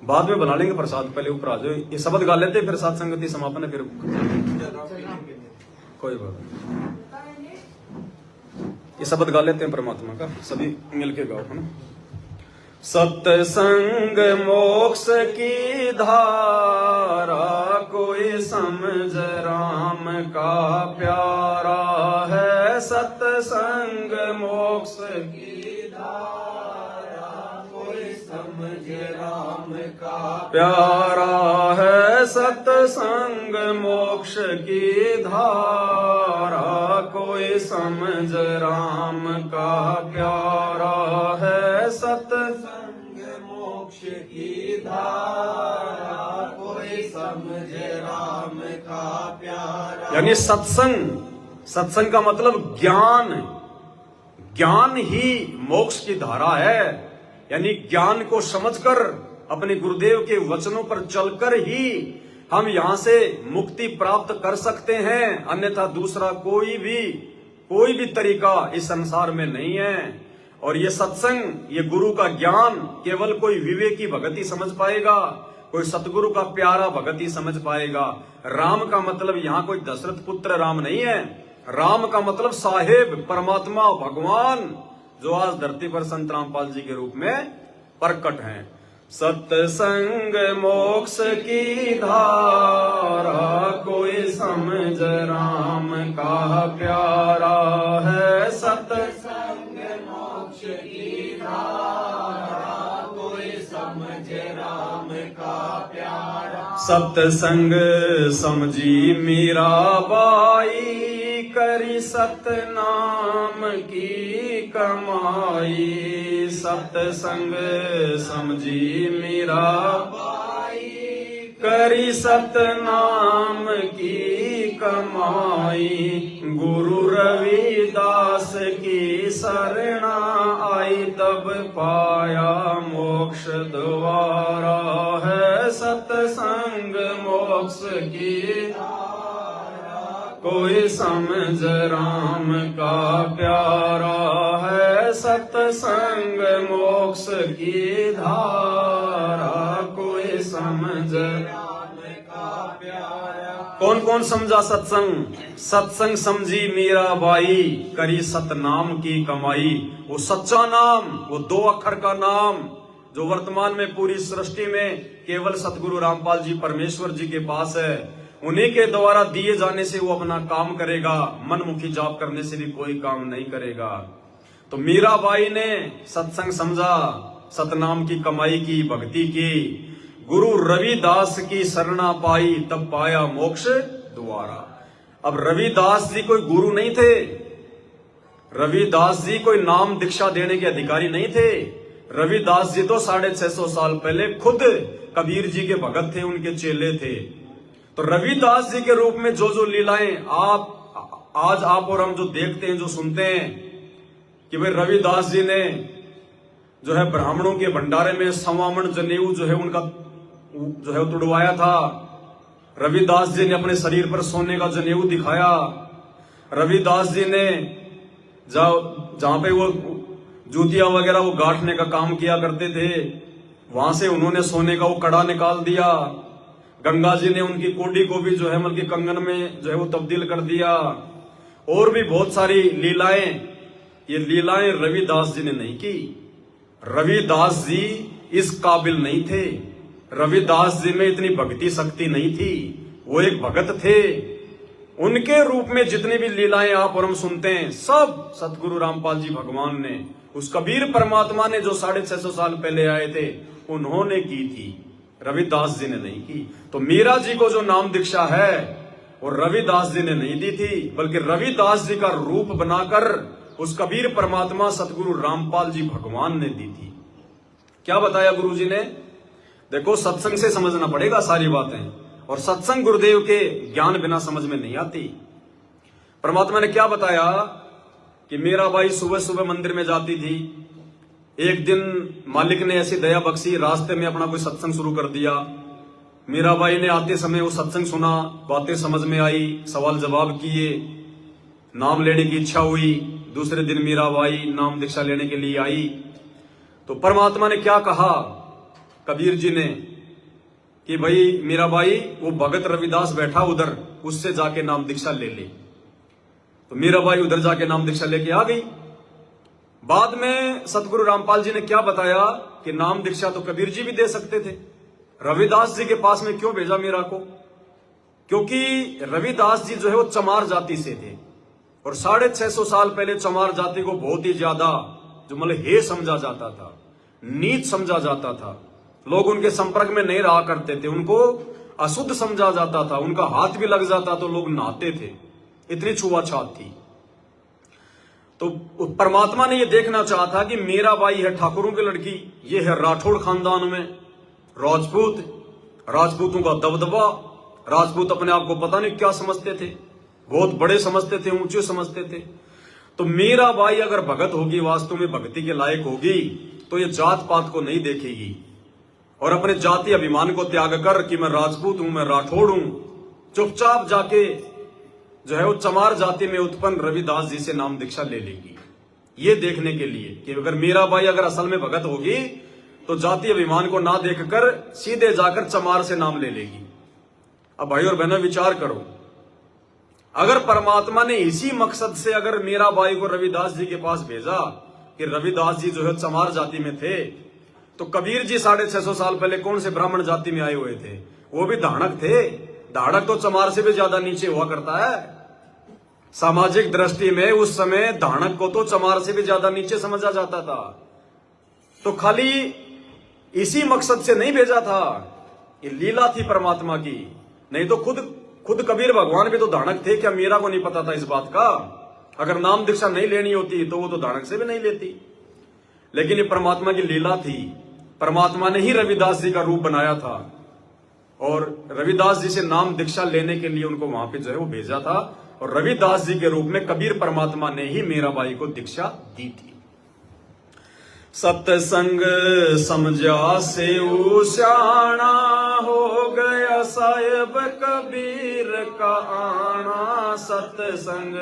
बाद में बना लेंगे प्रसाद, पहले ऊपर आ जाओ। ये शब्द गा लेते फिर साथ संगति समापन है, फिर कोई बात नहीं। ये शब्द गा लेते हैं परमात्मा का, सभी मिलके गाओ, है ना। सत्संग मोक्ष की धारा, कोई समझ राम का प्यारा है। सत्संग मोक्ष की धारा, कोई समझ राम का प्यारा है। सत्संग मोक्ष की धारा, कोई समझ राम का प्यारा है। सत्संग मोक्ष की धारा, कोई समझ राम का प्यारा। यानी सत्संग का मतलब ज्ञान, ज्ञान ही मोक्ष की धारा है। यानी ज्ञान को समझकर, अपने गुरुदेव के वचनों पर चलकर ही हम यहां से मुक्ति प्राप्त कर सकते हैं। अन्यथा दूसरा कोई भी तरीका इस संसार में नहीं है। और ये सत्संग, ये गुरु का ज्ञान केवल कोई विवेकी भगत ही समझ पाएगा, कोई सतगुरु का प्यारा भगत ही समझ पाएगा। राम का मतलब यहाँ कोई दशरथ पुत्र राम नहीं है। राम का मतलब साहेब, परमात्मा, भगवान, जो आज धरती पर संत रामपाल जी के रूप में प्रकट हैं। सत्संग मोक्ष की धारा, कोई समझ राम का प्यारा है। सत्संग मोक्ष की धारा, कोई समझ राम का प्यारा। सत्संग समझी मीराबाई, करी सतनाम की कमाई। सत्संग समझी मीराबाई, करी सतनाम की कमाई। गुरु रविदास की शरणा आई, तब पाया मोक्ष द्वारा है। सत्संग मोक्ष की, कोई समझ राम का प्यारा है। सत्संग मोक्ष की धारा, कोई समझ राम का प्यारा। कौन कौन समझा सत्संग? सत्संग समझी मीराबाई, करी सतनाम की कमाई। वो सच्चा नाम, वो 2 अक्षर का नाम जो वर्तमान में पूरी सृष्टि में केवल सतगुरु रामपाल जी परमेश्वर जी के पास है। उन्हीं के द्वारा दिए जाने से वो अपना काम करेगा, मनमुखी जाप करने से भी कोई काम नहीं करेगा। तो मीराबाई ने सत्संग समझा, सतनाम की कमाई की, भक्ति की। गुरु रविदास की शरणा पाई, तब पाया मोक्ष द्वारा। अब रविदास जी कोई गुरु नहीं थे, रविदास जी कोई नाम दीक्षा देने के अधिकारी नहीं थे। रविदास जी तो 650 साल पहले खुद कबीर जी के भगत थे, उनके चेले थे। तो रविदास जी के रूप में जो लीलाएं आज आप और हम जो देखते हैं, जो सुनते हैं कि भाई रविदास जी ने जो है ब्राह्मणों के भंडारे में सवामण जनेऊ जो है उनका जो है तुड़वाया था। रविदास जी ने अपने शरीर पर सोने का जनेऊ दिखाया। रविदास जी ने जहां पे वो जूतियां वगैरह वो गांठने का काम किया करते थे, वहां से उन्होंने सोने का वो कड़ा निकाल दिया। गंगा जी ने उनकी कोडी को भी जो है मतलब कंगन में जो है वो तब्दील कर दिया। और भी बहुत सारी लीलाएं, ये लीलाएं रविदास जी ने नहीं की। रविदास जी इस काबिल नहीं थे, रविदास जी में इतनी भक्ति शक्ति नहीं थी। वो एक भगत थे। उनके रूप में जितनी भी लीलाएं आप और हम सुनते हैं, सब सतगुरु रामपाल जी भगवान ने, उस कबीर परमात्मा ने जो 650 साल पहले आए थे, उन्होंने की थी, रविदास जी ने नहीं की। तो मीरा जी को जो नाम दीक्षा है वो रविदास जी ने नहीं दी थी, बल्कि रविदास जी का रूप बनाकर उस कबीर परमात्मा सतगुरु रामपाल जी भगवान ने दी थी। क्या बताया गुरु जी ने? देखो, सत्संग से समझना पड़ेगा सारी बातें, और सत्संग गुरुदेव के ज्ञान बिना समझ में नहीं आती। परमात्मा ने क्या बताया कि मीराबाई सुबह सुबह मंदिर में जाती थी। एक दिन मालिक ने ऐसी दया बख्शी, रास्ते में अपना कोई सत्संग शुरू कर दिया। मीराबाई ने आते समय वो सत्संग सुना, बातें समझ में आई, सवाल जवाब किए, नाम लेने की इच्छा हुई। दूसरे दिन मीराबाई नाम दीक्षा लेने के लिए आई। तो परमात्मा ने क्या कहा कबीर जी ने कि भाई मीराबाई, वो भगत रविदास बैठा उधर, उससे जाके नाम दीक्षा ले ले। तो मीराबाई उधर जाके नाम दीक्षा लेके आ गई। बाद में सतगुरु रामपाल जी ने क्या बताया कि नाम दीक्षा तो कबीर जी भी दे सकते थे, रविदास जी के पास में क्यों भेजा मीरा को? क्योंकि रविदास जी जो है वो चमार जाति से थे और 650 साल पहले चमार जाति को बहुत ही ज्यादा जो मतलब हे समझा जाता था, नीच समझा जाता था। लोग उनके संपर्क में नहीं रहा करते थे, उनको अशुद्ध समझा जाता था, उनका हाथ भी लग जाता तो लोग नहाते थे, इतनी छुआछात थी। तो परमात्मा ने यह देखना चाहा था कि मीराबाई है ठाकुरों की लड़की, ये है राठौड़ खानदान में राजपूत, राजपूतों का दबदबा, राजपूत अपने आप को पता नहीं क्या समझते थे, बहुत बड़े समझते थे, ऊंचे समझते थे। तो मीराबाई अगर भगत होगी, वास्तव में भक्ति के लायक होगी, तो ये जात पात को नहीं देखेगी और अपने जाति अभिमान को त्याग कर कि मैं राजपूत हूं, मैं राठौड़ हूं, चुपचाप जाके जो है वो चमार जाति में उत्पन्न रविदास जी से नाम दीक्षा ले लेगी। ये देखने के लिए कि अगर मीराबाई अगर असल में भगत होगी तो जाति अभिमान को ना देखकर सीधे जाकर चमार से नाम ले लेगी। अब भाई और बहनों विचार करो, अगर परमात्मा ने इसी मकसद से अगर मीराबाई को रविदास जी के पास भेजा कि रविदास जी जो है चमार जाति में थे, तो कबीर जी 650 साल पहले कौन से ब्राह्मण जाति में आए हुए थे? वो भी धाड़क थे। धाड़क तो चमार से भी ज्यादा नीचे हुआ करता है। सामाजिक दृष्टि में उस समय धाड़क को तो चमार से भी ज्यादा नीचे समझा जाता था। तो खाली इसी मकसद से नहीं भेजा था, ये लीला थी परमात्मा की। नहीं तो खुद कबीर भगवान भी तो धाड़क थे, क्या मीरा को नहीं पता था इस बात का? अगर नाम दीक्षा नहीं लेनी होती तो वो तो धाड़क से भी नहीं लेती। लेकिन ये परमात्मा की लीला थी, परमात्मा ने ही रविदास जी का रूप बनाया था और रविदास जी से नाम दीक्षा लेने के लिए उनको वहां पे जो है वो भेजा था और रविदास जी के रूप में कबीर परमात्मा ने ही मीराबाई को दीक्षा दी थी। सत्संग समझा से उशाना, हो गया साहिब कबीर का आना। सत्संग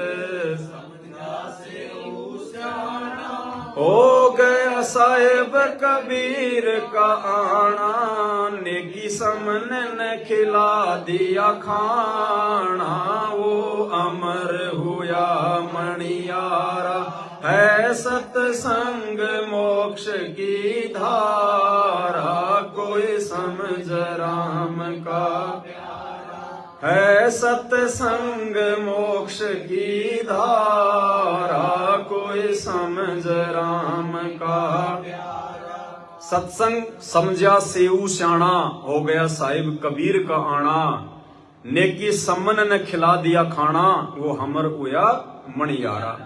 समझा से उशाना, हो गया साहिब कबीर का आना। नेकी समन ने खिला दिया खाना, वो अमर हुआ मणियारा। है सत्संग मोक्ष की धारा, कोई समझ राम का प्यारा। है सत्संग मोक्ष की धारा, कोई समझ राम का प्यारा। सत्संग समझा सेऊ श्याणा, हो गया साहिब कबीर का आना। नेकी समन ने खिला दिया खाना, वो हमर हुआ मणियारा।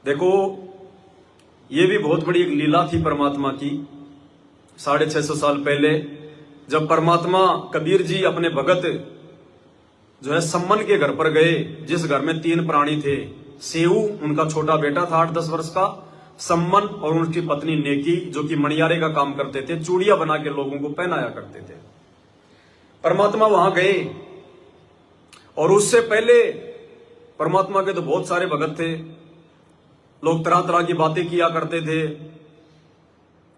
देखो ये भी बहुत बड़ी एक लीला थी परमात्मा की। 650 साल पहले जब परमात्मा कबीर जी अपने भगत जो है सम्मन के घर पर गए, जिस घर में 3 प्राणी थे, सेऊ उनका छोटा बेटा था 8-10 वर्ष का, सम्मन और उनकी पत्नी नेकी जो कि मणियारे का काम करते थे, चूड़ियां बना के लोगों को पहनाया करते थे। परमात्मा वहां गए और उससे पहले परमात्मा के तो बहुत सारे भगत थे, लोग तरह तरह की बातें किया करते थे।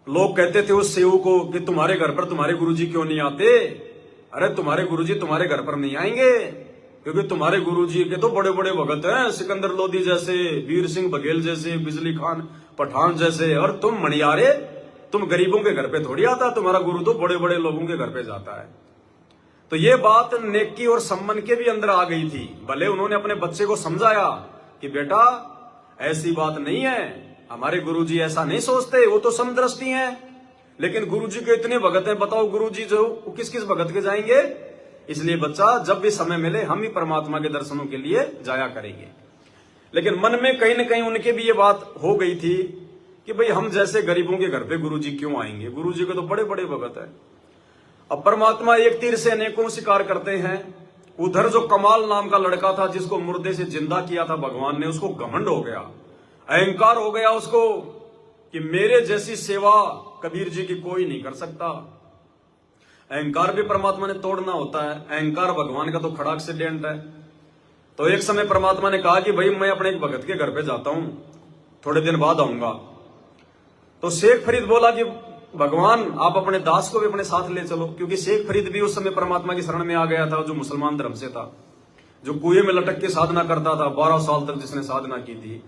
लोग कहते थे उस सेऊ को कि तुम्हारे घर पर तुम्हारे गुरुजी क्यों नहीं आते? अरे तुम्हारे गुरुजी तुम्हारे घर पर नहीं आएंगे क्योंकि तुम्हारे गुरुजी के तो बड़े बड़े भगत हैं, सिकंदर लोधी जैसे, वीर सिंह बघेल जैसे, बिजली खान पठान जैसे, और तुम मणियारे, तुम गरीबों के घर पे थोड़ी आता, तुम्हारा गुरु तो बड़े बड़े लोगों के घर पे जाता है। तो ये बात नेकी और सम्मन के भी अंदर आ गई थी। भले उन्होंने अपने बच्चे को समझाया कि बेटा ऐसी बात नहीं है, हमारे गुरुजी ऐसा नहीं सोचते, वो तो समदृष्टि हैं, लेकिन गुरुजी के इतने भगत हैं, बताओ गुरुजी जो किस किस भगत के जाएंगे? इसलिए बच्चा जब भी समय मिले हम ही परमात्मा के दर्शनों के लिए जाया करेंगे। लेकिन मन में कहीं ना कहीं उनके भी ये बात हो गई थी कि भाई हम जैसे गरीबों के घर पे गुरुजी क्यों आएंगे? गुरुजी के तो बड़े बड़े भगत है। अब परमात्मा एक तीर से अनेकों शिकार करते हैं। उधर जो कमाल नाम का लड़का था जिसको मुर्दे से जिंदा किया था भगवान ने, उसको घमंड हो गया, अहंकार हो गया उसको कि मेरे जैसी सेवा कबीर जी की कोई नहीं कर सकता। अहंकार भी परमात्मा ने तोड़ना होता है, अहंकार भगवान का तो खड़ा एक्सीडेंट है। तो एक समय परमात्मा ने कहा कि भाई मैं अपने एक भगत के घर पे जाता हूं, थोड़े दिन बाद आऊंगा। तो शेख फरीद बोला कि भगवान आप अपने दास को भी अपने साथ ले चलो, क्योंकि शेख फरीद भी उस समय परमात्मा की शरण में आ गया था, जो मुसलमान धर्म से था, जो कुएं में लटक के साधना करता था 12 साल तक जिसने साधना की थी।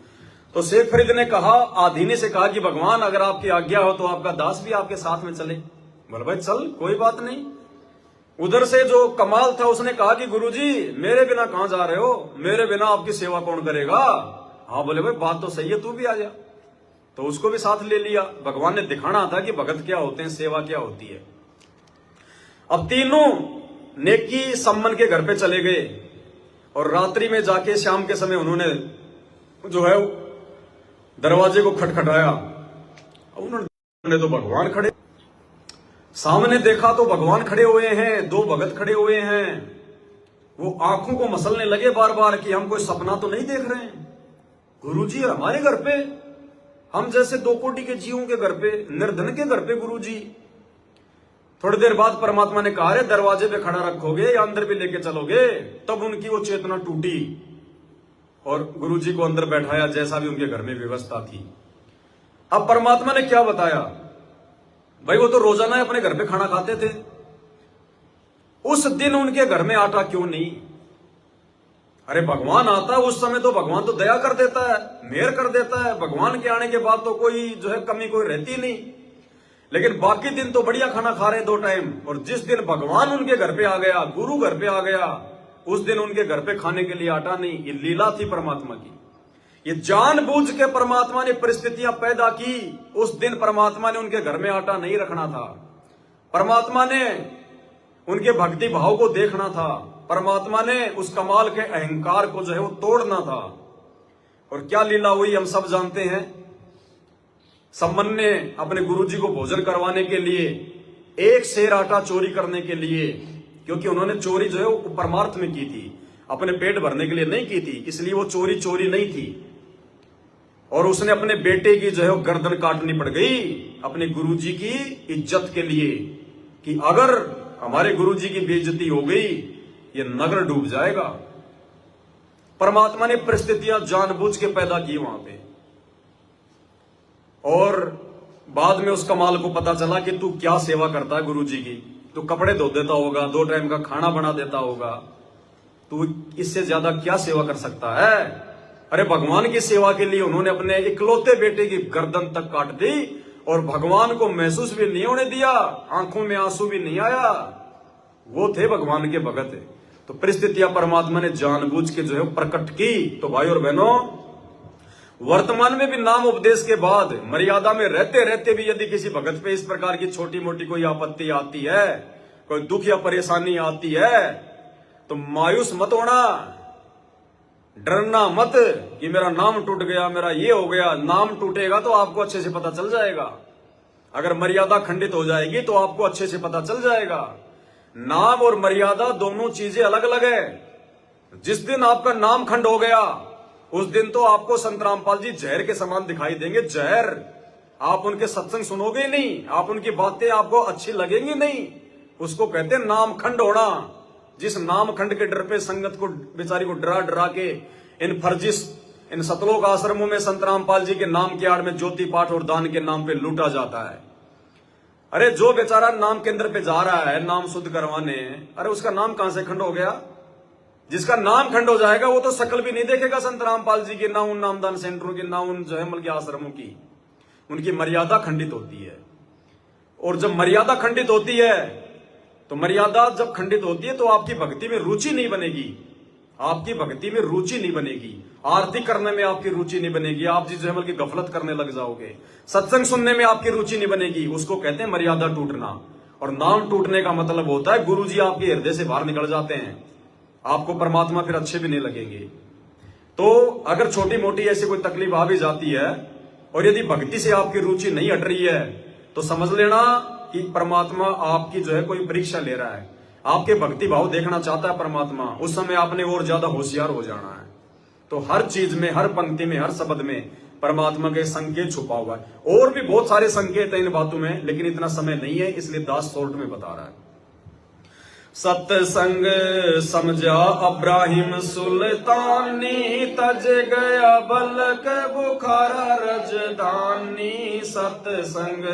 तो शेख फरीद ने कहा, आदीनी से कहा कि भगवान अगर आपकी आज्ञा हो तो आपका दास भी आपके साथ में चले। बोले भाई चल, कोई बात नहीं। उधर से जो कमाल था उसने कहा कि गुरुजी मेरे बिना कहां जा रहे हो, मेरे बिना आपकी सेवा कौन करेगा। हाँ बोले भाई बात तो सही है, तू भी आ जा। तो उसको भी साथ ले लिया। भगवान ने दिखाना था कि भगत क्या होते हैं, सेवा क्या होती है। अब तीनों नेकी सम्मन के घर पे चले गए और रात्रि में जाके शाम के समय उन्होंने जो है दरवाजे को खटखटाया। उन्होंने तो भगवान खड़े, सामने देखा तो भगवान खड़े हुए हैं, दो भगत खड़े हुए हैं। वो आंखों को मसलने लगे बार बार कि हम कोई सपना तो नहीं देख रहे हैं। गुरुजी हमारे घर पे, हम जैसे दो कोटि के जीवों के घर पे, निर्धन के घर पे गुरुजी। थोड़ी देर बाद परमात्मा ने कहा, रे दरवाजे पे खड़ा रखोगे या अंदर भी लेके चलोगे। तब उनकी वो चेतना टूटी और गुरुजी को अंदर बैठाया, जैसा भी उनके घर में व्यवस्था थी। अब परमात्मा ने क्या बताया, भाई वो तो रोजाना अपने घर पे खाना खाते थे, उस दिन उनके घर में आटा क्यों नहीं। अरे भगवान आता है उस समय तो भगवान तो दया कर देता है, मेहर कर देता है। भगवान के आने के बाद तो कोई जो है कमी कोई रहती नहीं। लेकिन बाकी दिन तो बढ़िया खाना खा रहे 2 टाइम, और जिस दिन भगवान उनके घर पे आ गया, गुरु घर पे आ गया, उस दिन उनके घर पे खाने के लिए आटा नहीं। ये लीला थी परमात्मा की। ये जानबूझ के परमात्मा ने परिस्थितियां पैदा की। उस दिन परमात्मा ने उनके घर में आटा नहीं रखना था। परमात्मा ने उनके भक्ति भाव को देखना था। परमात्मा ने उस कमाल के अहंकार को जो है वो तोड़ना था। और क्या लीला हुई हम सब जानते हैं। सम्मन ने अपने गुरुजी को भोजन करवाने के लिए 1 सेर आटा चोरी करने के लिए, क्योंकि उन्होंने चोरी जो है वो परमार्थ में की थी, अपने पेट भरने के लिए नहीं की थी, इसलिए वो चोरी नहीं थी। और उसने अपने बेटे की जो है वो गर्दन काटनी पड़ गई अपने गुरुजी की इज्जत के लिए, कि अगर हमारे गुरुजी की बेइज्जती हो गई ये नगर डूब जाएगा। परमात्मा ने परिस्थितियां जानबूझ के पैदा की वहां पे। और बाद में उस कमाल को पता चला कि तू क्या सेवा करता है गुरुजी की। तू कपड़े धो देता होगा, 2 टाइम का खाना बना देता होगा, तू इससे ज्यादा क्या सेवा कर सकता है। अरे भगवान की सेवा के लिए उन्होंने अपने इकलौते बेटे की गर्दन तक काट दी और भगवान को महसूस भी नहीं होने दिया, आंखों में आंसू भी नहीं आया। वो थे भगवान के भगत। तो परिस्थितियां परमात्मा ने जानबूझ के जो है प्रकट की। तो भाई और बहनों, वर्तमान में भी नाम उपदेश के बाद मर्यादा में रहते रहते भी यदि किसी भगत पे इस प्रकार की छोटी मोटी कोई आपत्ति आती है, कोई दुख या परेशानी आती है, तो मायूस मत होना, डरना मत कि मेरा नाम टूट गया, मेरा ये हो गया। नाम टूटेगा तो आपको अच्छे से पता चल जाएगा। अगर मर्यादा खंडित हो जाएगी तो आपको अच्छे से पता चल जाएगा। नाम और मर्यादा दोनों चीजें अलग अलग है। जिस दिन आपका नाम खंड हो गया उस दिन तो आपको संत रामपाल जी जहर के समान दिखाई देंगे। जहर, आप उनके सत्संग सुनोगे नहीं, आप उनकी बातें आपको अच्छी लगेंगी नहीं। उसको कहते हैं नाम खंड होना। जिस नाम खंड के डर पे संगत को बेचारी को डरा डरा के इन सतलोक आश्रमों में संत रामपाल जी के नाम के आड़ में ज्योति पाठ और दान के नाम पे लूटा जाता है। अरे जो बेचारा नाम केंद्र पे जा रहा है नाम शुद्ध करवाने, अरे उसका नाम कहां से खंड हो गया। जिसका नाम खंड हो जाएगा वो तो शकल भी नहीं देखेगा संत रामपाल जी की, ना उन नामदान सेंटरों की, ना उन जो है मल के आश्रमों की। उनकी मर्यादा खंडित होती है। और जब मर्यादा खंडित होती है तो मर्यादा जब खंडित होती है तो आपकी भक्ति में रुचि नहीं बनेगी। आपकी भक्ति में रुचि नहीं बनेगी, आरती करने में आपकी रुचि नहीं बनेगी, आप जी जो है बल्कि गफलत करने लग जाओगे, सत्संग सुनने में आपकी रुचि नहीं बनेगी। उसको कहते हैं मर्यादा टूटना। और नाम टूटने का मतलब होता है गुरु जी आपके हृदय से बाहर निकल जाते हैं, आपको परमात्मा फिर अच्छे भी नहीं लगेंगे। तो अगर छोटी मोटी ऐसी कोई तकलीफ आ भी जाती है और यदि भक्ति से आपकी रुचि नहीं हट रही है तो समझ लेना कि परमात्मा आपकी जो है कोई परीक्षा ले रहा है, आपके भक्ति भाव देखना चाहता है परमात्मा। उस समय आपने और ज्यादा होशियार हो जाना है। तो हर चीज में, हर पंक्ति में, हर शब्द में परमात्मा के संकेत छुपा हुआ है। और भी बहुत सारे संकेत हैं इन बातों में, लेकिन इतना समय नहीं है इसलिए दास शॉर्ट में बता रहा है। सत्संग समझा अब्राहिम सुल्तानी, तज गया बलक बुखारा रजदानी। सत्संग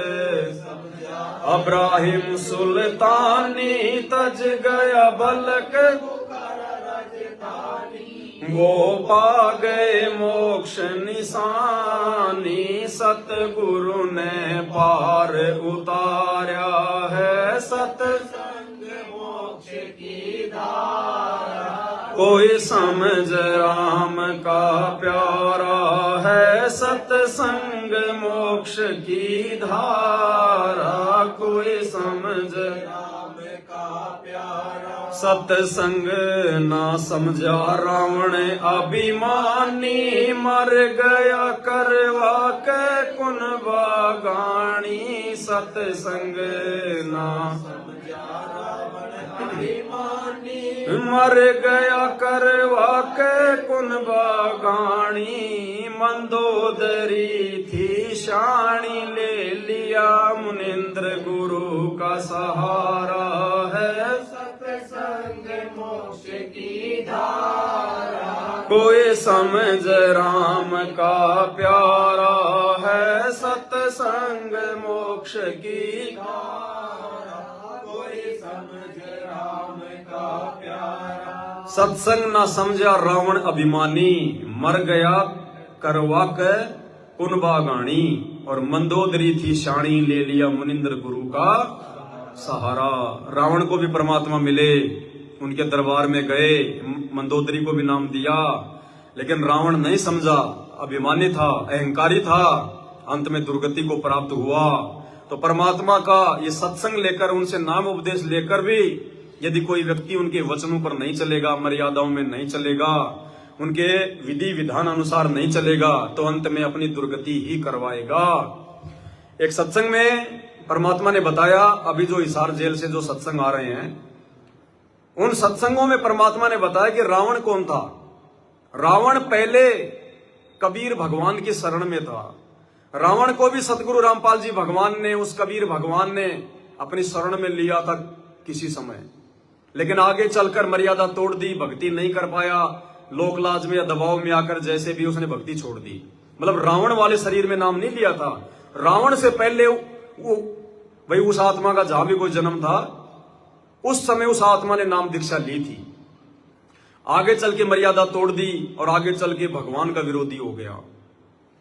अब्राहिम सुल्तानी, तज गया बलक बुखारा रजदानी। वो पा गए मोक्ष निशानी, सतगुरु ने पार उतारा है सत्संग मोक्ष की धारा। कोई समझ राम का प्यारा है सत्संग मोक्ष की धारा। कोई समझ राम का प्यारा सत्संग ना समझा रावण अभिमानी, मर गया करवा के कुन बागानी। सत्संग ना समझा रावण अभिमानी, मर गया करवा के कुन बागानी। मंदोदरी थी शानी, ले लिया मुनिंद्र गुरु का सहारा है सत्संग मोक्ष की धारा। कोई समझ राम का प्यारा है सत्संग मोक्ष की धारा। कोई समझ राम का प्यारा। सत्संग ना समझा रावण अभिमानी, मर गया करवा के कुन बागानी। और मंदोदरी थी शानी, ले लिया मुनिंद्र गुरु का सहारा। रावण को भी परमात्मा मिले, उनके दरबार में गए, मंदोदरी को भी नाम दिया, लेकिन रावण नहीं समझा, अभिमानी था, अहंकारी था, अंत में दुर्गति को प्राप्त हुआ। तो परमात्मा का ये सत्संग लेकर, उनसे नाम उपदेश लेकर भी यदि कोई व्यक्ति उनके वचनों पर नहीं चलेगा, मर्यादाओं में नहीं चलेगा, उनके विधि विधान अनुसार नहीं चलेगा, तो अंत में अपनी दुर्गति ही करवाएगा। एक सत्संग में परमात्मा ने बताया, अभी जो हिसार जेल से जो सत्संग आ रहे हैं, उन सत्संगों में परमात्मा ने बताया कि रावण कौन था। रावण पहले कबीर भगवान की शरण में था। रावण को भी सतगुरु रामपाल जी भगवान ने, उस कबीर भगवान ने अपनी शरण में लिया था किसी समय, लेकिन आगे चलकर मर्यादा तोड़ दी, भक्ति नहीं कर पाया, लोक लाज में या दबाव में आकर जैसे भी उसने भक्ति छोड़ दी। मतलब रावण वाले शरीर में नाम नहीं लिया था। रावण से पहले वो भाई उस आत्मा का जहां भी कोई जन्म था, उस समय उस आत्मा ने नाम दीक्षा ली थी। आगे चल के मर्यादा तोड़ दी और आगे चल के भगवान का विरोधी हो गया,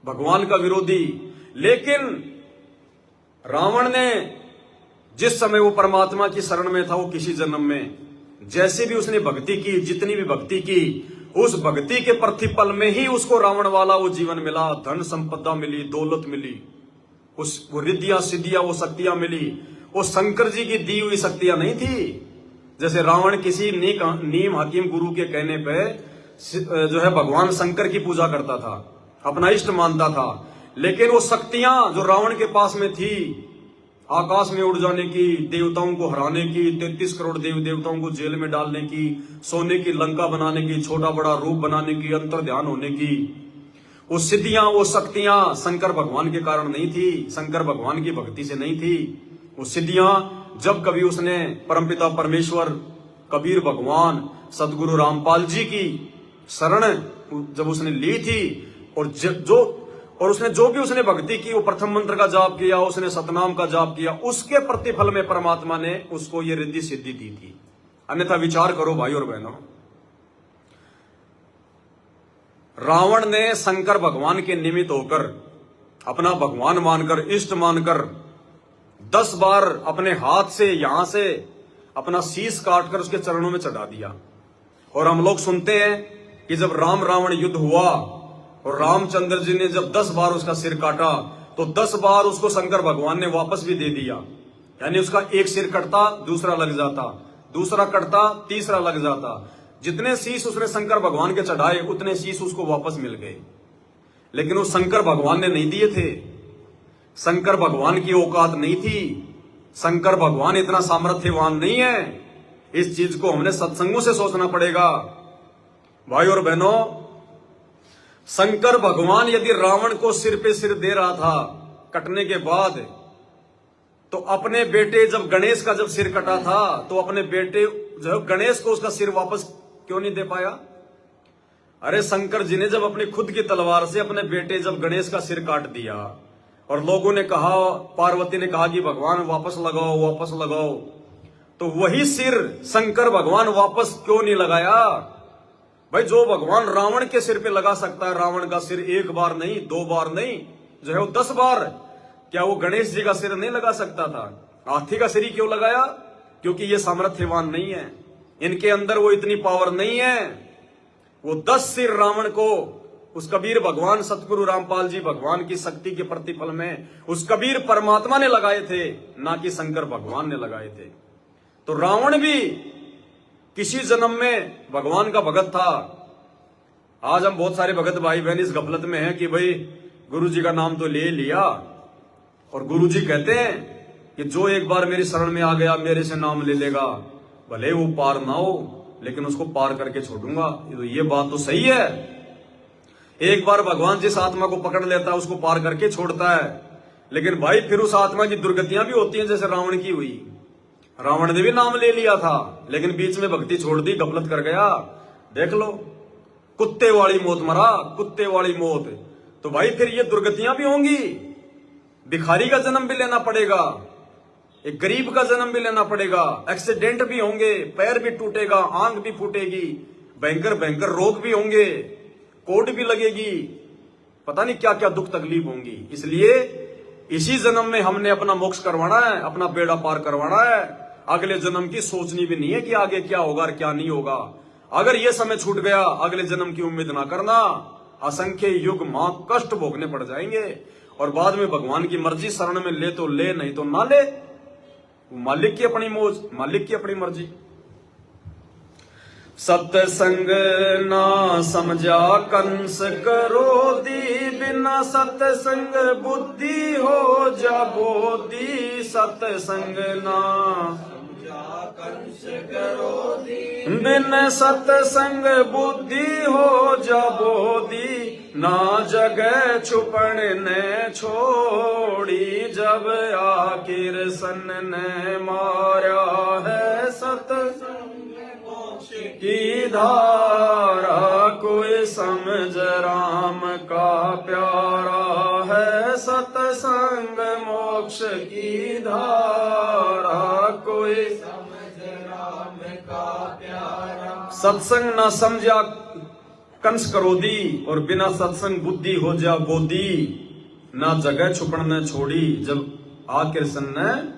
भगवान का विरोधी। लेकिन रावण ने जिस समय वो परमात्मा की शरण में था, वो किसी जन्म में जैसे भी उसने भक्ति की, जितनी भी भक्ति की, उस भक्ति के प्रतिफल में ही उसको रावण वाला वो जीवन मिला, धन संपदा मिली, दौलत मिली, वो रिद्धियां सिद्धियां, वो शक्तियां मिली। वो शंकर जी की दी हुई शक्तियां नहीं थी। जैसे रावण किसी नीम हकीम गुरु के कहने पे जो है भगवान शंकर की पूजा करता था, अपना इष्ट मानता था, लेकिन वो शक्तियां जो रावण के पास में थी, आकाश में उड़ जाने की, देवताओं को हराने की, 33 करोड़ देव देवताओं को जेल में डालने की, सोने की लंका बनाने की, छोटा बड़ा रूप बनाने की, अंतर ध्यान होने की, वो सिद्धियां, वो शक्तियां शंकर भगवान के कारण नहीं थी, शंकर भगवान की भक्ति से नहीं थी। वो सिद्धियां जब कभी उसने परमपिता परमेश्वर कबीर भगवान सदगुरु रामपाल जी की शरण जब उसने ली थी, और उसने जो भी उसने भक्ति की, वो प्रथम मंत्र का जाप किया, उसने सतनाम का जाप किया, उसके प्रतिफल में परमात्मा ने उसको ये रिद्धि सिद्धि दी थी। अन्यथा विचार करो भाई और बहनों, रावण ने शंकर भगवान के निमित्त होकर, अपना भगवान मानकर, इष्ट मानकर 10 बार अपने हाथ से यहां से अपना शीश काटकर उसके चरणों में चढ़ा दिया। और हम लोग सुनते हैं कि जब राम रावण युद्ध हुआ और रामचंद्र जी ने जब 10 बार उसका सिर काटा, तो 10 बार उसको शंकर भगवान ने वापस भी दे दिया। यानी उसका एक सिर कटता, दूसरा लग जाता, दूसरा कटता, तीसरा लग जाता। जितने शीश उसने शंकर भगवान के चढ़ाए, उतने शीश उसको वापस मिल गए। लेकिन वो शंकर भगवान ने नहीं दिए थे, शंकर भगवान की औकात नहीं थी, शंकर भगवान इतना सामर्थ्यवान नहीं है। इस चीज को हमने सत्संगों से सोचना पड़ेगा भाई और बहनों। शंकर भगवान यदि रावण को सिर पे सिर दे रहा था कटने के बाद, तो अपने बेटे जब गणेश का जब सिर कटा था, तो अपने बेटे जो गणेश को उसका सिर वापस क्यों नहीं दे पाया? अरे शंकर जी ने जब अपनी खुद की तलवार से अपने बेटे जब गणेश का सिर काट दिया, और लोगों ने कहा, पार्वती ने कहा कि भगवान वापस लगाओ, वापस लगाओ, तो वही सिर शंकर भगवान वापस क्यों नहीं लगाया? भाई जो भगवान रावण के सिर पे लगा सकता है रावण का सिर, एक बार नहीं, 2 बार नहीं, जो है वो 10 बार, क्या वो गणेश जी का सिर नहीं लगा सकता था? हाथी का सिर ही क्यों लगाया? क्योंकि ये सामर्थ्यवान नहीं है, इनके अंदर वो इतनी पावर नहीं है। वो 10 सिर रावण को उस कबीर भगवान सतगुरु रामपाल जी भगवान की शक्ति के प्रतिफल में उस कबीर परमात्मा ने लगाए थे, ना कि शंकर भगवान ने लगाए थे। तो रावण भी किसी जन्म में भगवान का भगत था। आज हम बहुत सारे भगत भाई बहन इस गफलत में हैं कि भाई गुरु जी का नाम तो ले लिया, और गुरु जी कहते हैं कि जो एक बार मेरी शरण में आ गया, मेरे से नाम ले लेगा, भले वो पार ना हो लेकिन उसको पार करके छोड़ूंगा। तो ये बात तो सही है, एक बार भगवान जिस आत्मा को पकड़ लेता है उसको पार करके छोड़ता है। लेकिन भाई फिर उस आत्मा की दुर्गतियां भी होती हैं, जैसे रावण की हुई। रावण ने भी नाम ले लिया था लेकिन बीच में भक्ति छोड़ दी, गफलत कर गया। देख लो, कुत्ते वाली मौत मरा, कुत्ते वाली मौत। तो भाई फिर ये दुर्गतियां भी होंगी, भिखारी का जन्म भी लेना पड़ेगा, एक गरीब का जन्म भी लेना पड़ेगा, एक्सीडेंट भी होंगे, पैर भी टूटेगा, आंख भी फूटेगी, भयंकर भयंकर रोग भी होंगे, कोट भी लगेगी, पता नहीं क्या क्या दुख तकलीफ होंगी। इसलिए इसी जन्म में हमने अपना मोक्ष करवाना है, अपना बेड़ा पार करवाना है। अगले जन्म की सोचनी भी नहीं है कि आगे क्या होगा और क्या नहीं होगा। अगर ये समय छूट गया, अगले जन्म की उम्मीद ना करना, असंख्य युग मां कष्ट भोगने पड़ जाएंगे। और बाद में भगवान की मर्जी, शरण में ले तो ले, नहीं तो ना ले, मालिक की अपनी मौज, मालिक की अपनी मर्जी। सत्संग ना समझा कंस क्रोधी, बिना सत्संग बुद्धि हो जा बोधी। सत्संग ना समझा कंस क्रोधी, बिन सत्संग बुद्धि हो जा बोधी। ना जगह छुपन ने छोड़ी, जब आखिर सन ने मारा है सत्संग की धारा। कोई समझ राम का प्यारा है, सत्संग मोक्ष की धारा। कोई समझ राम का प्यारा। सत्संग ना समझा कंस क्रोधी, और बिना सत्संग बुद्धि हो जा बोधी। ना जगह छुपन न छोड़ी, जब आखिर सन ने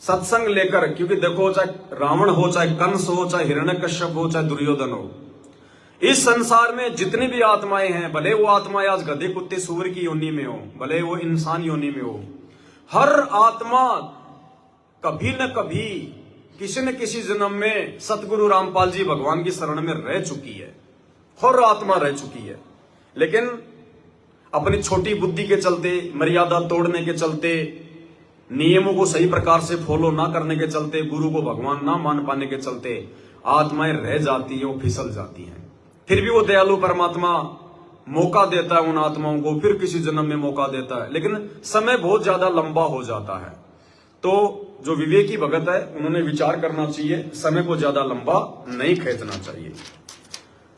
सत्संग लेकर। क्योंकि देखो, चाहे रावण हो, चाहे कंस हो, चाहे हिरण्यकश्यप हो, चाहे दुर्योधन हो, इस संसार में जितनी भी आत्माएं हैं, भले वो आत्माएं आज गधे कुत्ते सूअर की योनि में हो, भले वो इंसान योनि में हो, हर आत्मा कभी न कभी किसी न किसी जन्म में सतगुरु रामपाल जी भगवान की शरण में रह चुकी है। हर आत्मा रह चुकी है, लेकिन अपनी छोटी बुद्धि के चलते, मर्यादा तोड़ने के चलते, नियमों को सही प्रकार से फॉलो ना करने के चलते, गुरु को भगवान ना मान पाने के चलते आत्माएं रह जाती हैं, वो फिसल जाती हैं। फिर भी वो दयालु परमात्मा मौका देता है उन आत्माओं को, फिर किसी जन्म में मौका देता है, लेकिन समय बहुत ज्यादा लंबा हो जाता है। तो जो विवेकी भगत है उन्होंने विचार करना चाहिए, समय को ज्यादा लंबा नहीं खींचना चाहिए।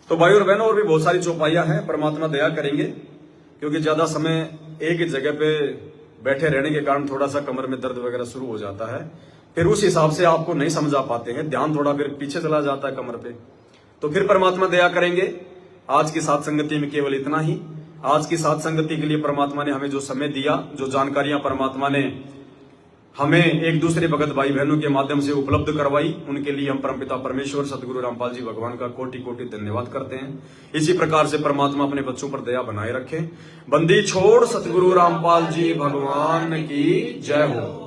तो भाई और बहनों, और भी बहुत सारी चौपाइयां हैं, परमात्मा दया करेंगे, क्योंकि ज्यादा समय एक ही जगह पे बैठे रहने के कारण थोड़ा सा कमर में दर्द वगैरह शुरू हो जाता है, फिर उस हिसाब से आपको नहीं समझा पाते हैं, ध्यान थोड़ा फिर पीछे चला जाता है कमर पे। तो फिर परमात्मा दया करेंगे। आज की साथ संगति में केवल इतना ही। आज की साथ संगति के लिए परमात्मा ने हमें जो समय दिया, जो जानकारियां परमात्मा ने हमें एक दूसरे भगत भाई बहनों के माध्यम से उपलब्ध करवाई, उनके लिए हम परमपिता परमेश्वर सतगुरु रामपाल जी भगवान का कोटि कोटि धन्यवाद करते हैं। इसी प्रकार से परमात्मा अपने बच्चों पर दया बनाए रखे। बंदी छोड़ सतगुरु रामपाल जी भगवान की जय हो।